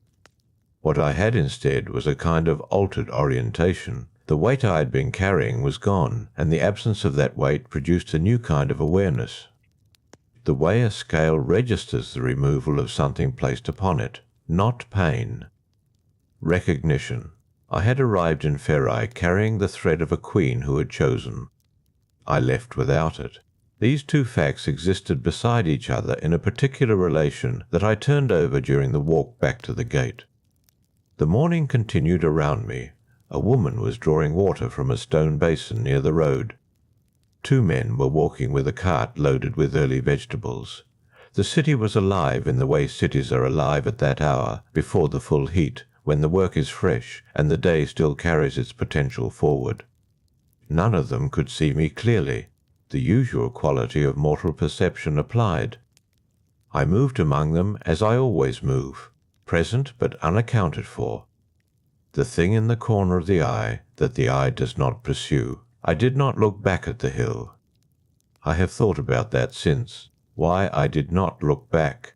What I had instead was a kind of altered orientation. The weight I had been carrying was gone, and the absence of that weight produced a new kind of awareness. The way a scale registers the removal of something placed upon it, not pain. Recognition. I had arrived in Pherai carrying the thread of a queen who had chosen. I left without it. These two facts existed beside each other in a particular relation that I turned over during the walk back to the gate. The morning continued around me. A woman was drawing water from a stone basin near the road. 2 men were walking with a cart loaded with early vegetables. The city was alive in the way cities are alive at that hour, before the full heat, when the work is fresh and the day still carries its potential forward. None of them could see me clearly. The usual quality of mortal perception applied. I moved among them as I always move, present but unaccounted for. The thing in the corner of the eye that the eye does not pursue. I did not look back at the hill. I have thought about that since, why I did not look back.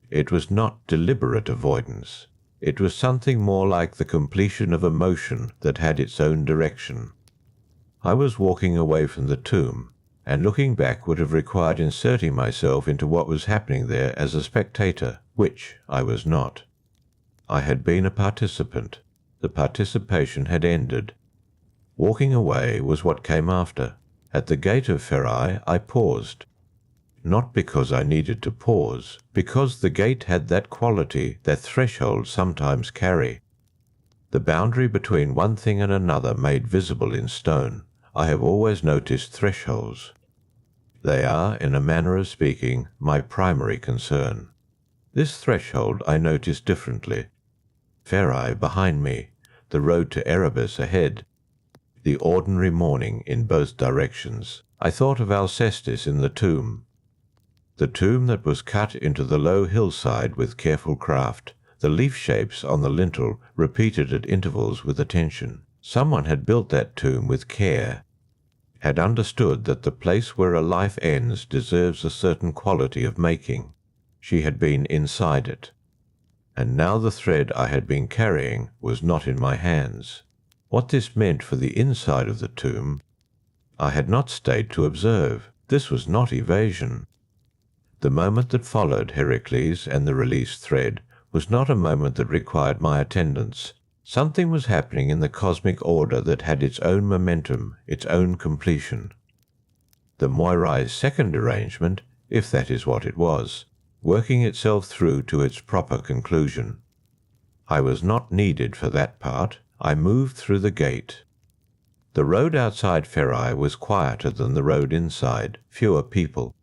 It was not deliberate avoidance. It was something more like the completion of a motion that had its own direction. I was walking away from the tomb, and looking back would have required inserting myself into what was happening there as a spectator, which I was not. I had been a participant. The participation had ended. Walking away was what came after. At the gate of Pherai I paused. Not because I needed to pause, because the gate had that quality that thresholds sometimes carry. The boundary between one thing and another made visible in stone. I have always noticed thresholds. They are, in a manner of speaking, my primary concern. This threshold I noticed differently. Pherai behind me, the road to Erebus ahead, the ordinary morning in both directions. I thought of Alcestis in the tomb that was cut into the low hillside with careful craft, the leaf shapes on the lintel repeated at intervals with attention. Someone had built that tomb with care, had understood that the place where a life ends deserves a certain quality of making. She had been inside it. And now the thread I had been carrying was not in my hands. What this meant for the inside of the tomb, I had not stayed to observe. This was not evasion. The moment that followed Heracles and the released thread was not a moment that required my attendance. Something was happening in the cosmic order that had its own momentum, its own completion. The Moirai's second arrangement, if that is what it was, working itself through to its proper conclusion. I was not needed for that part. I moved through the gate. The road outside Pherai was quieter than the road inside, fewer people.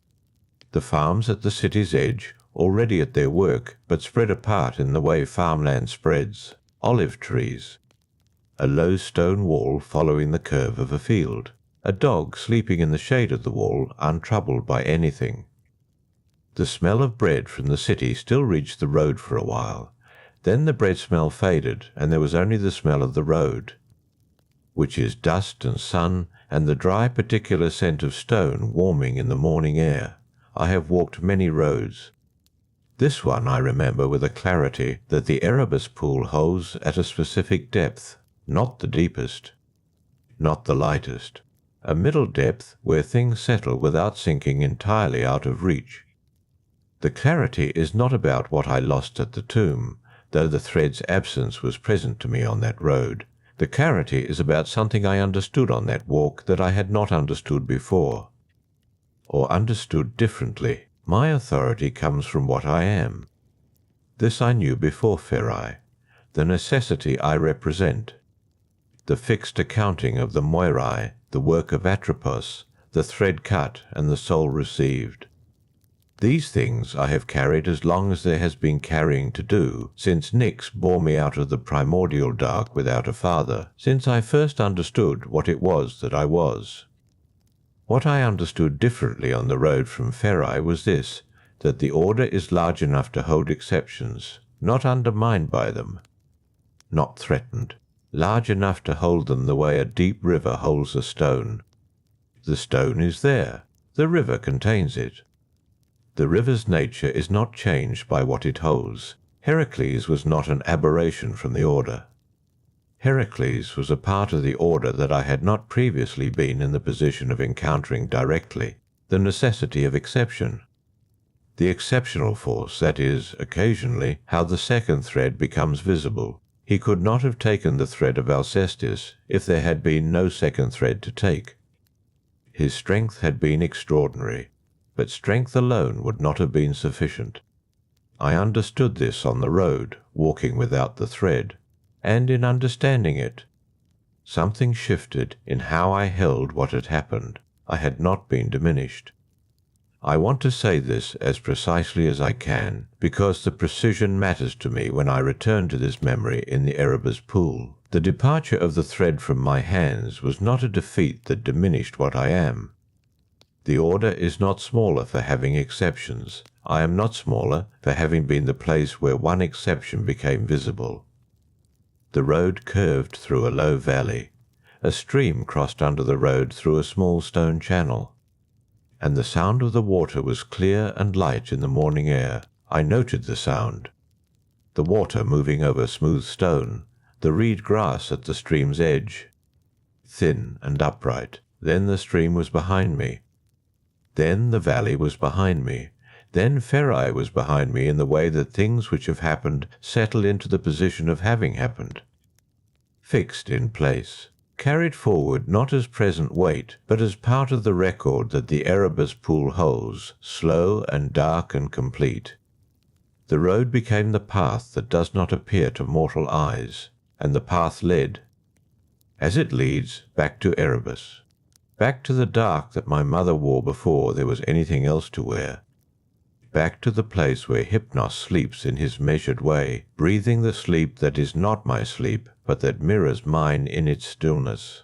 The farms at the city's edge, already at their work, but spread apart in the way farmland spreads. Olive trees. A low stone wall following the curve of a field. A dog sleeping in the shade of the wall, untroubled by anything. The smell of bread from the city still reached the road for a while. Then the bread smell faded, and there was only the smell of the road, which is dust and sun and the dry particular scent of stone warming in the morning air. I have walked many roads. This one I remember with a clarity that the Erebus pool holds at a specific depth, not the deepest, not the lightest, a middle depth where things settle without sinking entirely out of reach. The clarity is not about what I lost at the tomb, though the thread's absence was present to me on that road. The clarity is about something I understood on that walk that I had not understood before, or understood differently. My authority comes from what I am. This I knew before Pherai, the necessity I represent, the fixed accounting of the Moirai, the work of Atropos, the thread cut and the soul received. These things I have carried as long as there has been carrying to do, since Nyx bore me out of the primordial dark without a father, since I first understood what it was that I was. What I understood differently on the road from Pherai was this, that the order is large enough to hold exceptions, not undermined by them, not threatened, large enough to hold them the way a deep river holds a stone. The stone is there, the river contains it. The river's nature is not changed by what it holds. Heracles was not an aberration from the order. Heracles was a part of the order that I had not previously been in the position of encountering directly, the necessity of exception. The exceptional force, that is, occasionally, how the second thread becomes visible. He could not have taken the thread of Alcestis if there had been no second thread to take. His strength had been extraordinary, but strength alone would not have been sufficient. I understood this on the road, walking without the thread. and in understanding it. Something shifted in how I held what had happened. I had not been diminished. I want to say this as precisely as I can, because the precision matters to me when I return to this memory in the Erebus pool. The departure of the thread from my hands was not a defeat that diminished what I am. The order is not smaller for having exceptions. I am not smaller for having been the place where one exception became visible. The road curved through a low valley. A stream crossed under the road through a small stone channel, and the sound of the water was clear and light in the morning air. I noted the sound. The water moving over smooth stone, the reed grass at the stream's edge, thin and upright. Then the stream was behind me. Then the valley was behind me. Then Ferai was behind me in the way that things which have happened settle into the position of having happened. Fixed in place. Carried forward not as present weight, but as part of the record that the Erebus pool holds, slow and dark and complete. The road became the path that does not appear to mortal eyes, and the path led, as it leads, back to Erebus, back to the dark that my mother wore before there was anything else to wear, back to the place where Hypnos sleeps in his measured way, breathing the sleep that is not my sleep, but that mirrors mine in its stillness.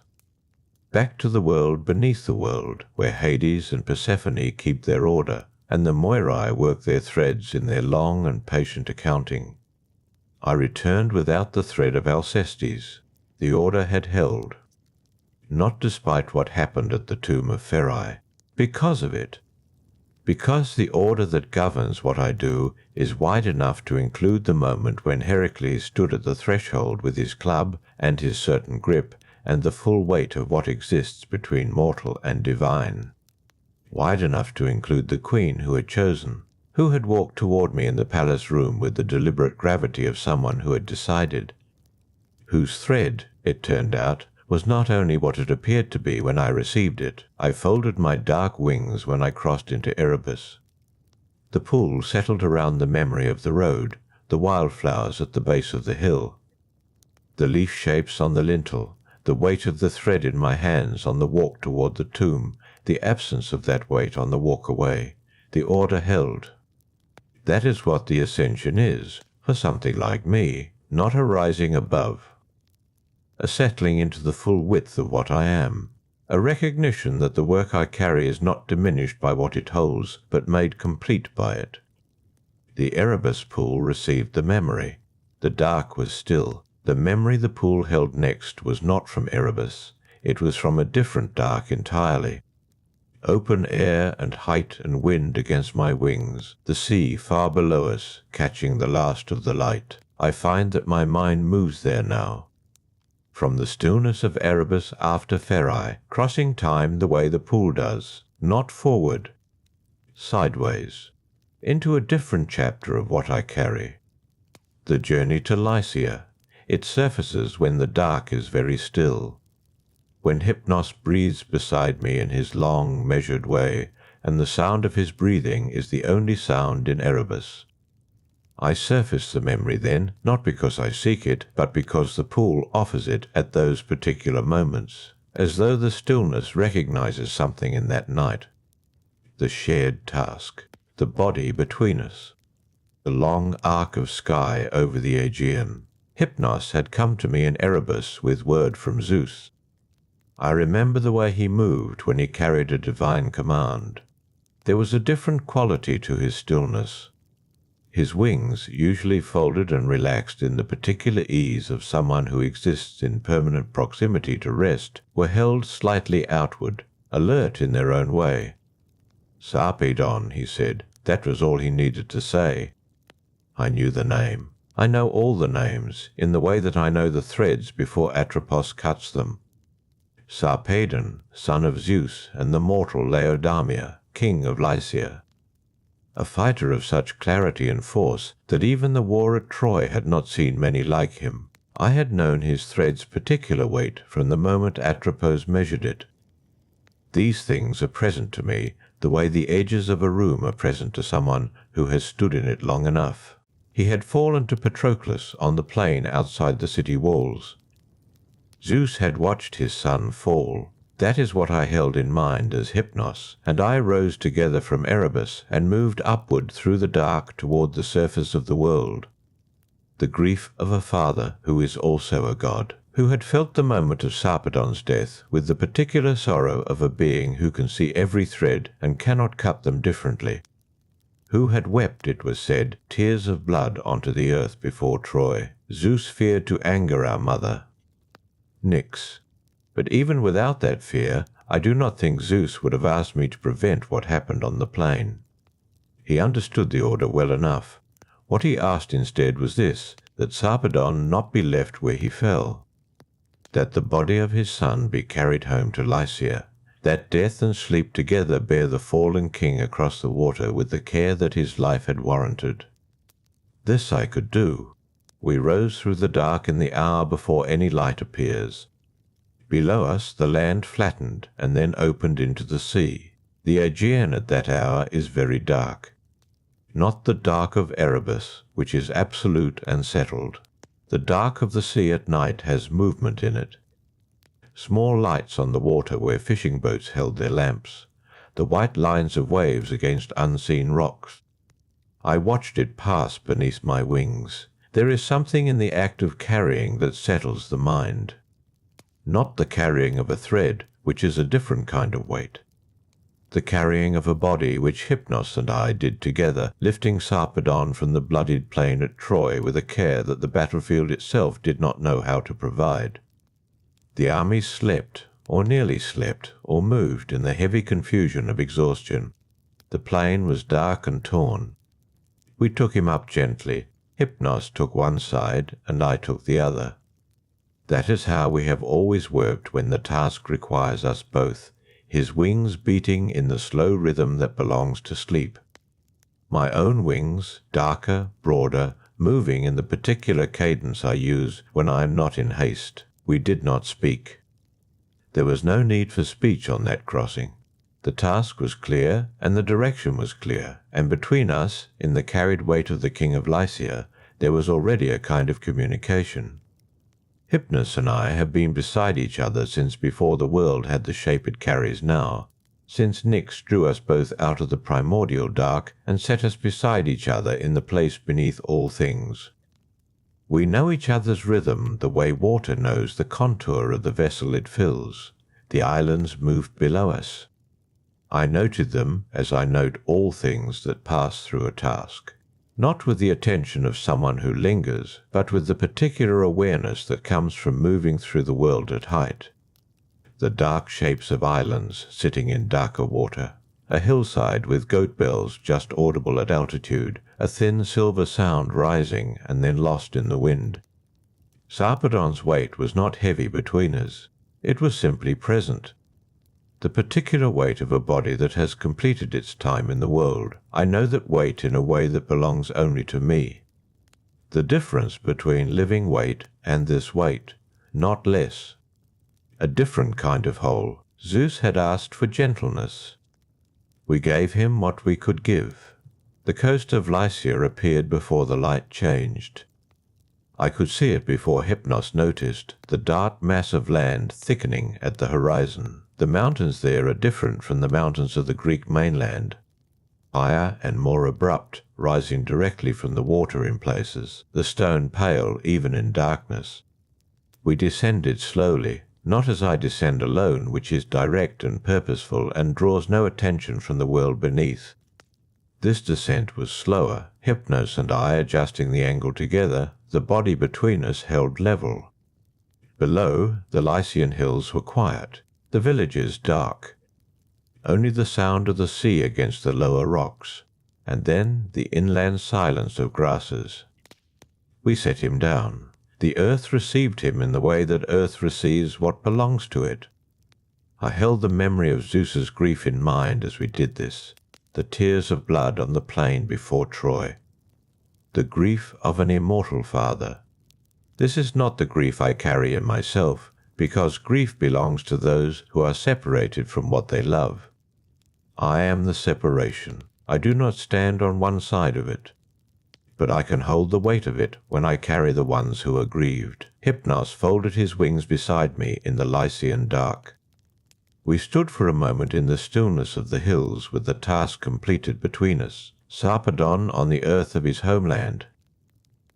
Back to the world beneath the world, where Hades and Persephone keep their order, and the Moirai work their threads in their long and patient accounting. I returned without the thread of Alcestis. The order had held. Not despite what happened at the tomb of Ferai. Because of it. Because the order that governs what I do is wide enough to include the moment when Heracles stood at the threshold with his club and his certain grip and the full weight of what exists between mortal and divine. Wide enough to include the queen who had chosen, who had walked toward me in the palace room with the deliberate gravity of someone who had decided, whose thread, it turned out, was not only what it appeared to be when I received it. I folded my dark wings when I crossed into Erebus. The pool settled around the memory of the road, the wildflowers at the base of the hill, the leaf shapes on the lintel, the weight of the thread in my hands on the walk toward the tomb, the absence of that weight on the walk away. The order held. That is what the ascension is, for something like me, not a rising above. A settling into the full width of what I am, a recognition that the work I carry is not diminished by what it holds, but made complete by it. The Erebus pool received the memory. The dark was still. The memory the pool held next was not from Erebus. It was from a different dark entirely. Open air and height and wind against my wings, the sea far below us, catching the last of the light. I find that my mind moves there now. From the stillness of Erebus after Ferai, crossing time the way the pool does, not forward, sideways, into a different chapter of what I carry. The journey to Lycia. It surfaces when the dark is very still, when Hypnos breathes beside me in his long, measured way, and the sound of his breathing is the only sound in Erebus. I surface the memory then, not because I seek it, but because the pool offers it at those particular moments, as though the stillness recognizes something in that night. The shared task, the body between us, the long arc of sky over the Aegean. Hypnos had come to me in Erebus with word from Zeus. I remember the way he moved when he carried a divine command. There was a different quality to his stillness. His wings, usually folded and relaxed in the particular ease of someone who exists in permanent proximity to rest, were held slightly outward, alert in their own way. Sarpedon, he said. That was all he needed to say. I knew the name. I know all the names, in the way that I know the threads before Atropos cuts them. Sarpedon, son of Zeus and the mortal Laodamia, king of Lycia. A fighter of such clarity and force that even the war at Troy had not seen many like him. I had known his thread's particular weight from the moment Atropos measured it. These things are present to me the way the edges of a room are present to someone who has stood in it long enough. He had fallen to Patroclus on the plain outside the city walls. Zeus had watched his son fall. That is what I held in mind as Hypnos, and I rose together from Erebus and moved upward through the dark toward the surface of the world. The grief of a father who is also a god, who had felt the moment of Sarpedon's death with the particular sorrow of a being who can see every thread and cannot cut them differently, who had wept, it was said, tears of blood onto the earth before Troy. Zeus feared to anger our mother. Nix. But even without that fear, I do not think Zeus would have asked me to prevent what happened on the plain. He understood the order well enough. What he asked instead was this, that Sarpedon not be left where he fell, that the body of his son be carried home to Lycia, that death and sleep together bear the fallen king across the water with the care that his life had warranted. This I could do. We rose through the dark in the hour before any light appears. Below us the land flattened and then opened into the sea. The Aegean at that hour is very dark. Not the dark of Erebus, which is absolute and settled. The dark of the sea at night has movement in it. Small lights on the water where fishing boats held their lamps, the white lines of waves against unseen rocks. I watched it pass beneath my wings. There is something in the act of carrying that settles the mind. Not the carrying of a thread, which is a different kind of weight. The carrying of a body which Hypnos and I did together, lifting Sarpedon from the bloodied plain at Troy with a care that the battlefield itself did not know how to provide. The army slept, or nearly slept, or moved in the heavy confusion of exhaustion. The plain was dark and torn. We took him up gently. Hypnos took one side, and I took the other. That is how we have always worked when the task requires us both, his wings beating in the slow rhythm that belongs to sleep. My own wings, darker, broader, moving in the particular cadence I use when I am not in haste. We did not speak. There was no need for speech on that crossing. The task was clear, and the direction was clear, and between us, in the carried weight of the king of Lycia, there was already a kind of communication. Hypnos and I have been beside each other since before the world had the shape it carries now, since Nyx drew us both out of the primordial dark and set us beside each other in the place beneath all things. We know each other's rhythm the way water knows the contour of the vessel it fills. The islands moved below us. I noted them as I note all things that pass through a task, not with the attention of someone who lingers, but with the particular awareness that comes from moving through the world at height. The dark shapes of islands sitting in darker water, a hillside with goat bells just audible at altitude, a thin silver sound rising and then lost in the wind. Sarpedon's weight was not heavy between us. It was simply present. The particular weight of a body that has completed its time in the world. I know that weight in a way that belongs only to me. The difference between living weight and this weight, not less. A different kind of whole. Zeus had asked for gentleness. We gave him what we could give. The coast of Lycia appeared before the light changed. I could see it before Hypnos noticed, the dark mass of land thickening at the horizon. The mountains there are different from the mountains of the Greek mainland, higher and more abrupt, rising directly from the water in places, the stone pale even in darkness. We descended slowly, not as I descend alone, which is direct and purposeful and draws no attention from the world beneath. This descent was slower, Hypnos and I adjusting the angle together, the body between us held level. Below, the Lycian hills were quiet, the villages dark. Only the sound of the sea against the lower rocks, and then the inland silence of grasses. We set him down. The earth received him in the way that earth receives what belongs to it. I held the memory of Zeus's grief in mind as we did this, the tears of blood on the plain before Troy. The grief of an immortal father. This is not the grief I carry in myself, because grief belongs to those who are separated from what they love. I am the separation. I do not stand on one side of it. but I can hold the weight of it when I carry the ones who are grieved. Hypnos folded his wings beside me in the Lycian dark. We stood for a moment in the stillness of the hills with the task completed between us, Sarpedon on the earth of his homeland,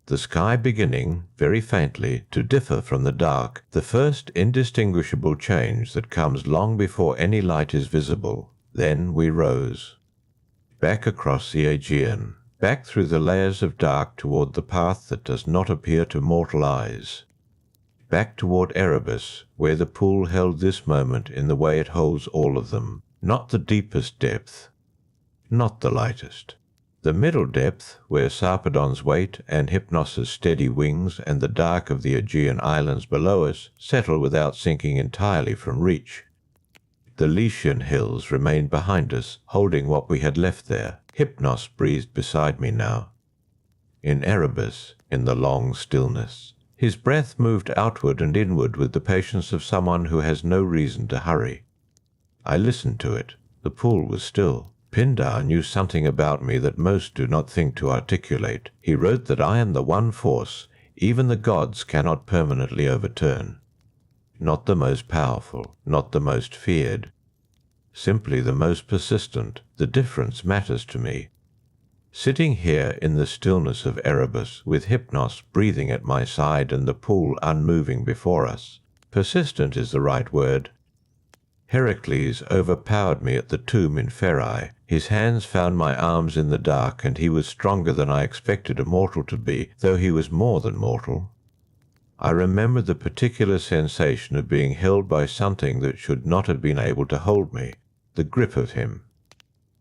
the sky beginning, very faintly, to differ from the dark, the first indistinguishable change that comes long before any light is visible. Then we rose. Back across the Aegean, back through the layers of dark toward the path that does not appear to mortal eyes. Back toward Erebus, where the pool held this moment in the way it holds all of them. Not the deepest depth, not the lightest. The middle depth, where Sarpedon's weight and Hypnos's steady wings and the dark of the Aegean islands below us settle without sinking entirely from reach. The Lycian hills remained behind us, holding what we had left there. Hypnos breathed beside me now. In Erebus, in the long stillness, his breath moved outward and inward with the patience of someone who has no reason to hurry. I listened to it. The pool was still. Pindar knew something about me that most do not think to articulate. He wrote that I am the one force even the gods cannot permanently overturn. Not the most powerful, not the most feared, simply the most persistent. The difference matters to me. Sitting here in the stillness of Erebus, with Hypnos breathing at my side and the pool unmoving before us, persistent is the right word. Heracles overpowered me at the tomb in Pherae. His hands found my arms in the dark, and he was stronger than I expected a mortal to be, though he was more than mortal. I remember the particular sensation of being held by something that should not have been able to hold me, the grip of him,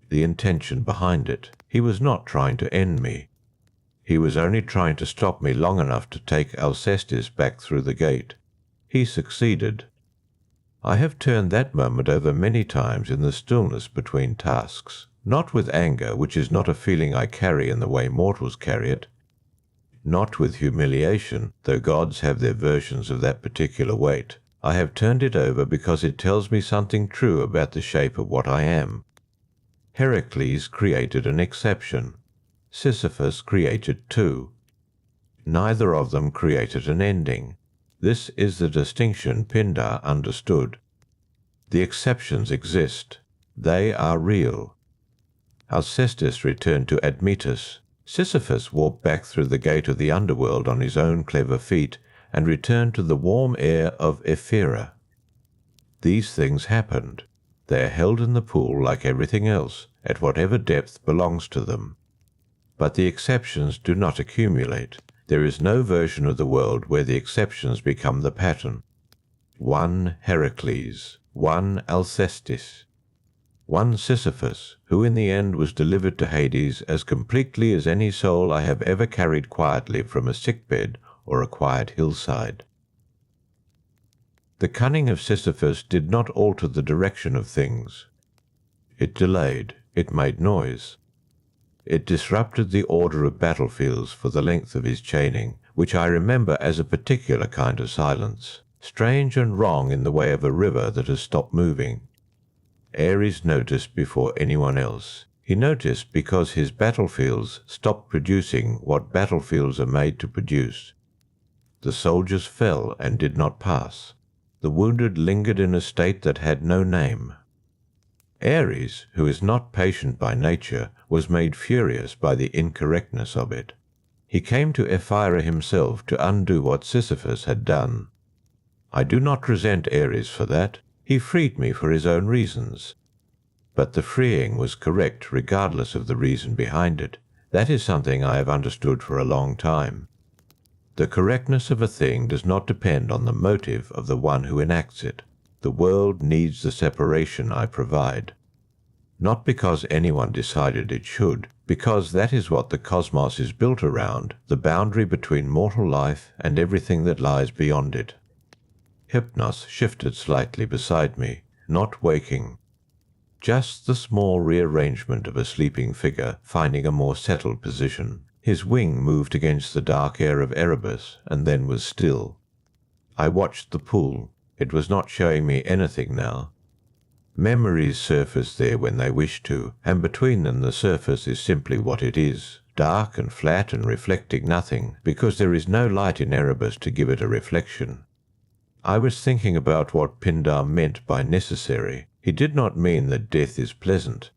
the intention behind it. He was not trying to end me. He was only trying to stop me long enough to take Alcestis back through the gate. He succeeded. I have turned that moment over many times in the stillness between tasks, not with anger, which is not a feeling I carry in the way mortals carry it, not with humiliation, though gods have their versions of that particular weight. I have turned it over because it tells me something true about the shape of what I am. Heracles created an exception. Sisyphus created two. Neither of them created an ending. This is the distinction Pindar understood. The exceptions exist. They are real. Alcestis returned to Admetus. Sisyphus walked back through the gate of the underworld on his own clever feet and returned to the warm air of Ephyra. These things happened. They are held in the pool like everything else, at whatever depth belongs to them. But the exceptions do not accumulate. There is no version of the world where the exceptions become the pattern. One Heracles, one Alcestis, one Sisyphus, who in the end was delivered to Hades as completely as any soul I have ever carried quietly from a sickbed or a quiet hillside. The cunning of Sisyphus did not alter the direction of things. It delayed, it made noise. It disrupted the order of battlefields for the length of his chaining, which I remember as a particular kind of silence, strange and wrong in the way of a river that has stopped moving. Ares noticed before anyone else. He noticed because his battlefields stopped producing what battlefields are made to produce. The soldiers fell and did not pass. The wounded lingered in a state that had no name. Ares, who is not patient by nature, was made furious by the incorrectness of it. He came to Ephyra himself to undo what Sisyphus had done. I do not resent Ares for that. He freed me for his own reasons. But the freeing was correct regardless of the reason behind it. That is something I have understood for a long time. The correctness of a thing does not depend on the motive of the one who enacts it. The world needs the separation I provide. Not because anyone decided it should, because that is what the cosmos is built around, the boundary between mortal life and everything that lies beyond it. Hypnos shifted slightly beside me, not waking. Just the small rearrangement of a sleeping figure finding a more settled position. His wing moved against the dark air of Erebus and then was still. I watched the pool. It was not showing me anything now. Memories surface there when they wish to, and between them the surface is simply what it is, dark and flat and reflecting nothing, because there is no light in Erebus to give it a reflection. I was thinking about what Pindar meant by necessary. He did not mean that death is pleasant,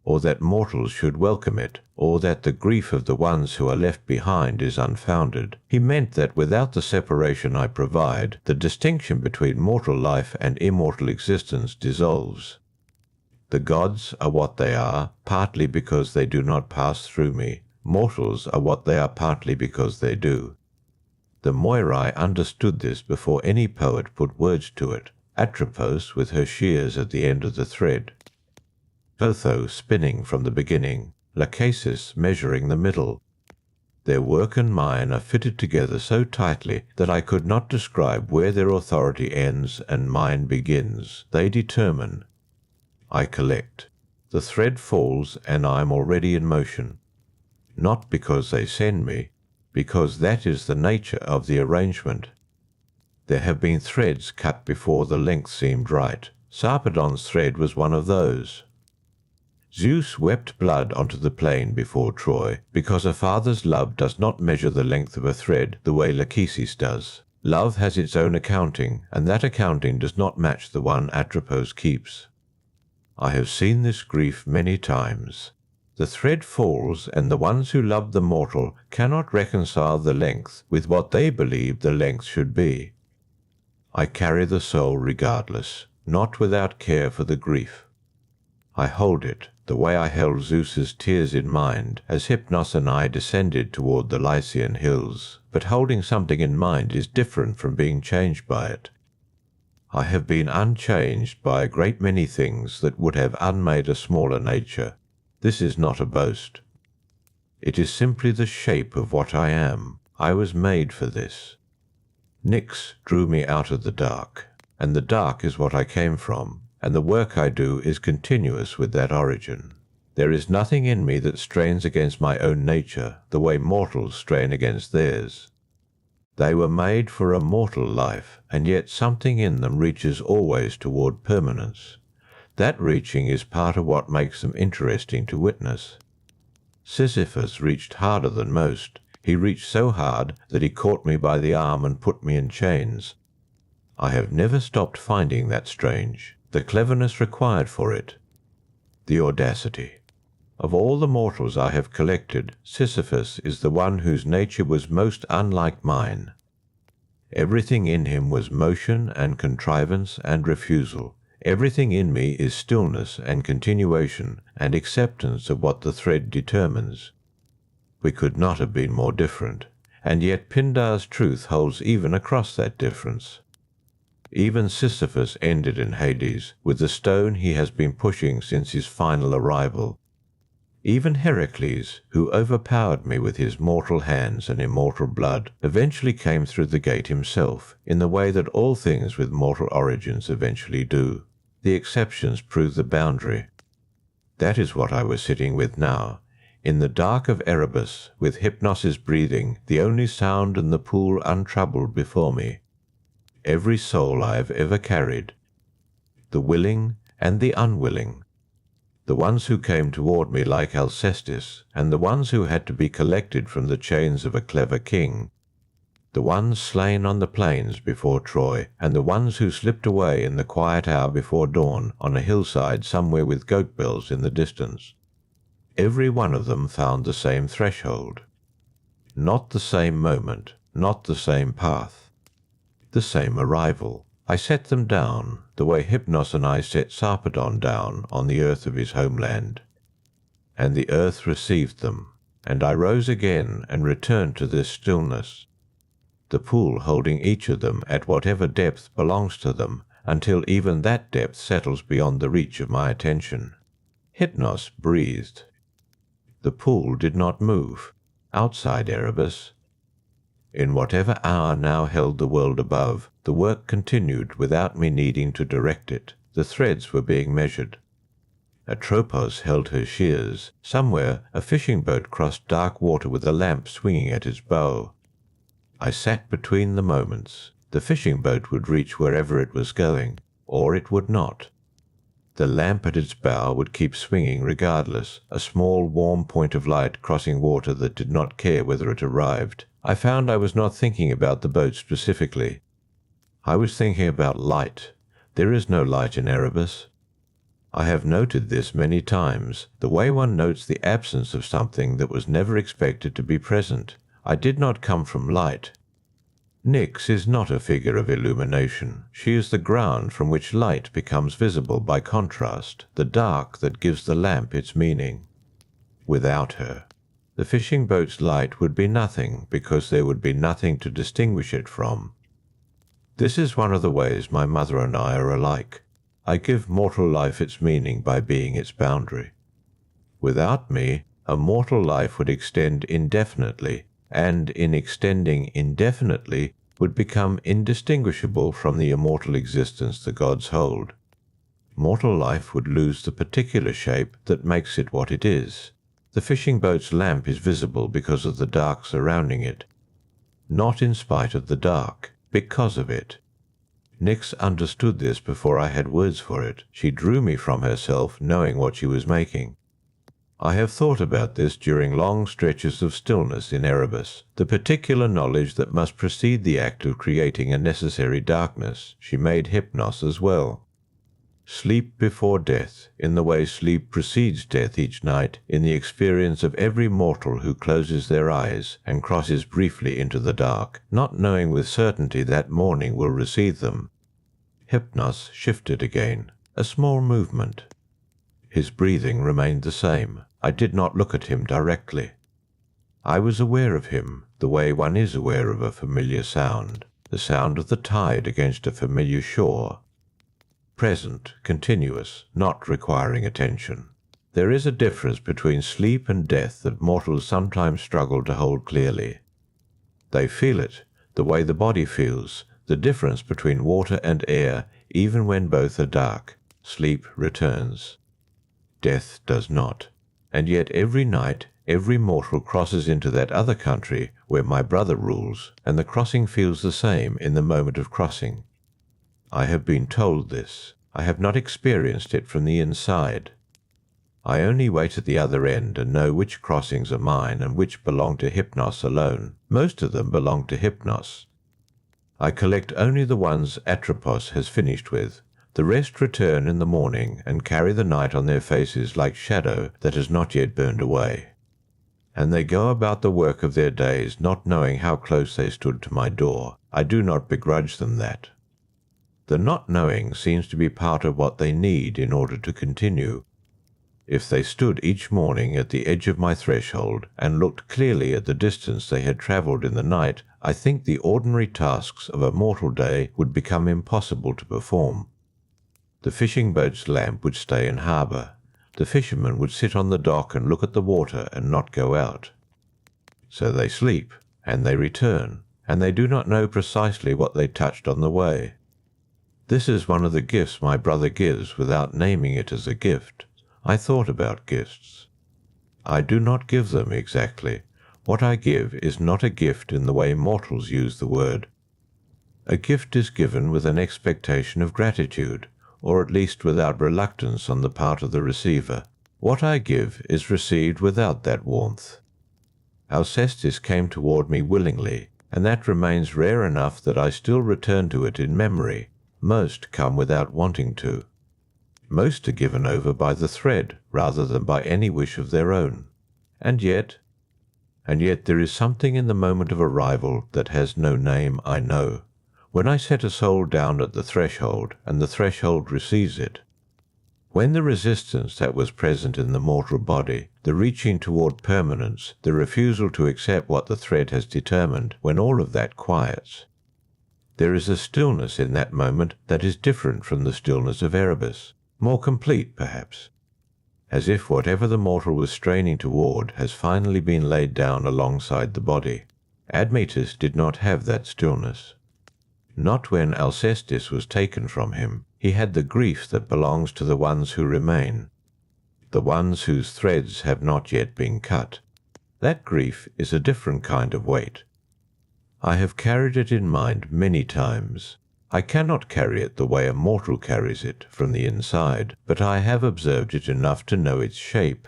or that mortals should welcome it, or that the grief of the ones who are left behind is unfounded. He meant that without the separation I provide, the distinction between mortal life and immortal existence dissolves. The gods are what they are, partly because they do not pass through me. Mortals are what they are partly because they do. The Moirai understood this before any poet put words to it. Atropos with her shears at the end of the thread, Clotho spinning from the beginning, Lachesis measuring the middle. Their work and mine are fitted together so tightly that I could not describe where their authority ends and mine begins. They determine. I collect. The thread falls and I am already in motion. Not because they send me, because that is the nature of the arrangement. There have been threads cut before the length seemed right. Sarpedon's thread was one of those. Zeus wept blood onto the plain before Troy, because a father's love does not measure the length of a thread the way Lachesis does. Love has its own accounting, and that accounting does not match the one Atropos keeps. I have seen this grief many times. The thread falls, and the ones who love the mortal cannot reconcile the length with what they believe the length should be. I carry the soul regardless, not without care for the grief. I hold it, the way I held Zeus's tears in mind, as Hypnos and I descended toward the Lycian hills. But holding something in mind is different from being changed by it. I have been unchanged by a great many things that would have unmade a smaller nature. This is not a boast. It is simply the shape of what I am. I was made for this. Nyx drew me out of the dark, and the dark is what I came from, and the work I do is continuous with that origin. There is nothing in me that strains against my own nature the way mortals strain against theirs. They were made for a mortal life, and yet something in them reaches always toward permanence. That reaching is part of what makes them interesting to witness. Sisyphus reached harder than most. He reached so hard that he caught me by the arm and put me in chains. I have never stopped finding that strange, the cleverness required for it, the audacity. Of all the mortals I have collected, Sisyphus is the one whose nature was most unlike mine. Everything in him was motion and contrivance and refusal. Everything in me is stillness and continuation and acceptance of what the thread determines. We could not have been more different, and yet Pindar's truth holds even across that difference. Even Sisyphus ended in Hades with the stone he has been pushing since his final arrival. Even Heracles, who overpowered me with his mortal hands and immortal blood, eventually came through the gate himself, in the way that all things with mortal origins eventually do. The exceptions prove the boundary. That is what I was sitting with now, in the dark of Erebus, with Hypnos' breathing, the only sound in the pool untroubled before me. Every soul I have ever carried, the willing and the unwilling, the ones who came toward me like Alcestis, and the ones who had to be collected from the chains of a clever king, the ones slain on the plains before Troy, and the ones who slipped away in the quiet hour before dawn on a hillside somewhere with goat bells in the distance. Every one of them found the same threshold. Not the same moment, not the same path, the same arrival. I set them down, the way Hypnos and I set Sarpedon down on the earth of his homeland. And the earth received them, and I rose again and returned to this stillness, the pool holding each of them at whatever depth belongs to them, until even that depth settles beyond the reach of my attention. Hypnos breathed. The pool did not move. Outside Erebus, in whatever hour now held the world above, the work continued without me needing to direct it. The threads were being measured. Atropos held her shears. Somewhere a fishing boat crossed dark water with a lamp swinging at its bow. I sat between the moments. The fishing boat would reach wherever it was going, or it would not. The lamp at its bow would keep swinging regardless, a small warm point of light crossing water that did not care whether it arrived. I found I was not thinking about the boat specifically. I was thinking about light. There is no light in Erebus. I have noted this many times, the way one notes the absence of something that was never expected to be present. I did not come from light. Nyx is not a figure of illumination. She is the ground from which light becomes visible by contrast, the dark that gives the lamp its meaning. Without her, the fishing boat's light would be nothing, because there would be nothing to distinguish it from. This is one of the ways my mother and I are alike. I give mortal life its meaning by being its boundary. Without me, a mortal life would extend indefinitely, and in extending indefinitely would become indistinguishable from the immortal existence the gods hold. Mortal life would lose the particular shape that makes it what it is. The fishing boat's lamp is visible because of the dark surrounding it. Not in spite of the dark, because of it. Nyx understood this before I had words for it. She drew me from herself, knowing what she was making. I have thought about this during long stretches of stillness in Erebus, the particular knowledge that must precede the act of creating a necessary darkness. She made Hypnos as well. Sleep before death, in the way sleep precedes death each night, in the experience of every mortal who closes their eyes and crosses briefly into the dark, not knowing with certainty that morning will receive them. Hypnos shifted again, a small movement. His breathing remained the same. I did not look at him directly. I was aware of him, the way one is aware of a familiar sound, the sound of the tide against a familiar shore. Present, continuous, not requiring attention. There is a difference between sleep and death that mortals sometimes struggle to hold clearly. They feel it, the way the body feels, the difference between water and air, even when both are dark. Sleep returns. Death does not. And yet every night, every mortal crosses into that other country where my brother rules, and the crossing feels the same in the moment of crossing. I have been told this. I have not experienced it from the inside. I only wait at the other end and know which crossings are mine and which belong to Hypnos alone. Most of them belong to Hypnos. I collect only the ones Atropos has finished with. The rest return in the morning and carry the night on their faces like shadow that has not yet burned away. And they go about the work of their days, not knowing how close they stood to my door. I do not begrudge them that. The not knowing seems to be part of what they need in order to continue. If they stood each morning at the edge of my threshold and looked clearly at the distance they had travelled in the night, I think the ordinary tasks of a mortal day would become impossible to perform. The fishing boat's lamp would stay in harbour. The fishermen would sit on the dock and look at the water and not go out. So they sleep, and they return, and they do not know precisely what they touched on the way. This is one of the gifts my brother gives without naming it as a gift. I thought about gifts. I do not give them exactly. What I give is not a gift in the way mortals use the word. A gift is given with an expectation of gratitude, or at least without reluctance on the part of the receiver. What I give is received without that warmth. Alcestis came toward me willingly, and that remains rare enough that I still return to it in memory. Most come without wanting to. Most are given over by the thread rather than by any wish of their own. And yet there is something in the moment of arrival that has no name, I know. When I set a soul down at the threshold, and the threshold receives it. When the resistance that was present in the mortal body, the reaching toward permanence, the refusal to accept what the thread has determined, when all of that quiets, there is a stillness in that moment that is different from the stillness of Erebus, more complete perhaps, as if whatever the mortal was straining toward has finally been laid down alongside the body. Admetus did not have that stillness. Not when Alcestis was taken from him. He had the grief that belongs to the ones who remain, the ones whose threads have not yet been cut. That grief is a different kind of weight. I have carried it in mind many times. I cannot carry it the way a mortal carries it, from the inside, but I have observed it enough to know its shape.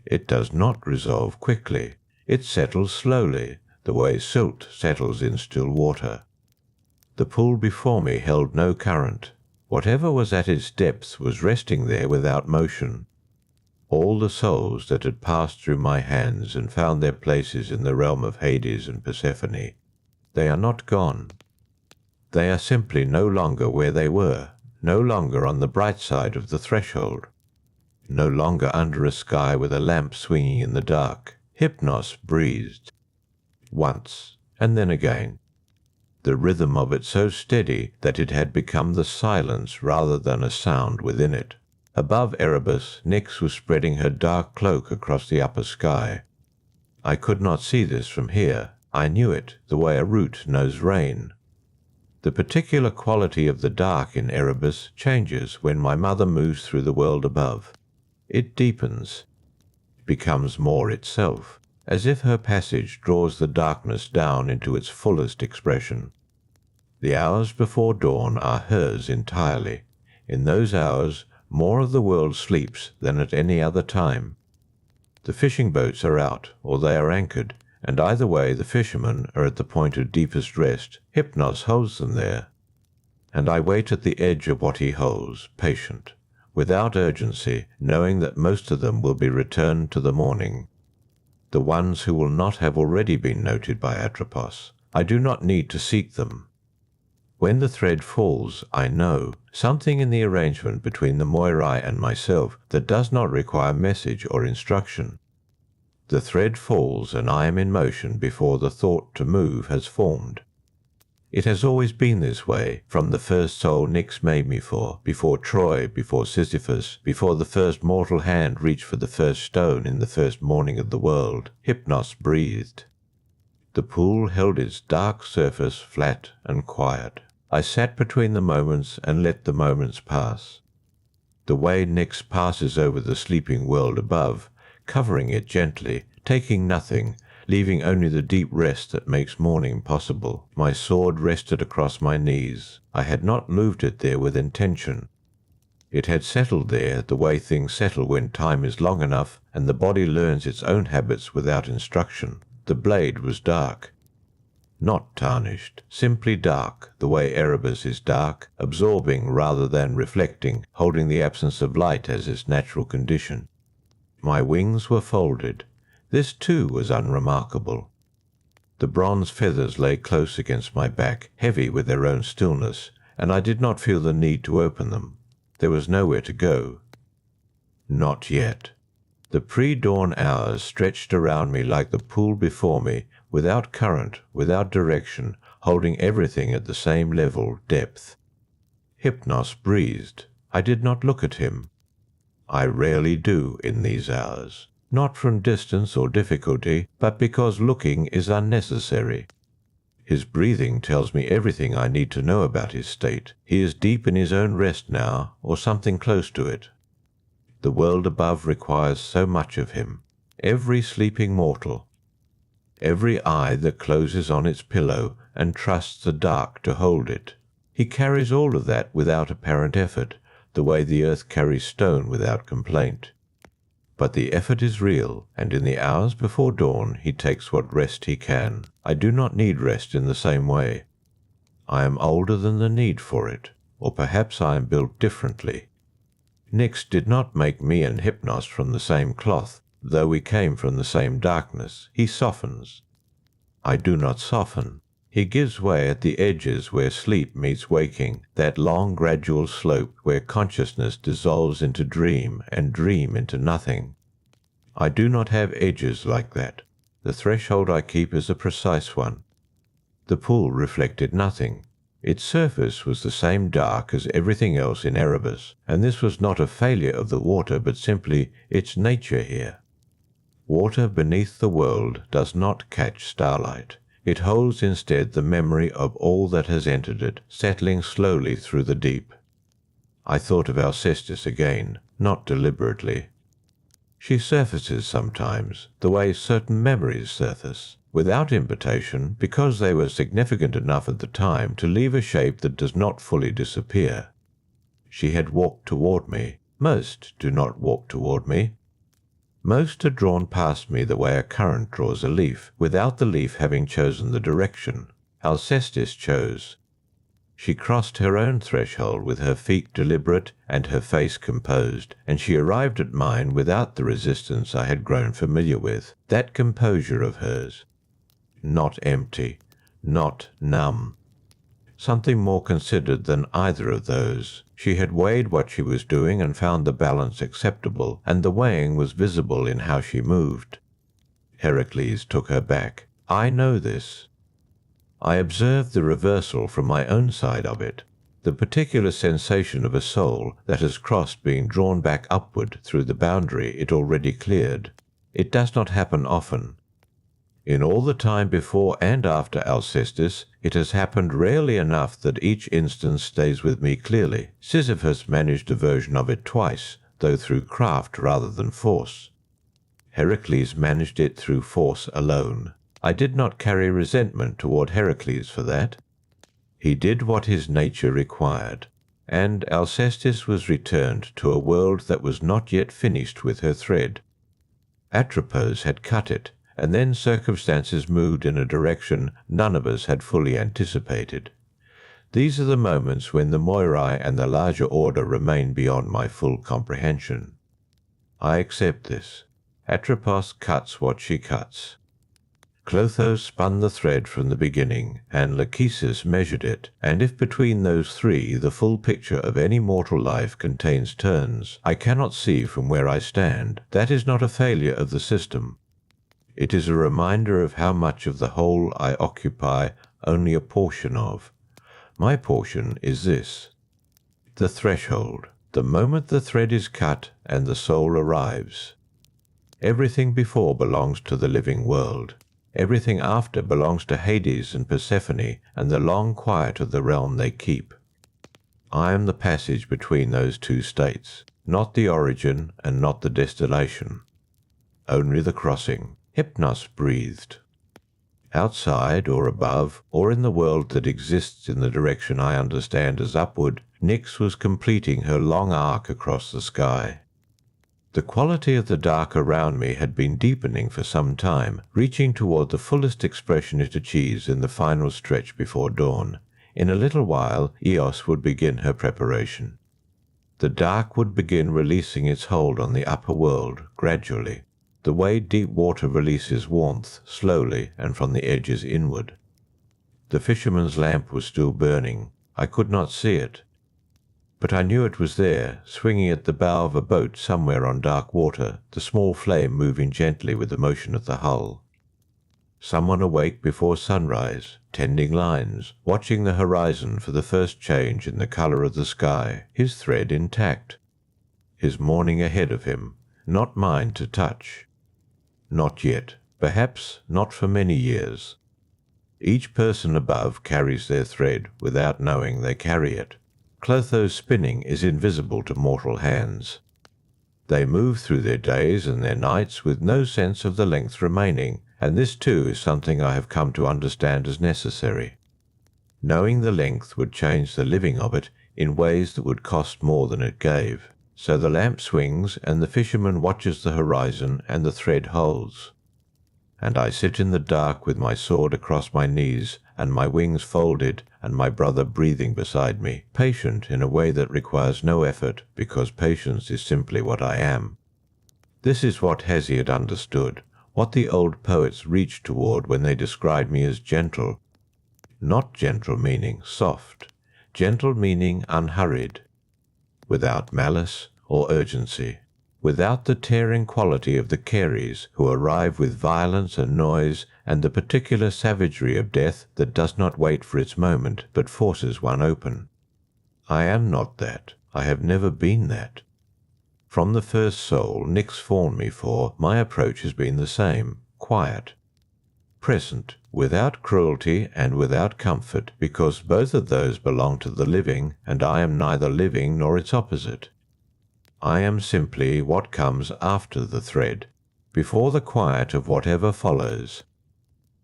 It does not resolve quickly. It settles slowly, the way silt settles in still water. The pool before me held no current. Whatever was at its depth was resting there without motion. All the souls that had passed through my hands and found their places in the realm of Hades and Persephone, they are not gone. They are simply no longer where they were, no longer on the bright side of the threshold, no longer under a sky with a lamp swinging in the dark. Hypnos breathed. Once, and then again. The rhythm of it so steady that it had become the silence rather than a sound within it. Above Erebus, Nyx was spreading her dark cloak across the upper sky. I could not see this from here. I knew it, the way a root knows rain. The particular quality of the dark in Erebus changes when my mother moves through the world above. It deepens, becomes more itself, as if her passage draws the darkness down into its fullest expression. The hours before dawn are hers entirely. In those hours, more of the world sleeps than at any other time. The fishing boats are out, or they are anchored, and either way the fishermen are at the point of deepest rest. Hypnos holds them there, and I wait at the edge of what he holds, patient, without urgency, knowing that most of them will be returned to the morning. The ones who will not have already been noted by Atropos. I do not need to seek them. When the thread falls, I know something in the arrangement between the Moirai and myself that does not require message or instruction. The thread falls and I am in motion before the thought to move has formed. It has always been this way, from the first soul Nyx made me for, before Troy, before Sisyphus, before the first mortal hand reached for the first stone in the first morning of the world. Hypnos breathed. The pool held its dark surface flat and quiet. I sat between the moments and let the moments pass. The way Nyx passes over the sleeping world above, covering it gently, taking nothing, leaving only the deep rest that makes morning possible. My sword rested across my knees. I had not moved it there with intention. It had settled there the way things settle when time is long enough and the body learns its own habits without instruction. The blade was dark. Not tarnished, simply dark, the way Erebus is dark, absorbing rather than reflecting, holding the absence of light as its natural condition. My wings were folded. This too was unremarkable. The bronze feathers lay close against my back, heavy with their own stillness, and I did not feel the need to open them. There was nowhere to go. Not yet. The pre-dawn hours stretched around me like the pool before me, without current, without direction, holding everything at the same level, depth. Hypnos breathed. I did not look at him. I rarely do in these hours, not from distance or difficulty, but because looking is unnecessary. His breathing tells me everything I need to know about his state. He is deep in his own rest now, or something close to it. The world above requires so much of him. Every sleeping mortal. Every eye that closes on its pillow and trusts the dark to hold it. He carries all of that without apparent effort, the way the earth carries stone without complaint. But the effort is real, and in the hours before dawn he takes what rest he can. I do not need rest in the same way. I am older than the need for it, or perhaps I am built differently. Nyx did not make me and Hypnos from the same cloth, though we came from the same darkness. He softens. I do not soften. He gives way at the edges where sleep meets waking, that long gradual slope where consciousness dissolves into dream and dream into nothing. I do not have edges like that. The threshold I keep is a precise one. The pool reflected nothing. Its surface was the same dark as everything else in Erebus, and this was not a failure of the water, but simply its nature here. Water beneath the world does not catch starlight. It holds instead the memory of all that has entered it, settling slowly through the deep. I thought of Alcestis again, not deliberately. She surfaces sometimes, the way certain memories surface, without invitation, because they were significant enough at the time to leave a shape that does not fully disappear. She had walked toward me. Most do not walk toward me. Most are drawn past me the way a current draws a leaf, without the leaf having chosen the direction. Alcestis chose. She crossed her own threshold with her feet deliberate and her face composed, and she arrived at mine without the resistance I had grown familiar with. That composure of hers. Not empty, not numb. Something more considered than either of those. She had weighed what she was doing and found the balance acceptable, and the weighing was visible in how she moved. Heracles took her back. I know this. I observed the reversal from my own side of it, the particular sensation of a soul that has crossed being drawn back upward through the boundary it already cleared. It does not happen often. In all the time before and after Alcestis, it has happened rarely enough that each instance stays with me clearly. Sisyphus managed a version of it twice, though through craft rather than force. Heracles managed it through force alone. I did not carry resentment toward Heracles for that. He did what his nature required, and Alcestis was returned to a world that was not yet finished with her thread. Atropos had cut it, and then circumstances moved in a direction none of us had fully anticipated. These are the moments when the Moirai and the larger order remain beyond my full comprehension. I accept this. Atropos cuts what she cuts. Clotho spun the thread from the beginning, and Lachesis measured it, and if between those three the full picture of any mortal life contains turns I cannot see from where I stand, that is not a failure of the system. It is a reminder of how much of the whole I occupy only a portion of. My portion is this: the threshold, the moment the thread is cut and the soul arrives. Everything before belongs to the living world. Everything after belongs to Hades and Persephone and the long quiet of the realm they keep. I am the passage between those two states, not the origin and not the destination. Only the crossing. Hypnos breathed. Outside or above, or in the world that exists in the direction I understand as upward, Nyx was completing her long arc across the sky. The quality of the dark around me had been deepening for some time, reaching toward the fullest expression it achieves in the final stretch before dawn. In a little while, Eos would begin her preparation. The dark would begin releasing its hold on the upper world, gradually, the way deep water releases warmth, slowly and from the edges inward. The fisherman's lamp was still burning. I could not see it, but I knew it was there, swinging at the bow of a boat somewhere on dark water, the small flame moving gently with the motion of the hull. Someone awake before sunrise, tending lines, watching the horizon for the first change in the colour of the sky, his thread intact. His morning ahead of him, not mine to touch. Not yet, perhaps not for many years. Each person above carries their thread without knowing they carry it. Clotho's spinning is invisible to mortal hands. They move through their days and their nights with no sense of the length remaining, and this too is something I have come to understand as necessary. Knowing the length would change the living of it in ways that would cost more than it gave. So the lamp swings, and the fisherman watches the horizon, and the thread holds. And I sit in the dark with my sword across my knees, and my wings folded, and my brother breathing beside me, patient in a way that requires no effort, because patience is simply what I am. This is what Hesiod understood, what the old poets reached toward when they described me as gentle. Not gentle meaning soft, gentle meaning unhurried, without malice or urgency, without the tearing quality of the Keres who arrive with violence and noise and the particular savagery of death that does not wait for its moment but forces one open. I am not that. I have never been that. From the first soul Nyx formed me for, my approach has been the same, quiet, present, without cruelty and without comfort, because both of those belong to the living, and I am neither living nor its opposite. I am simply what comes after the thread, before the quiet of whatever follows.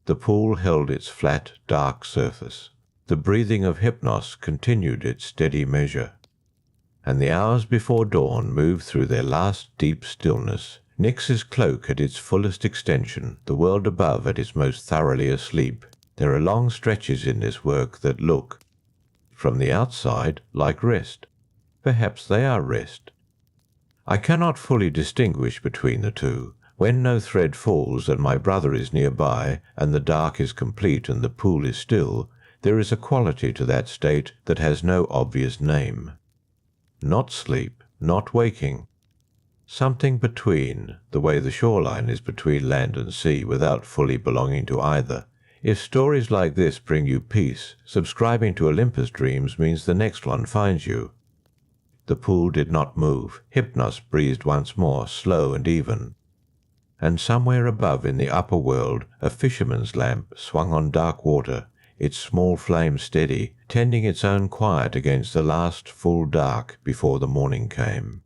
The pool held its flat, dark surface. The breathing of Hypnos continued its steady measure. And the hours before dawn moved through their last deep stillness. Nyx's cloak at its fullest extension, the world above at its most thoroughly asleep. There are long stretches in this work that look, from the outside, like rest. Perhaps they are rest. I cannot fully distinguish between the two. When no thread falls and my brother is nearby, and the dark is complete and the pool is still, there is a quality to that state that has no obvious name. Not sleep, not waking. Something between, the way the shoreline is between land and sea without fully belonging to either. If stories like this bring you peace, subscribing to Olympus Dreams means the next one finds you. The pool did not move. Hypnos breathed once more, slow and even. And somewhere above in the upper world a fisherman's lamp swung on dark water, its small flame steady, tending its own quiet against the last full dark before the morning came.